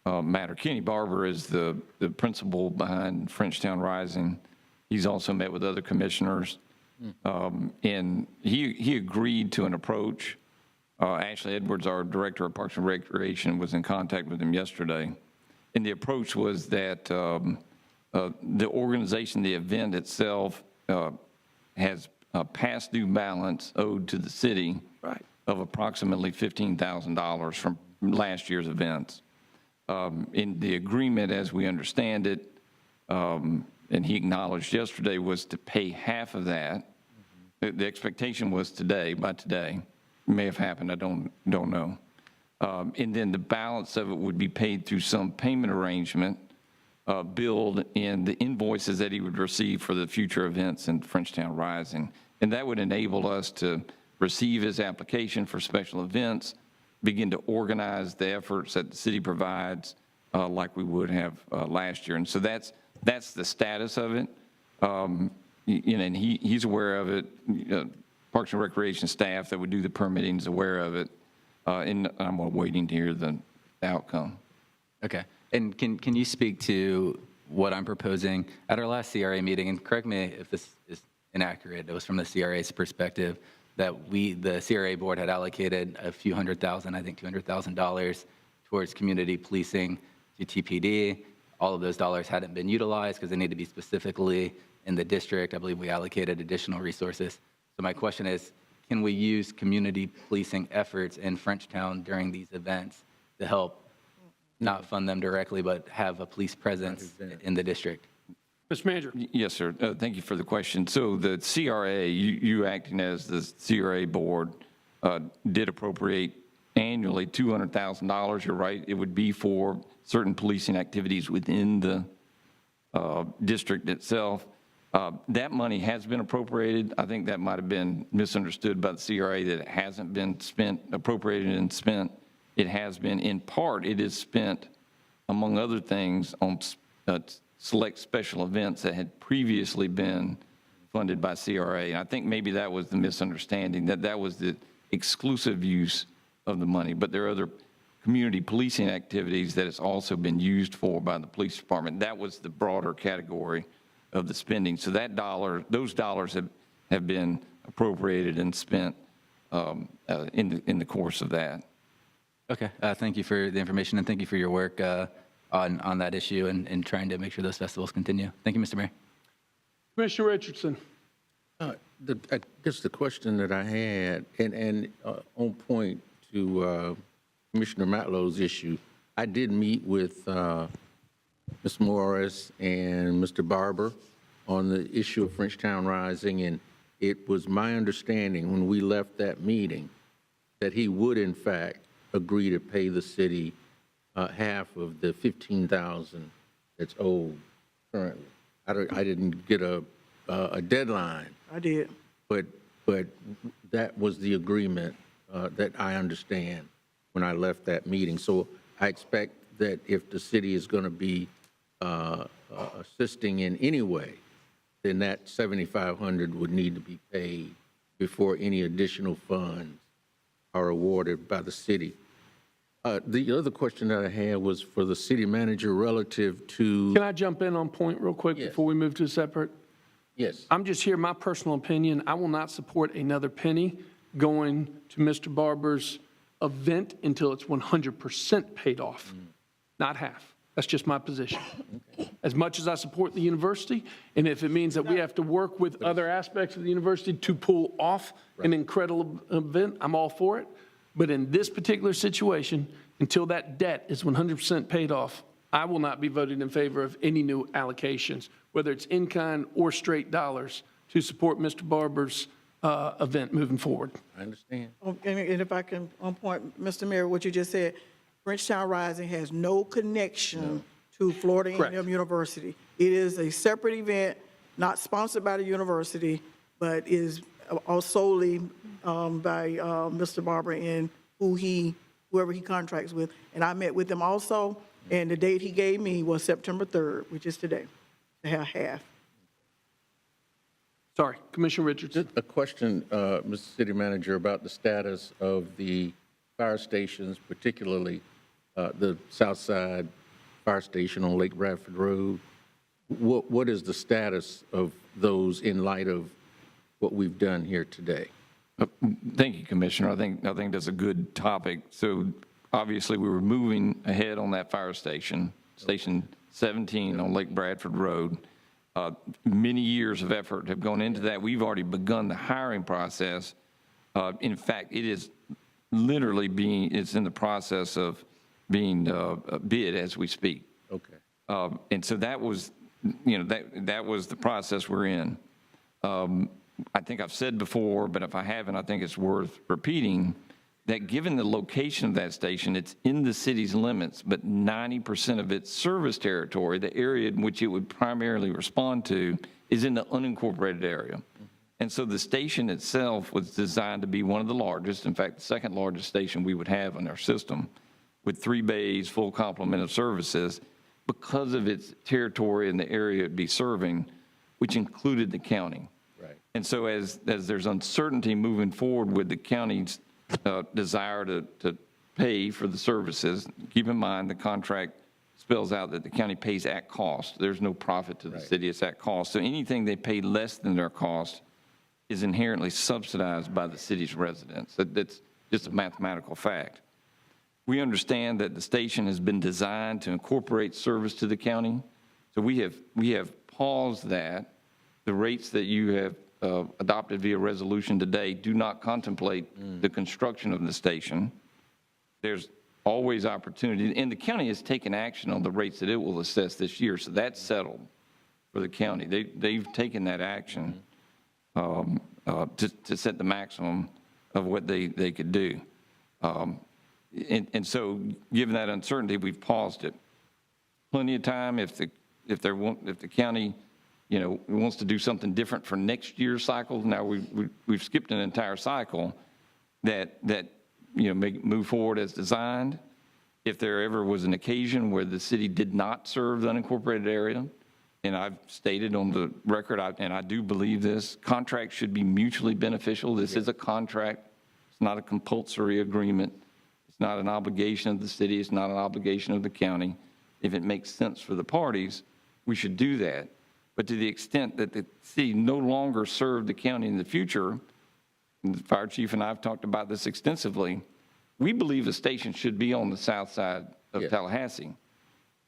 matter. Kenny Barber is the principal behind Frenchtown Rising. He's also met with other commissioners, and he agreed to an approach. Ashley Edwards, our Director of Parks and Recreation, was in contact with him yesterday, and the approach was that the organization, the event itself, has a past due balance owed to the city of approximately $15,000 from last year's events. In the agreement, as we understand it, and he acknowledged yesterday, was to pay half of that. The expectation was by today. It may have happened, I don't know. And then the balance of it would be paid through some payment arrangement billed in the invoices that he would receive for the future events in Frenchtown Rising. And that would enable us to receive his application for special events, begin to organize the efforts that the city provides like we would have last year. And so that's the status of it. And he's aware of it. Parks and Recreation staff that would do the permitting is aware of it. And I'm waiting to hear the outcome. Okay. And can you speak to what I'm proposing? At our last CRA meeting, and correct me if this is inaccurate, it was from the CRA's perspective, that the CRA board had allocated a few $100,000, I think $200,000 towards community policing to TPD. All of those dollars hadn't been utilized because they need to be specifically in the district. I believe we allocated additional resources. So my question is, can we use community policing efforts in Frenchtown during these events to help not fund them directly, but have a police presence in the district? Mr. Manager? Yes, sir. Thank you for the question. So the CRA, you acting as the CRA board, did appropriate annually $200,000. You're right. It would be for certain policing activities within the district itself. That money has been appropriated. I think that might have been misunderstood by the CRA, that it hasn't been appropriated and spent. It has been, in part, it is spent, among other things, on select special events that had previously been funded by CRA. And I think maybe that was the misunderstanding, that was the exclusive use of the money. But there are other community policing activities that it's also been used for by the police department. That was the broader category of the spending. So those dollars have been appropriated and spent in the course of that. Okay. Thank you for the information, and thank you for your work on that issue and trying to make sure those festivals continue. Thank you, Mr. Mayor. Commissioner Richardson? I guess the question that I had, and on point to Commissioner Matlow's issue, I did meet with Ms. Morris and Mr. Barber on the issue of Frenchtown Rising, and it was my understanding when we left that meeting that he would, in fact, agree to pay the city half of the $15,000 that's owed currently. I didn't get a deadline, I did. but that was the agreement that I understand when I left that meeting. So I expect that if the city is going to be assisting in any way, then that $7,500 would need to be paid before any additional funds are awarded by the city. The other question that I had was for the city manager relative to... Can I jump in on point real quick before we move to a separate? Yes. I'm just here, my personal opinion, I will not support another penny going to Mr. Barber's event until it's 100% paid off, not half. That's just my position. As much as I support the university, and if it means that we have to work with other aspects of the university to pull off an incredible event, I'm all for it. But in this particular situation, until that debt is 100% paid off, I will not be voting in favor of any new allocations, whether it's in-kind or straight dollars, to support Mr. Barber's event moving forward. I understand. And if I can, on point, Mr. Mayor, what you just said, Frenchtown Rising has no connection to Florida Correct. A&M University. It is a separate event, not sponsored by the university, but is solely by Mr. Barber and whoever he contracts with. And I met with him also, and the date he gave me was September 3rd, which is today, to have half. Sorry, Commissioner Richards. Just a question, Mr. City Manager, about the status of the fire stations, particularly the South Side Fire Station on Lake Bradford Road. What is the status of those in light of what we've done here today? Thank you, Commissioner. I think that's a good topic. So obviously, we were moving ahead on that fire station, Station 17 on Lake Bradford Road. Many years of effort have gone into that. We've already begun the hiring process. In fact, it is literally it's in the process of being bid as we speak. Okay. And so that was, that was the process we're in. I think I've said before, but if I haven't, I think it's worth repeating, that given the location of that station, it's in the city's limits, but 90% of its service territory, the area in which it would primarily respond to, is in the unincorporated area. And so the station itself was designed to be one of the largest, in fact, the second largest station we would have in our system, with 3 bays, full complement of services, because of its territory and the area it'd be serving, which included the county. Right. And so as there's uncertainty moving forward with the county's desire to pay for the services, keep in mind the contract spells out that the county pays at cost. There's no profit to the city, it's at cost. So anything they pay less than their cost is inherently subsidized by the city's residents. That's just a mathematical fact. We understand that the station has been designed to incorporate service to the county. So we have paused that. The rates that you have adopted via resolution today do not contemplate the construction of the station. There's always opportunity, and the county has taken action on the rates that it will assess this year, so that's settled for the county. They've taken that action to set the maximum of what they could do. And so, given that uncertainty, we've paused it. Plenty of time if the county, wants to do something different for next year's cycle. Now we've skipped an entire cycle that may move forward as designed. If there ever was an occasion where the city did not serve the unincorporated area, and I've stated on the record, and I do believe this, contracts should be mutually beneficial. This is a contract. It's not a compulsory agreement. It's not an obligation of the city. It's not an obligation of the county. If it makes sense for the parties, we should do that. But to the extent that the city no longer served the county in the future, and the fire chief and I have talked about this extensively, we believe the station should be on the south side of Tallahassee.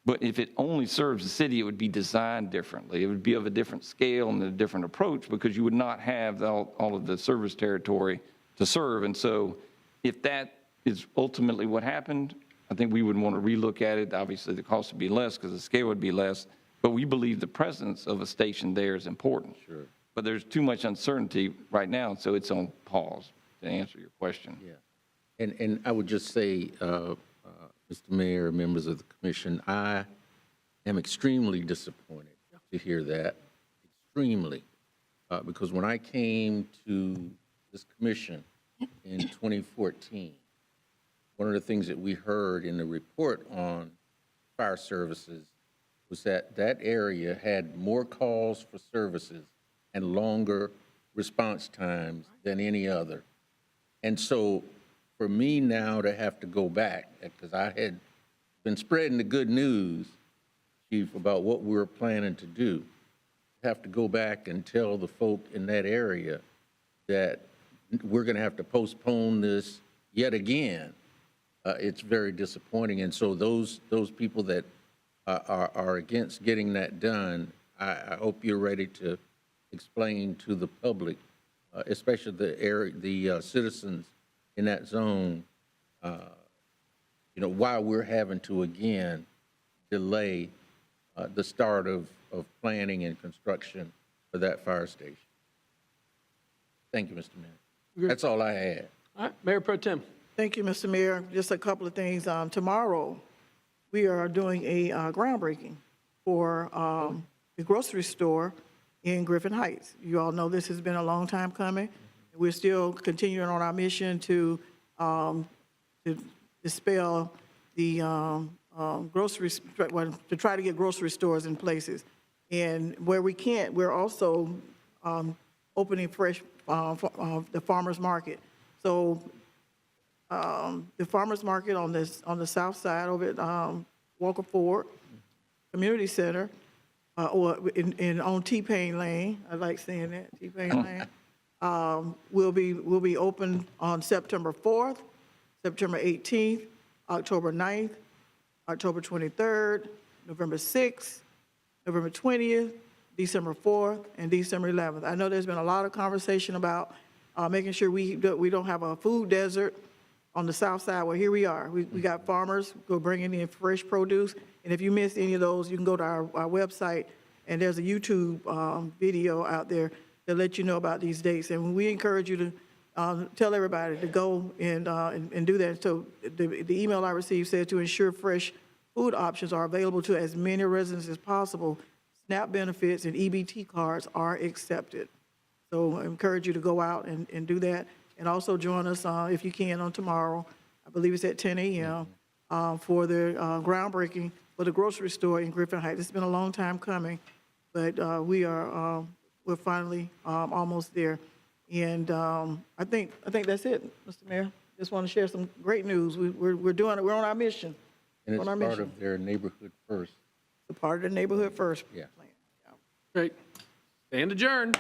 But if it only serves the city, it would be designed differently. It would be of a different scale and a different approach because you would not have all of the service territory to serve. And so if that is ultimately what happened, I think we would want to relook at it. Obviously, the cost would be less because the scale would be less. But we believe the presence of a station there is important. Sure. But there's too much uncertainty right now, so it's on pause, to answer your question. Yeah. And I would just say, Mr. Mayor, members of the commission, I am extremely disappointed to hear that, extremely. Because when I came to this commission in 2014, one of the things that we heard in the report on fire services was that that area had more calls for services and longer response times than any other. And so for me now to have to go back, because I had been spreading the good news, Chief, about what we were planning to do, have to go back and tell the folk in that area that we're going to have to postpone this yet again, it's very disappointing. And so those people that are against getting that done, I hope you're ready to explain to the public, especially the citizens in that zone, why we're having to again delay the start of planning and construction for that fire station. Thank you, Mr. Mayor. That's all I had. All right, Mayor Pro Tem. Thank you, Mr. Mayor. Just a couple of things. Tomorrow, we are doing a groundbreaking for the grocery store in Griffin Heights. You all know this has been a long time coming. We're still continuing on our mission to dispel the to try to get grocery stores in places. And where we can't, we're also opening fresh the farmers market. So the farmers market on the south side over at Walker Ford Community Center, or on T-Pain Lane. I like saying that, T-Pain Lane. Will be open on September 4th, September 18th, October 9th, October 23rd, November 6th, November 20th, December 4th, and December 11th. I know there's been a lot of conversation about making sure we don't have a food desert on the south side. Well, here we are. We got farmers who are bringing in fresh produce. And if you missed any of those, you can go to our website, and there's a YouTube video out there that let you know about these dates. And we encourage you to tell everybody to go and do that. So the email I received said to ensure fresh food options are available to as many residents as possible. SNAP benefits and EBT cards are accepted. So I encourage you to go out and do that. And also join us, if you can, on tomorrow. I believe it's at 10 a.m. For the groundbreaking for the grocery store in Griffin Heights. It's been a long time coming, but we're finally almost there. And I think that's it, Mr. Mayor. Just want to share some great news. We're doing it. We're on our mission. And it's part of their neighborhood first. It's a part of the neighborhood first. Yeah. Plan. Great. Stand adjourned.